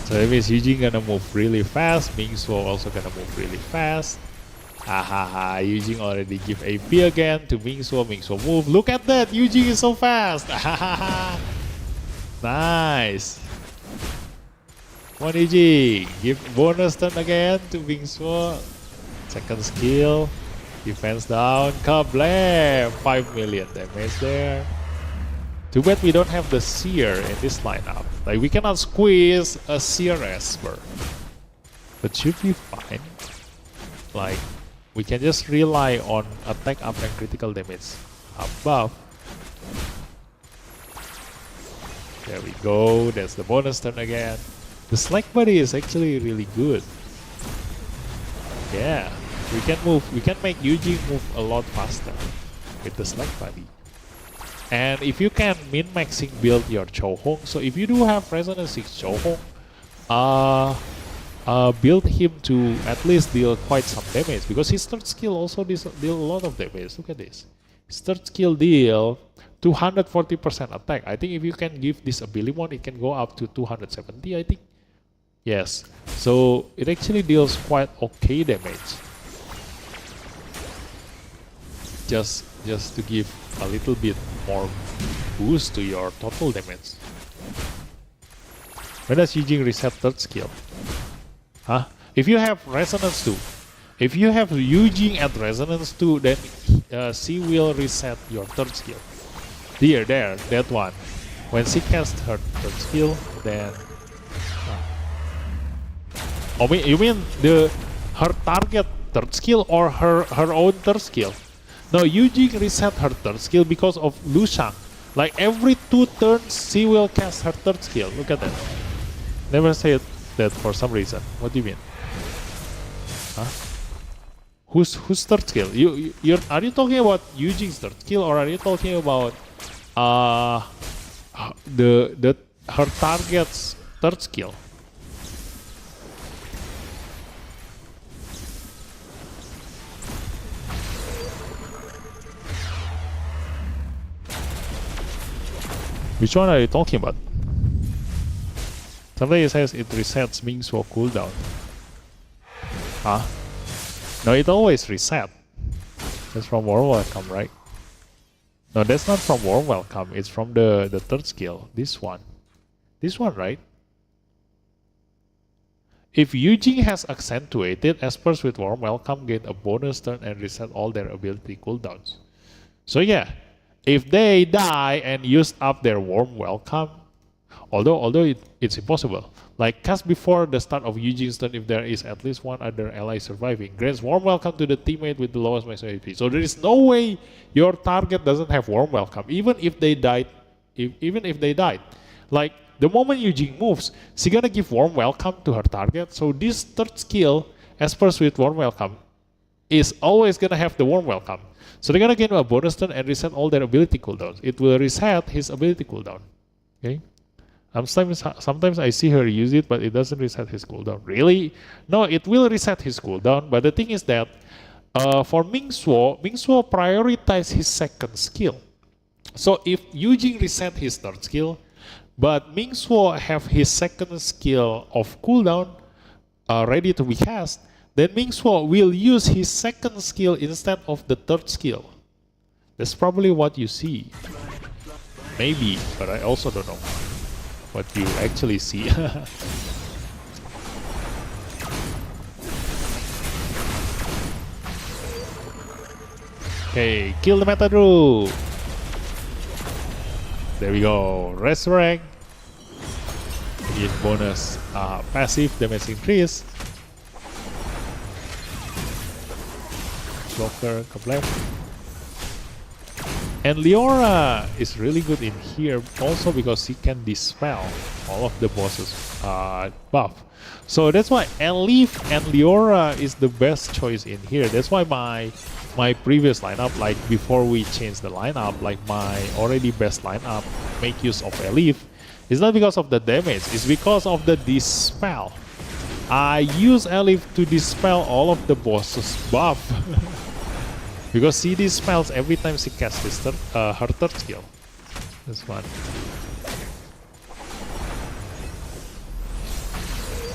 So that means Yujing gonna move really fast. Mingsuo also gonna move really fast. Hahaha, Yujing already give AP again to Mingsuo. Mingsuo move. Look at that! Yujing is so fast! Nice! Come on, Yujing. Give bonus turn again to Mingsuo. Second skill. Defense down. Kablam! 5 million damage there. Too bad we don't have the Seer in this lineup. Like, we cannot squeeze a Seer Esper. But should be fine. Like, we can just rely on attack up and critical damage above. There we go. That's the bonus turn again. The Slack Buddy is actually really good. Yeah. We can make Yujing move a lot faster with the Slack Buddy. And if you can min-maxing build your Chohong, so if you do have Resonance 6 Chohong, build him to at least deal quite some damage, because his third skill also deal a lot of damage. Look at this. His third skill deal 240% attack. I think if you can give this Abilimon, it can go up to 270, I think. Yes. So it actually deals quite okay damage. Just to give a little bit more boost to your total damage. When does Yujing reset third skill? Huh? If you have Resonance 2, if you have Yujing at Resonance 2, then she will reset your third skill. There, that one. When she casts her third skill, then... Oh, you mean her target third skill or her own third skill? No, Yujing reset her third skill because of Lu Shang. Like every 2 turns, she will cast her third skill. Look at that. Never said that for some reason. What do you mean? Huh? Whose third skill? Are you talking about Yujing's third skill, or are you talking about her target's third skill? Which one are you talking about? Somebody says it resets Mingsuo cooldown. Huh? No, it always reset. That's from Warm Welcome, right? No, that's not from Warm Welcome. It's from the third skill. This one. This one, right? If Yujing has accentuated, Espers with Warm Welcome gain a bonus turn and reset all their ability cooldowns. So yeah. If they die and use up their Warm Welcome, although it's impossible, like cast before the start of Yujing's turn if there is at least one other ally surviving, grants Warm Welcome to the teammate with the lowest maximum HP. So there is no way your target doesn't have Warm Welcome, even if they died. Even if they died, like the moment Yujing moves, she's gonna give Warm Welcome to her target. So this third skill, Espers with Warm Welcome, is always gonna have the Warm Welcome. So they're gonna gain a bonus turn and reset all their ability cooldowns. It will reset his ability cooldown. Okay. Sometimes I see her use it, but it doesn't reset his cooldown. Really? No, it will reset his cooldown. But the thing is that for Mingsuo prioritizes his second skill. So if Yujing reset his third skill, but Mingsuo have his second skill of cooldown ready to be cast, then Mingsuo will use his second skill instead of the third skill. That's probably what you see. Maybe, but I also don't know what you actually see. Okay, kill the BADRUN. There we go. Resurrect. Give bonus passive damage increase. Blocker, complete. And Leora is really good in here also because she can dispel all of the bosses buff. So that's why Elif and Leora is the best choice in here. That's why my previous lineup, like before we changed the lineup, like my already best lineup make use of Elif. It's not because of the damage, it's because of the dispel. I use Elif to dispel all of the bosses buff. Because she dispels every time she casts this her third skill. This one.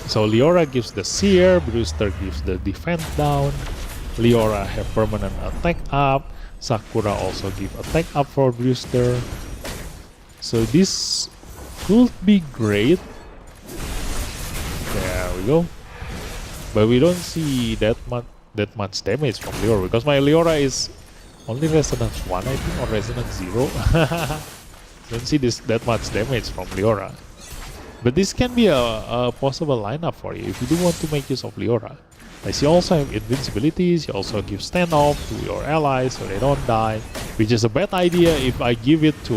So Leora gives the Seer, Brewster gives the defense down, Leora have permanent attack up, Sakura also give attack up for Brewster. So this could be great. There we go. But we don't see that much damage from Leora because my Leora is only resonance 1 I think, or resonance 0. Don't see that much damage from Leora. But this can be a possible lineup for you if you do want to make use of Leora. Like she also have invincibility, she also gives standoff to your allies so they don't die, which is a bad idea if I give it to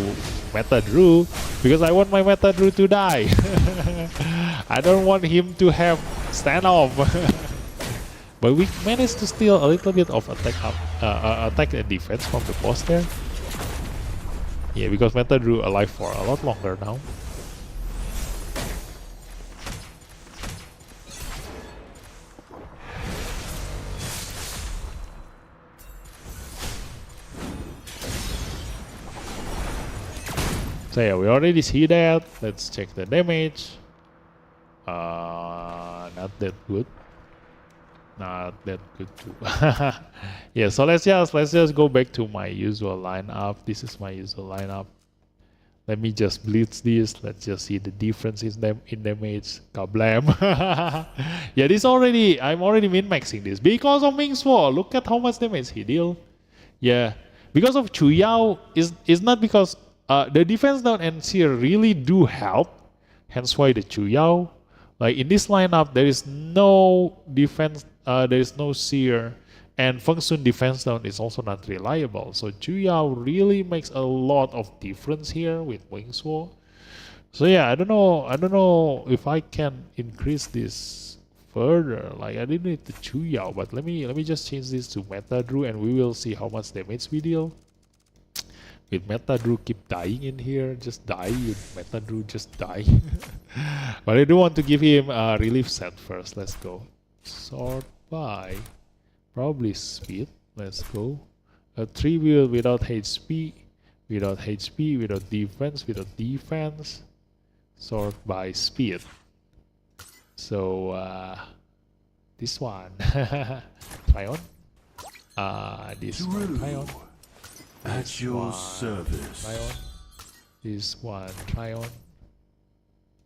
Meta Drew, because I want my Meta Drew to die. I don't want him to have standoff. But we managed to steal a little bit of attack and defense from the boss there. Yeah, because Meta Drew alive for a lot longer now. So yeah, we already see that. Let's check the damage. Not that good. Not that good too. Yeah, so let's just go back to my usual lineup. This is my usual lineup. Let me just blitz this. Let's just see the difference in damage. Kablam. Yeah, I'm already min-maxing this because of Ming Suo. Look at how much damage he deal. Yeah, because of Chu Yao is not because the defense down and Seer really do help. Hence why the Chu Yao. Like in this lineup, there is no defense, there is no Seer, and Feng Sun defense down is also not reliable. So Chu Yao really makes a lot of difference here with Wing Suo. So yeah, I don't know if I can increase this further. Like I didn't need the Chu Yao, but let me just change this to Meta Drew and we will see how much damage we deal. With Meta Drew keep dying in here, just die. With Meta Drew just die. But I do want to give him a relief set first. Let's go. Sort by probably speed. Let's go. A 3-wheel without HP, without HP, without defense. Sort by speed. So this one. Try on. This one. Try on. At your service. Try on. This one, try on.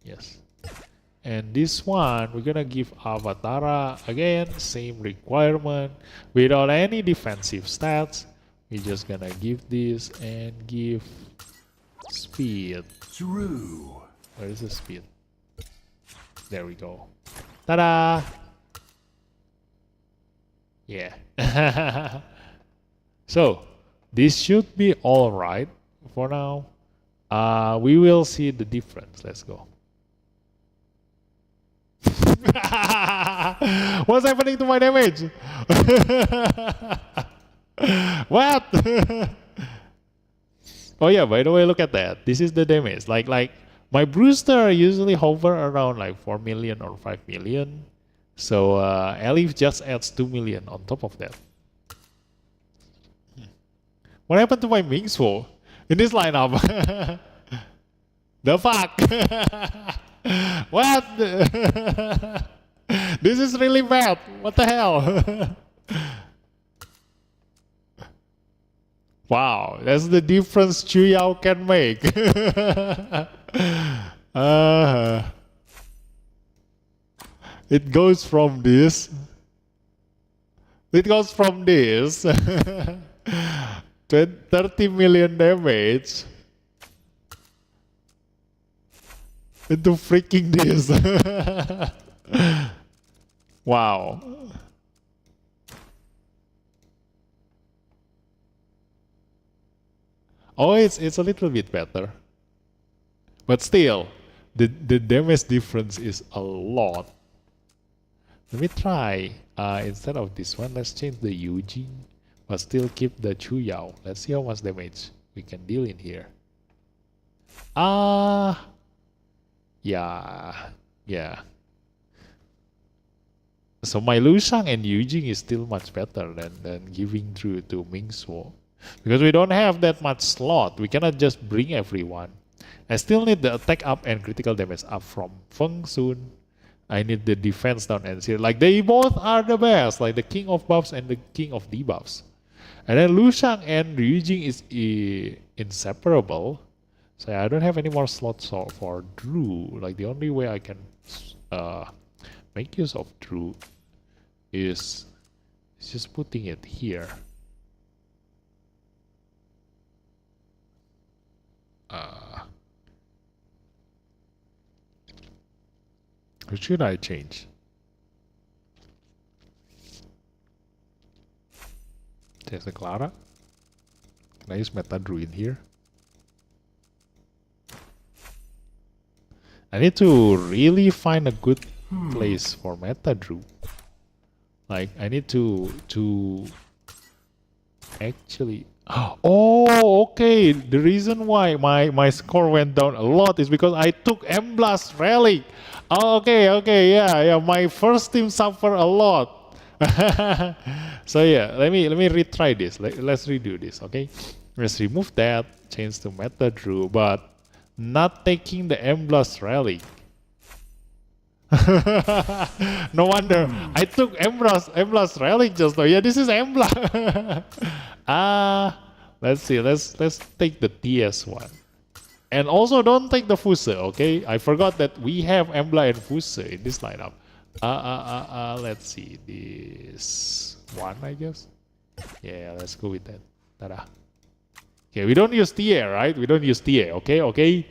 Yes. And this one, we're gonna give Avatara again, same requirement, without any defensive stats. We're just gonna give this and give speed. Drew. Where is the speed? There we go. Ta-da! Yeah. So, this should be alright for now. We will see the difference. Let's go. What's happening to my damage? What? Oh yeah, by the way, look at that. This is the damage. Like my Brewster usually hover around like 4 million or 5 million. So Elif just adds 2 million on top of that. What happened to my Ming Suo in this lineup? The fuck? What? This is really bad. What the hell? Wow, that's the difference Chu Yao can make. It goes from this. It goes from this. 30 million damage into freaking this. Wow. Oh, it's a little bit better. But still, the damage difference is a lot. Let me try. Instead of this one, let's change the Eugene, but still keep the Chuyao. Let's see how much damage we can deal in here. Yeah. So my Lu Shang and Eugene is still much better than giving through to Mingsuo. Because we don't have that much slot. We cannot just bring everyone. I still need the attack up and critical damage up from Feng Sun. I need the defense down and zero. Like they both are the best. Like the king of buffs and the king of debuffs. And then Lu Shang and Ryujing is inseparable. So I don't have any more slots for Drew. Like the only way I can make use of Drew is just putting it here. What should I change? There's a Clara. Can I use Meta Drew in here? I need to really find a good place for Meta Drew. Like I need to actually. Oh, okay. The reason why my score went down a lot is because I took M-Blast Relic. Okay, yeah. My first team suffered a lot. So yeah, let me retry this. Let's redo this. Okay, let's remove that. Change to Meta Drew, but not taking the M-Blast Relic. No wonder I took M-Blast Relic just now. Yeah, this is M-Blast. Let's see. Let's take the TS one, and also don't take the Fuse. Okay, I forgot that we have Embla and Fuse in this lineup. Let's see this one. I guess. Yeah, let's go with that. Tada. Okay, we don't use TA, right? We don't use TA. Okay. Okay,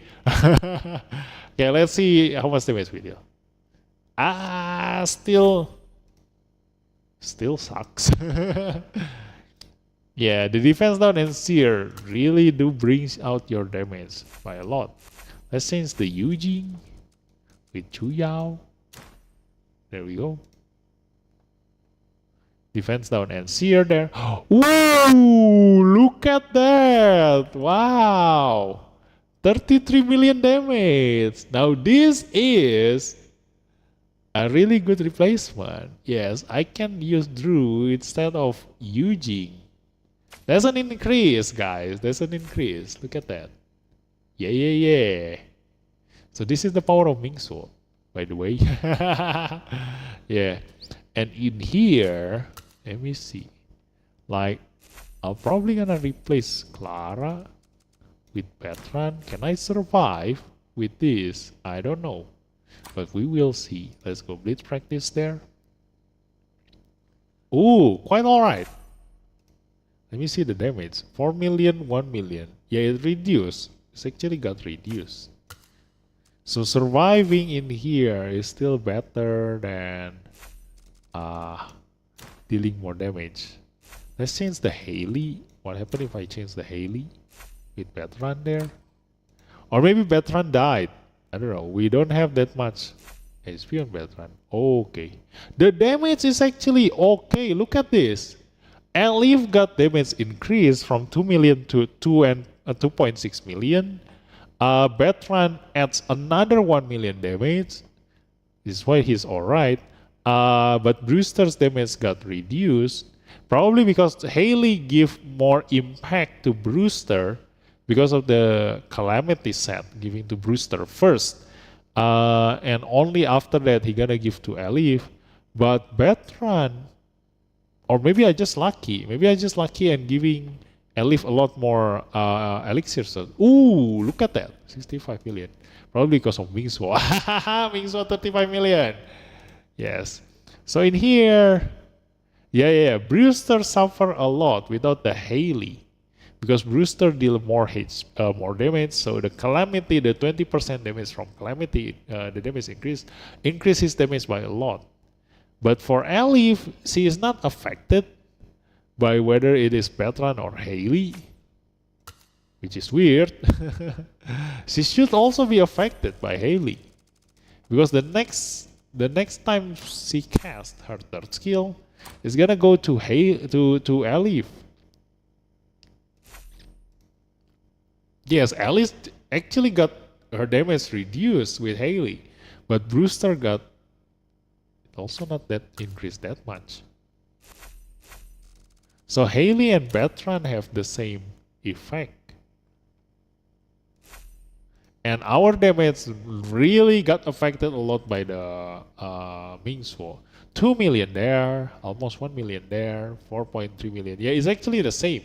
let's see how much damage we deal. Still sucks. Yeah, the defense down and seer really do brings out your damage by a lot. Let's change the Eugene with Chuyao. There we go. Defense down and seer there. Whoa! Look at that! Wow! 33 million damage. Now this is a really good replacement. Yes, I can use Drew instead of Eugene. There's an increase, guys. There's an increase. Look at that. Yeah. So this is the power of Mingsuo, by the way. Yeah. And in here, let me see. Like, I'm probably gonna replace Clara with BADRUN. Can I survive with this? I don't know. But we will see. Let's go blitz practice there. Ooh, quite alright. Let me see the damage. 4 million, 1 million. Yeah, it reduced. It's actually got reduced. So surviving in here is still better than dealing more damage. Let's change the Haley. What happened if I change the Haley with BADRUN there? Or maybe BADRUN died. I don't know. We don't have that much HP on BADRUN. Okay. The damage is actually okay. Look at this. Elif got damage increased from 2 million to 2.6 million. BADRUN adds another 1 million damage. This is why he's alright. But Brewster's damage got reduced. Probably because Haley give more impact to Brewster because of the Calamity set, giving to Brewster first. And only after that he gonna give to Elif. But BADRUN, or maybe I just lucky. Maybe I just lucky and giving Elif a lot more elixirs. Ooh, look at that. 65 million. Probably because of Mingsuo. Mingsuo 35 million. Yes. So in here, yeah. Brewster suffer a lot without the Haley. Because Brewster deal more damage. So the Calamity, the 20% damage from Calamity, the damage increase his damage by a lot. But for Elif, she is not affected by whether it is BADRUN or Haley. which is weird. She should also be affected by Haley, because the next time she casts her third skill, it's gonna go to Elif. Yes, Alice actually got her damage reduced with Haley, but Brewster got also not that increased that much. So Haley and BADRUN have the same effect. And our damage really got affected a lot by the Mingsuo. 2 million there, almost 1 million there, 4.3 million. Yeah, it's actually the same.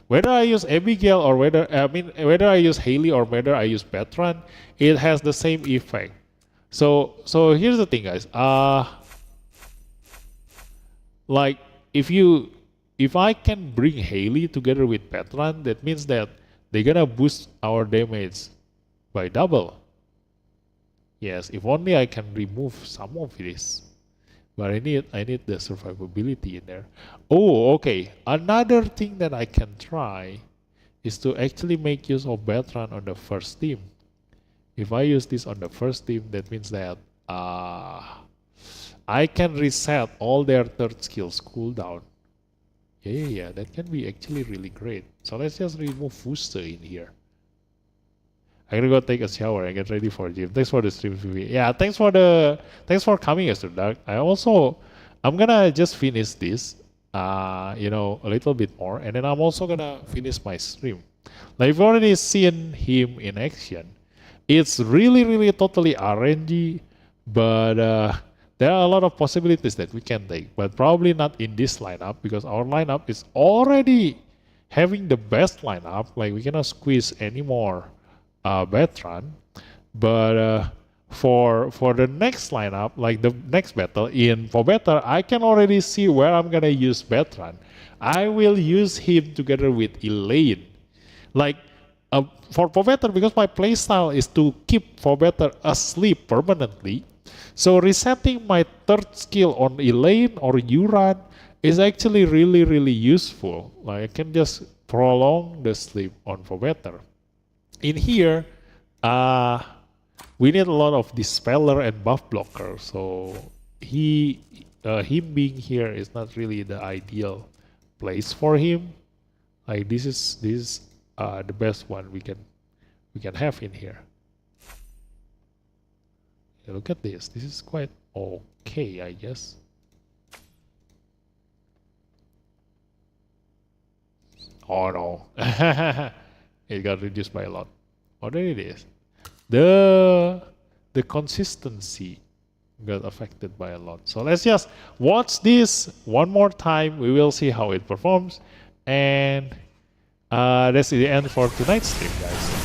Whether I use Abigail or whether I use Haley or whether I use BADRUN, it has the same effect. So here's the thing, guys. Like if I can bring Haley together with BADRUN, that means that they're gonna boost our damage by double. Yes, if only I can remove some of this. But I need the survivability in there. Oh, okay. Another thing that I can try is to actually make use of BADRUN on the first team. If I use this on the first team, that means that I can reset all their third skills cooldown. Yeah, that can be actually really great. So let's just remove Fuster in here. I'm gonna go take a shower and get ready for gym. Thanks for the stream, Vivi. Yeah, thanks for coming, Mr. Dark. I'm gonna just finish this, a little bit more, and then I'm also gonna finish my stream. Like, you've already seen him in action. It's really, really totally RNG, but there are a lot of possibilities that we can take, but probably not in this lineup, because our lineup is already having the best lineup. Like, we cannot squeeze any more BADRUN, but for the next lineup, like the next battle for battle, I can already see where I'm gonna use BADRUN. I will use him together with Elaine. Like for battle, because my playstyle is to keep for battle asleep permanently. So resetting my third skill on Elaine or Yuran is actually really, really useful. Like, I can just prolong the sleep on for better. In here, we need a lot of dispeller and buff blocker. So him being here is not really the ideal place for him. Like, this is the best one we can have in here. Yeah, look at this. This is quite okay, I guess. Oh no. It got reduced by a lot. Oh, there it is. The consistency got affected by a lot. So let's just watch this one more time. We will see how it performs. And that's the end for tonight's stream, guys.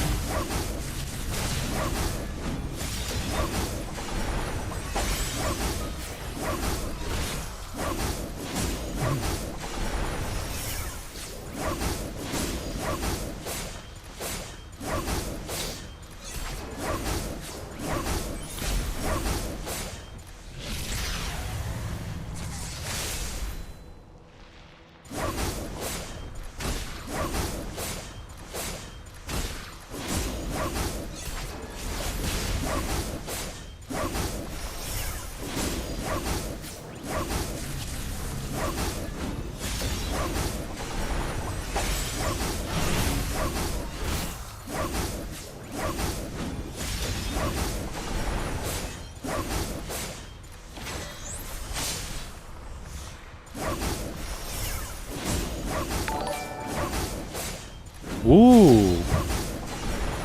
Ooh,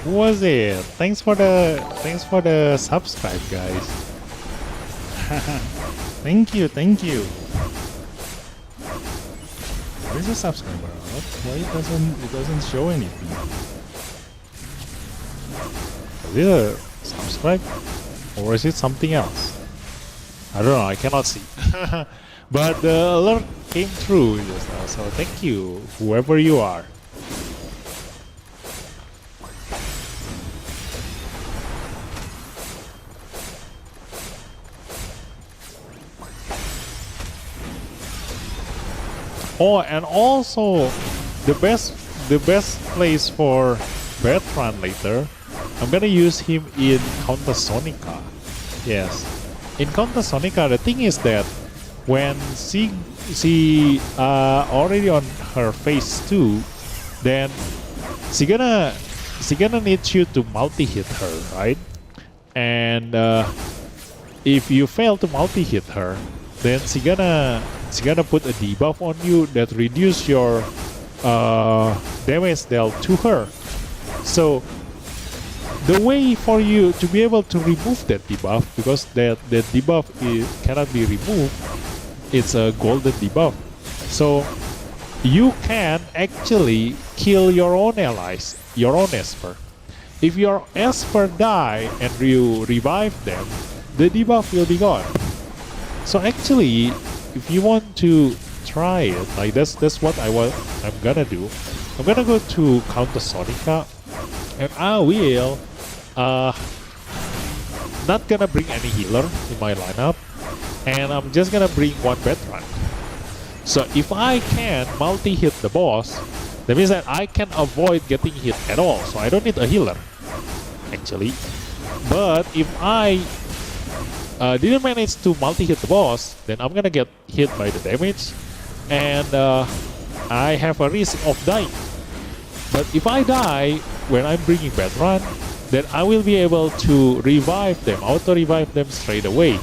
who was it? Thanks for the subscribe, guys. Thank you. Where's the subscriber? Why it doesn't show anything? Is it a subscribe, or is it something else? I don't know. I cannot see. But the alert came through just now, so thank you, whoever you are. Oh, and also the best the best place for BADRUN later, I'm gonna use him in Counter Sonica. Yes, in Counter Sonica, the thing is that when she already on her phase 2, then she gonna need you to multi-hit her, right? And if you fail to multi-hit her, then she gonna put a debuff on you that reduce your damage dealt to her. So the way for you to be able to remove that debuff, because that debuff cannot be removed, it's a golden debuff. So you can actually kill your own allies, your own Esper. If your Esper die and you revive them, the debuff will be gone. So actually, if you want to try it, like that's what I'm gonna do. I'm gonna go to Counter Sonica, and I will not gonna bring any healer in my lineup, and I'm just gonna bring one BADRUN. So if I can multi-hit the boss, that means that I can avoid getting hit at all, so I don't need a healer, actually. But if I didn't manage to multi-hit the boss, then I'm gonna get hit by the damage, and I have a risk of dying. But if I die when I'm bringing BADRUN, then I will be able to revive them, auto-revive them straight away.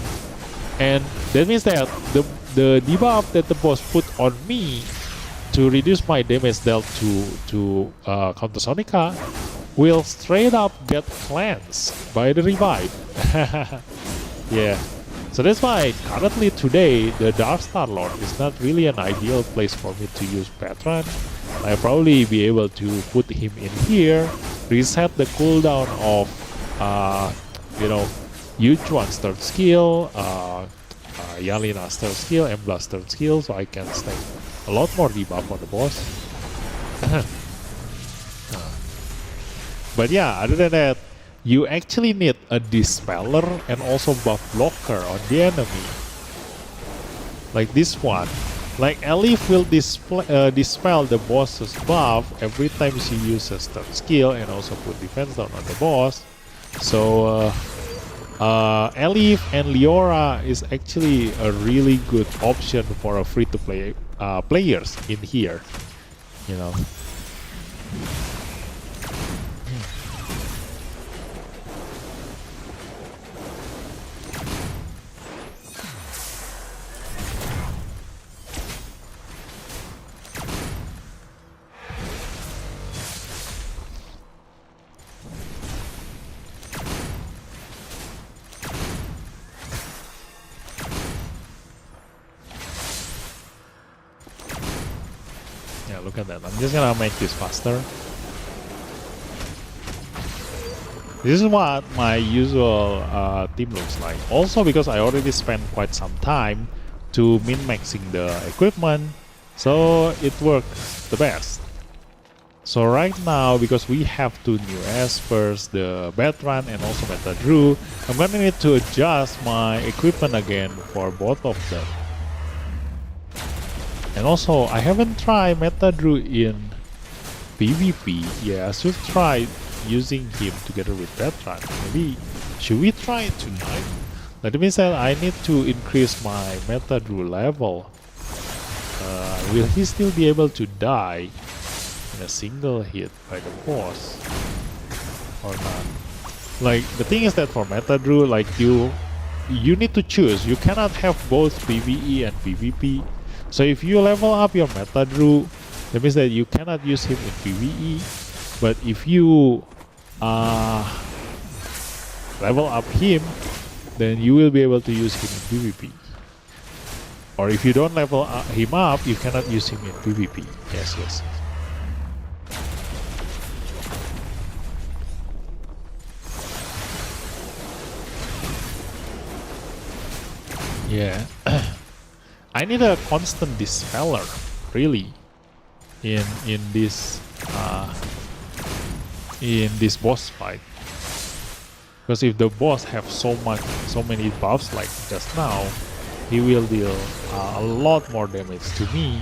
And that means that the debuff that the boss put on me to reduce my damage dealt to Counter Sonica will straight up get cleansed by the revive. Yeah, so that's why currently today the Darkstar Lord is not really an ideal place for me to use BADRUN. I'll probably be able to put him in here, reset the cooldown of Yuchuan's third skill, Yalina's third skill, Embla's third skill, so I can stack a lot more debuff on the boss. But yeah, other than that, you actually need a Dispeller and also buff blocker on the enemy. Like this one. Like Elif will dispel the boss's buff every time she uses third skill and also put defense down on the boss. So Elif and Leora is actually a really good option for a free-to-play players in here, you know. Look at that. I'm just gonna make this faster. This is what my usual team looks like. Also because I already spent quite some time to min-maxing the equipment, so it works the best. So right now, because we have two new Espers, the BADRUN and also MetaDrew, I'm gonna need to adjust my equipment again for both of them. And also, I haven't tried MetaDrew in PvP. Yeah, I should try using him together with BADRUN. Maybe, should we try it tonight? That means that I need to increase my MetaDrew level. Will he still be able to die in a single hit by the boss? Or not? Like, the thing is that for MetaDrew, like you need to choose. You cannot have both PvE and PvP. So if you level up your MetaDrew, that means that you cannot use him in PvE. But if you level up him, then you will be able to use him in PvP. Or if you don't level him up, you cannot use him in PvP. Yes, yes. Yeah. I need a constant dispeller, really, in this boss fight. Because if the boss have so many buffs like just now, he will deal a lot more damage to me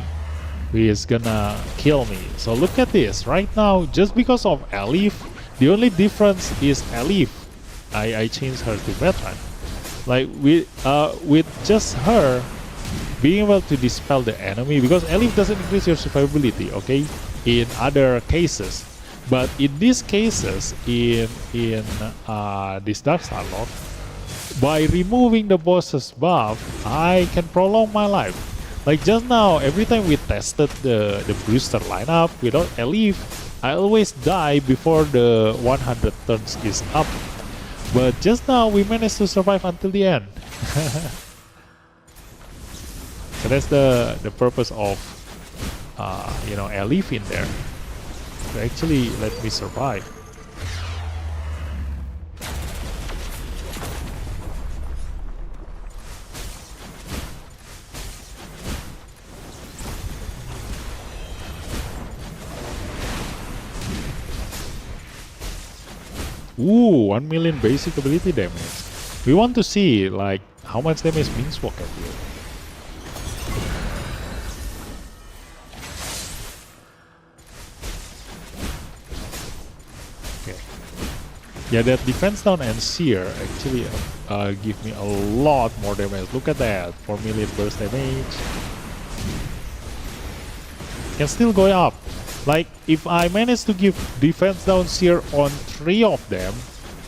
who is gonna kill me. So look at this. Right now, just because of Elif, the only difference is Elif. I changed her to veteran. Like with just her being able to dispel the enemy, because Elif doesn't increase your survivability, okay, in other cases. But in these cases, in this Dark Starlord, by removing the boss's buff, I can prolong my life. Like just now, every time we tested the Brewster lineup without Elif, I always die before the 100 turns is up. But just now, we managed to survive until the end. So that's the purpose of you know, Elif in there, to actually let me survive. Ooh, 1 million basic ability damage. We want to see like how much damage Mingswalk can do. Okay. Yeah, that defense down and seer actually give me a lot more damage. Look at that, 4 million burst damage. Can still go up. Like, if I manage to give defense down seer on 3 of them,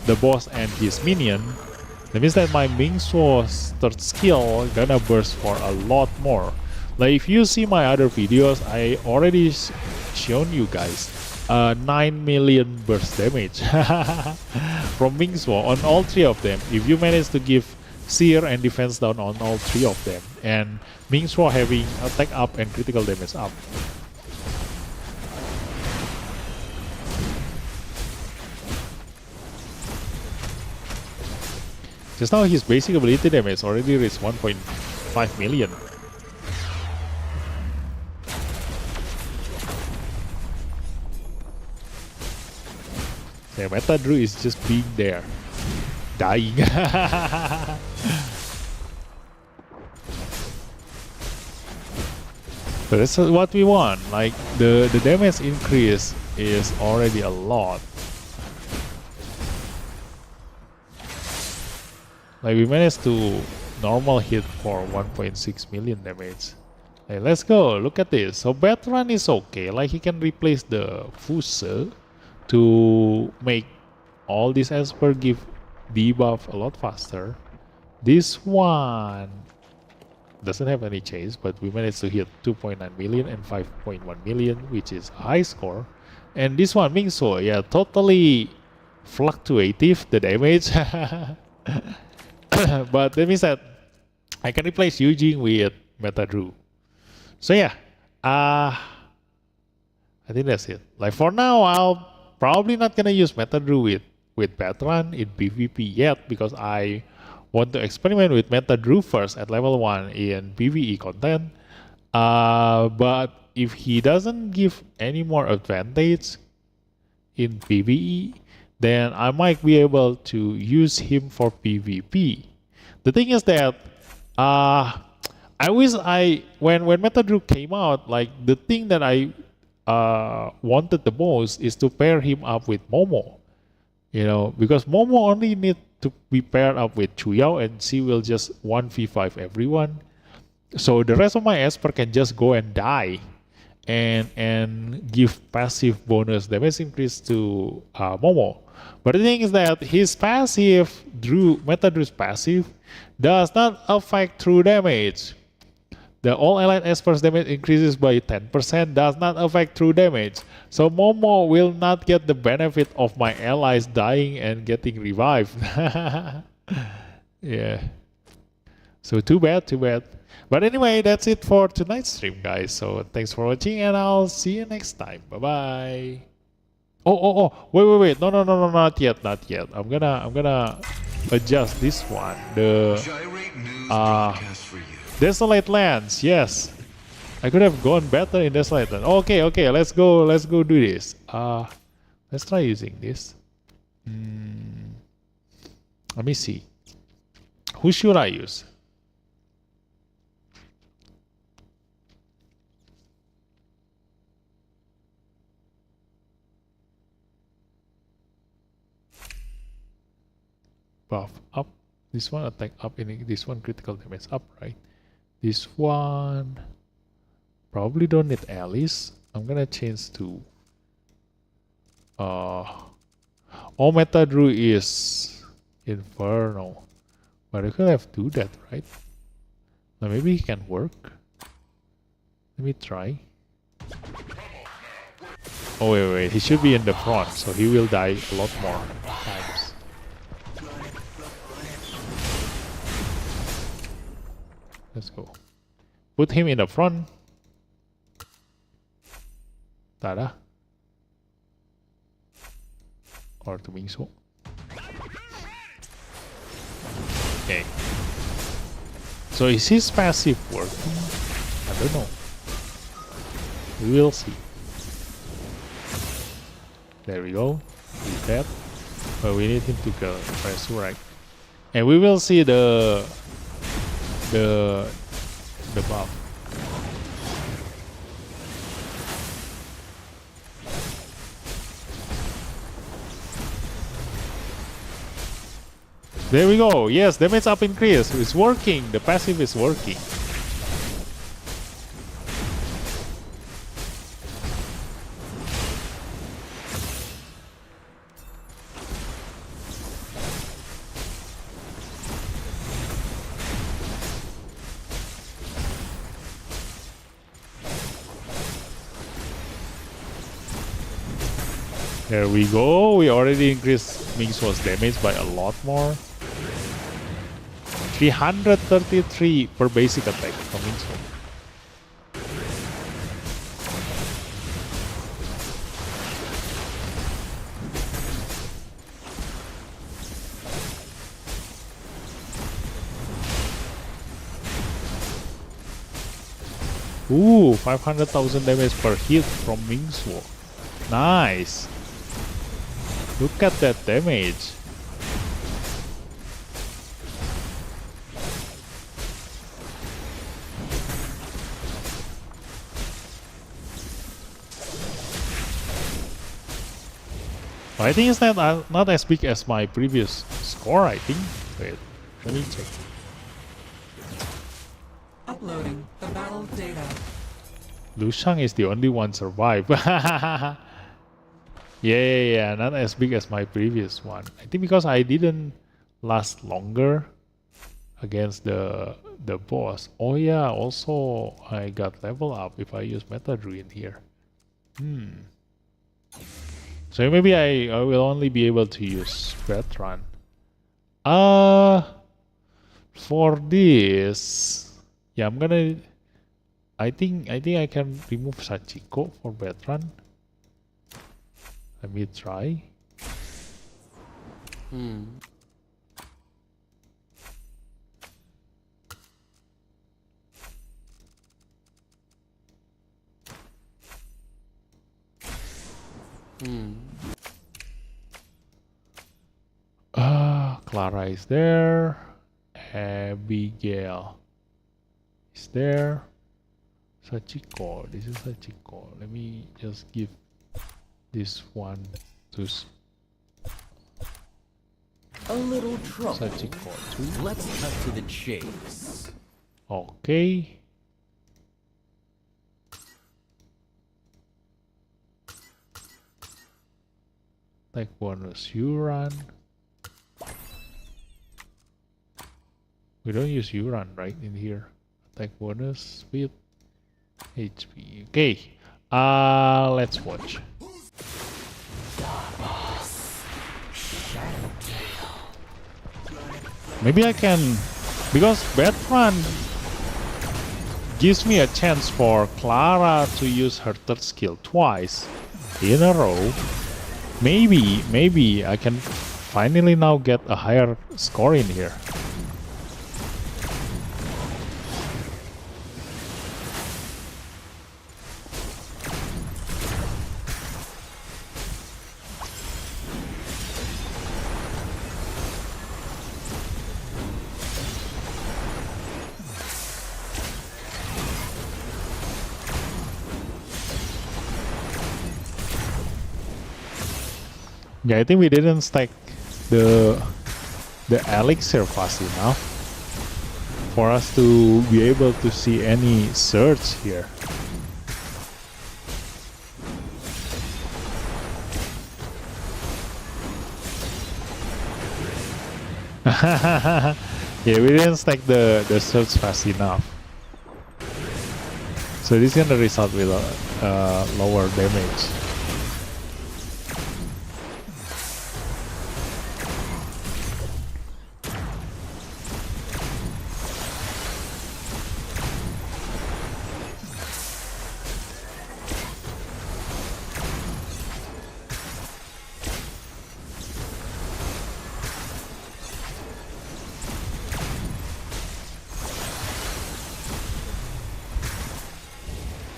the boss and his minion, that means that my Mingswo's third skill gonna burst for a lot more. Like, if you see my other videos, I already shown you guys 9 million burst damage from Mingswo on all 3 of them. If you manage to give seer and defense down on all 3 of them, and Mingswo having attack up and critical damage up. Just now his basic ability damage already reached 1.5 million. Yeah, Meta Drew is just being there, dying. So that's what we want. Like the damage increase is already a lot. Like we managed to normal hit for 1.6 million damage. Like, let's go, look at this. So BADRUN is okay, like he can replace the Fuse to make all these Esper give debuff a lot faster. This one doesn't have any chase, but we managed to hit 2.9 million and 5.1 million, which is a high score. And this one, Mingso, yeah, totally fluctuative, the damage. But that means that I can replace Eugene with Meta Drew. So yeah, I think that's it. Like for now, I'll probably not gonna use Meta Drew with BADRUN in PvP yet, because I want to experiment with Meta Drew first at level 1 in PvE content. But if he doesn't give any more advantage in PvE, then I might be able to use him for PvP. The thing is that I wish when Meta Drew came out, like the thing that I wanted the most is to pair him up with Momo. You know, because Momo only need to be paired up with Chuyao and she will just 1v5 everyone. So the rest of my Esper can just go and die and give passive bonus damage increase to Momo. But the thing is that his passive, Meta Drew's passive, does not affect true damage. The all allied Esper's damage increases by 10%, does not affect true damage. So Momo will not get the benefit of my allies dying and getting revived. Yeah. So too bad, too bad. But anyway, that's it for tonight's stream, guys. So thanks for watching, and I'll see you next time. Bye-bye. Oh, wait. No, not yet. I'm gonna adjust this one. The Dislyte lands, yes. I could have gone better in Dislyte land. Okay, let's go do this. Let's try using this. Let me see. Who should I use? buff up. This one attack up, and this one critical damage up, right? This one probably don't need Alice. I'm gonna change to all meta Drew is Inferno, but I could have do that, right? Now maybe it can work. Let me try. Oh wait, he should be in the front, so he will die a lot more times. Let's go. Put him in the front. Tada. Or to Mingso. Okay. So is his passive working? I don't know. We will see. There we go. He's dead. But we need him to go resurrect. And we will see the buff. There we go. Yes, damage up increase. It's working. The passive is working. There we go. We already increased Mingsuo's damage by a lot more. 333 per basic attack from Mingsuo. Ooh, 500,000 damage per hit from Mingsuo. Nice. Look at that damage. I think it's not as big as my previous score, I think. Wait, let me check. Uploading the battle data. Lu Shang is the only one survive. Yeah, not as big as my previous one. I think because I didn't last longer against the boss. Oh yeah, also I got level up if I use Meta Druid here. So maybe I will only be able to use BADRUN. For this, yeah, I'm gonna. I think I can remove Sachiko for BADRUN. Let me try. Clara is there. Abigail is there. Sachiko. This is Sachiko. Let me just give this one to A little trouble. Sachiko too. Let's cut to the chase. Okay. Attack bonus Uran. We don't use Uran right in here. Attack bonus, speed, HP. Okay. Let's watch. Maybe I can, because BADRUN gives me a chance for Clara to use her third skill twice in a row. Maybe I can finally now get a higher score in here. Yeah, I think we didn't stack the the elixir fast enough for us to be able to see any surge here. Yeah, we didn't stack the surge fast enough. So this is gonna result with lower damage.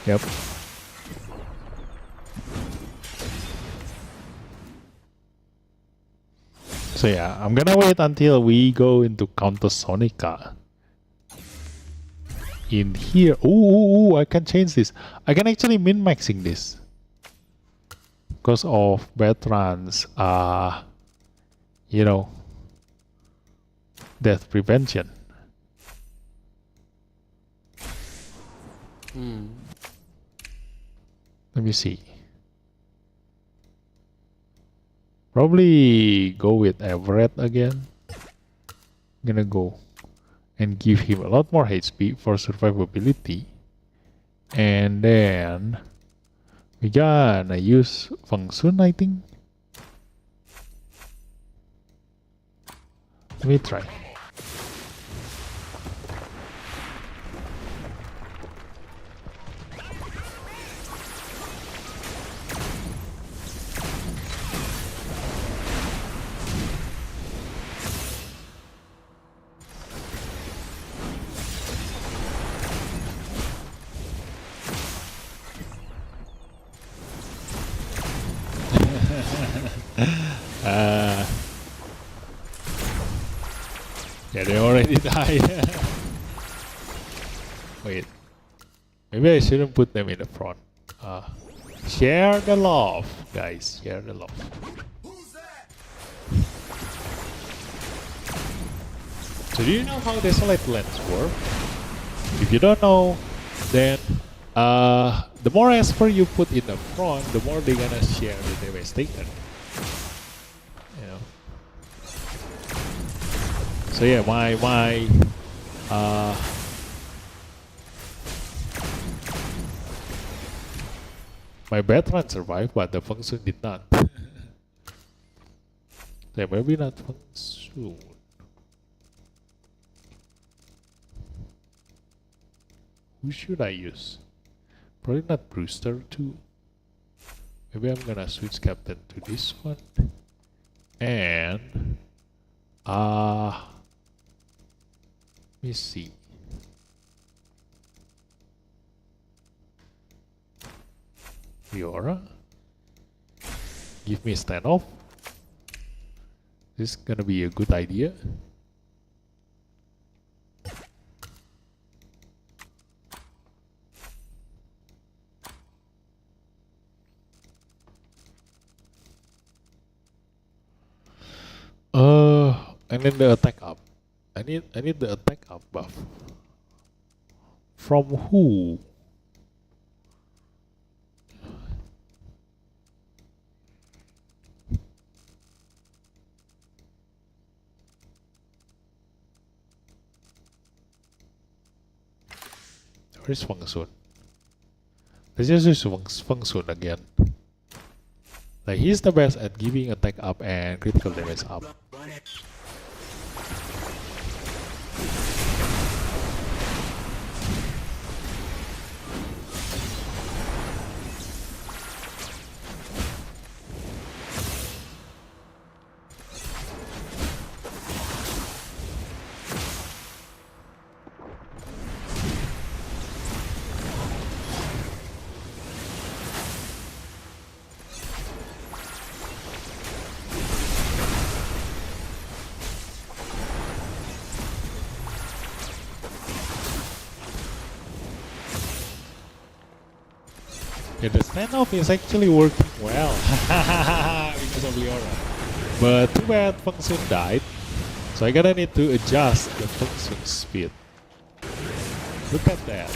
Yep. So yeah, I'm gonna wait until we go into Counter Sonica. In here, ooh, I can change this. I can actually min-maxing this because of BADRUN's you know, death prevention. Let me see. Probably go with Everett again. Gonna go and give him a lot more HP for survivability. And then we gonna use Feng Sun, I think. Let me try. Yeah, they already died. Wait, maybe I shouldn't put them in the front. Share the love, guys. Share the love. So do you know how Dislyte lens work? If you don't know, then the more Esper you put in the front, the more they're gonna share the damage taken. You know. So yeah, my BADRUN survived, but the Feng Sun did not. Yeah, maybe not Feng Sun. Who should I use? Probably not Brewster too. Maybe I'm gonna switch captain to this one. And let me see. Fiora. Give me a standoff. This is gonna be a good idea. And then the attack up. I need the attack up buff. From who? Where's Feng Sun? Let's just use Feng Sun again. Like, he's the best at giving attack up and critical damage up. Yeah, the standoff is actually working well because of Leora. But too bad Feng Sun died. So I gotta need to adjust the function speed. Look at that.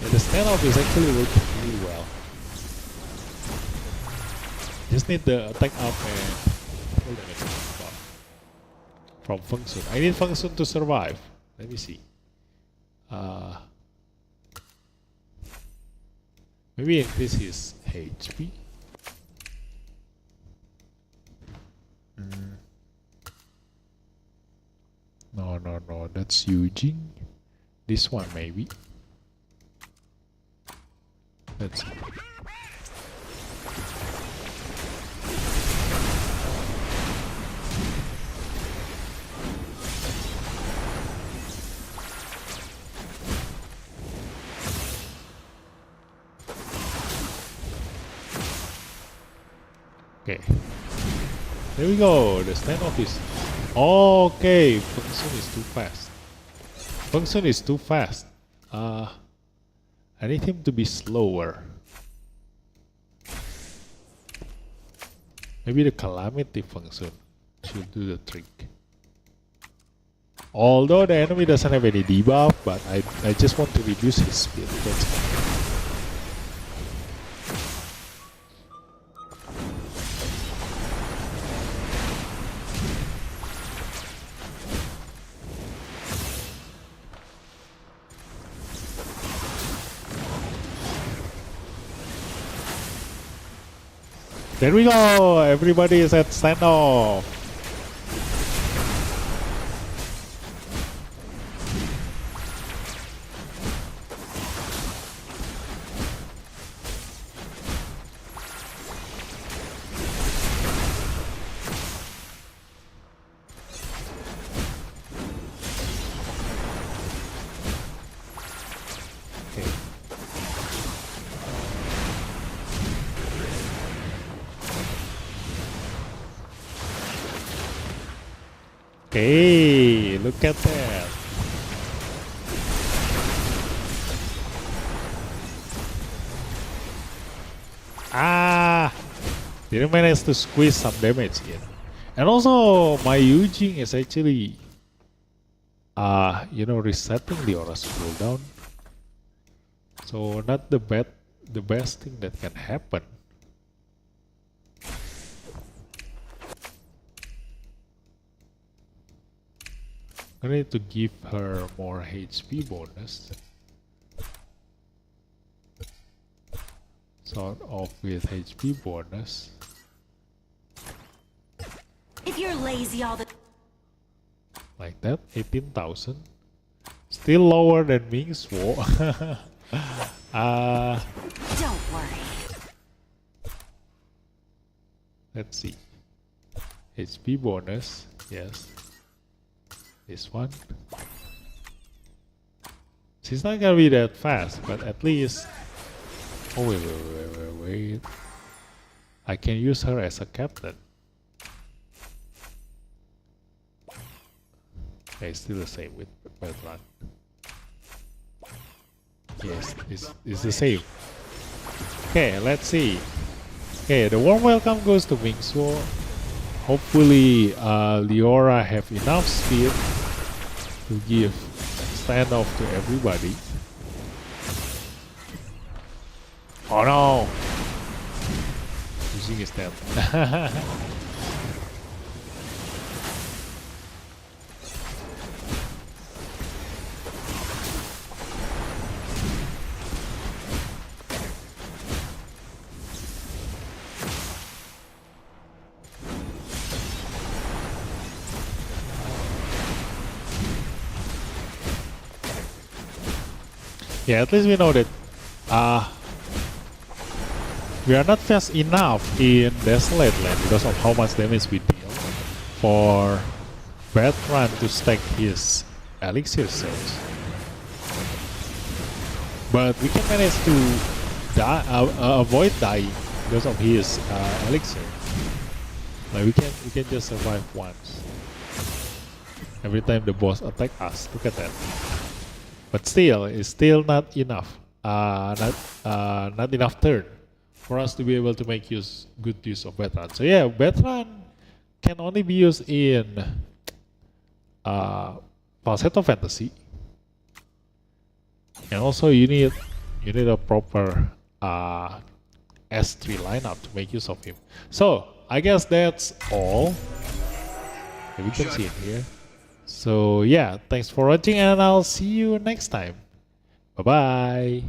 Yeah, the standoff is actually working really well. Just need the attack up and full damage from function. I need function to survive. Let me see. Maybe increase his HP. No, that's Eugene. This one maybe. Let's see. Okay. There we go. The standoff is okay. Function is too fast. Function is too fast. I need him to be slower. Maybe the calamity function should do the trick. Although the enemy doesn't have any debuff, but I just want to reduce his speed. That's all. There we go! Everybody is at standoff! Okay, look at that. Didn't manage to squeeze some damage in. And also, my Eugene is actually, resetting the aura's cooldown. So not the best thing that can happen. I need to give her more HP bonus. Sort off with HP bonus. If you're lazy all the Like that, 18,000. Still lower than Ming's War. don't worry. Let's see. HP bonus, yes. This one. She's not gonna be that fast, but at least. Oh wait. I can use her as a captain. Okay, still the same with BADRUN. Yes, it's the same. Okay, let's see. Okay, the warm welcome goes to Mingsuo. Hopefully, Leora have enough speed to give standoff to everybody. Oh no! Using his dead. Yeah, at least we know that we are not fast enough in Dislyte Land because of how much damage we deal for BADRUN to stack his elixir cells. But we can manage to avoid dying because of his elixir. Like we can just survive once every time the boss attack us. Look at that. But still, it's still not enough. Not enough turn for us to be able to make good use of BADRUN. So yeah, BADRUN can only be used in Falsetto Fantasy, and also you need a proper S3 lineup to make use of him. So I guess that's all. We can see it here. So yeah, thanks for watching, and I'll see you next time. Bye bye.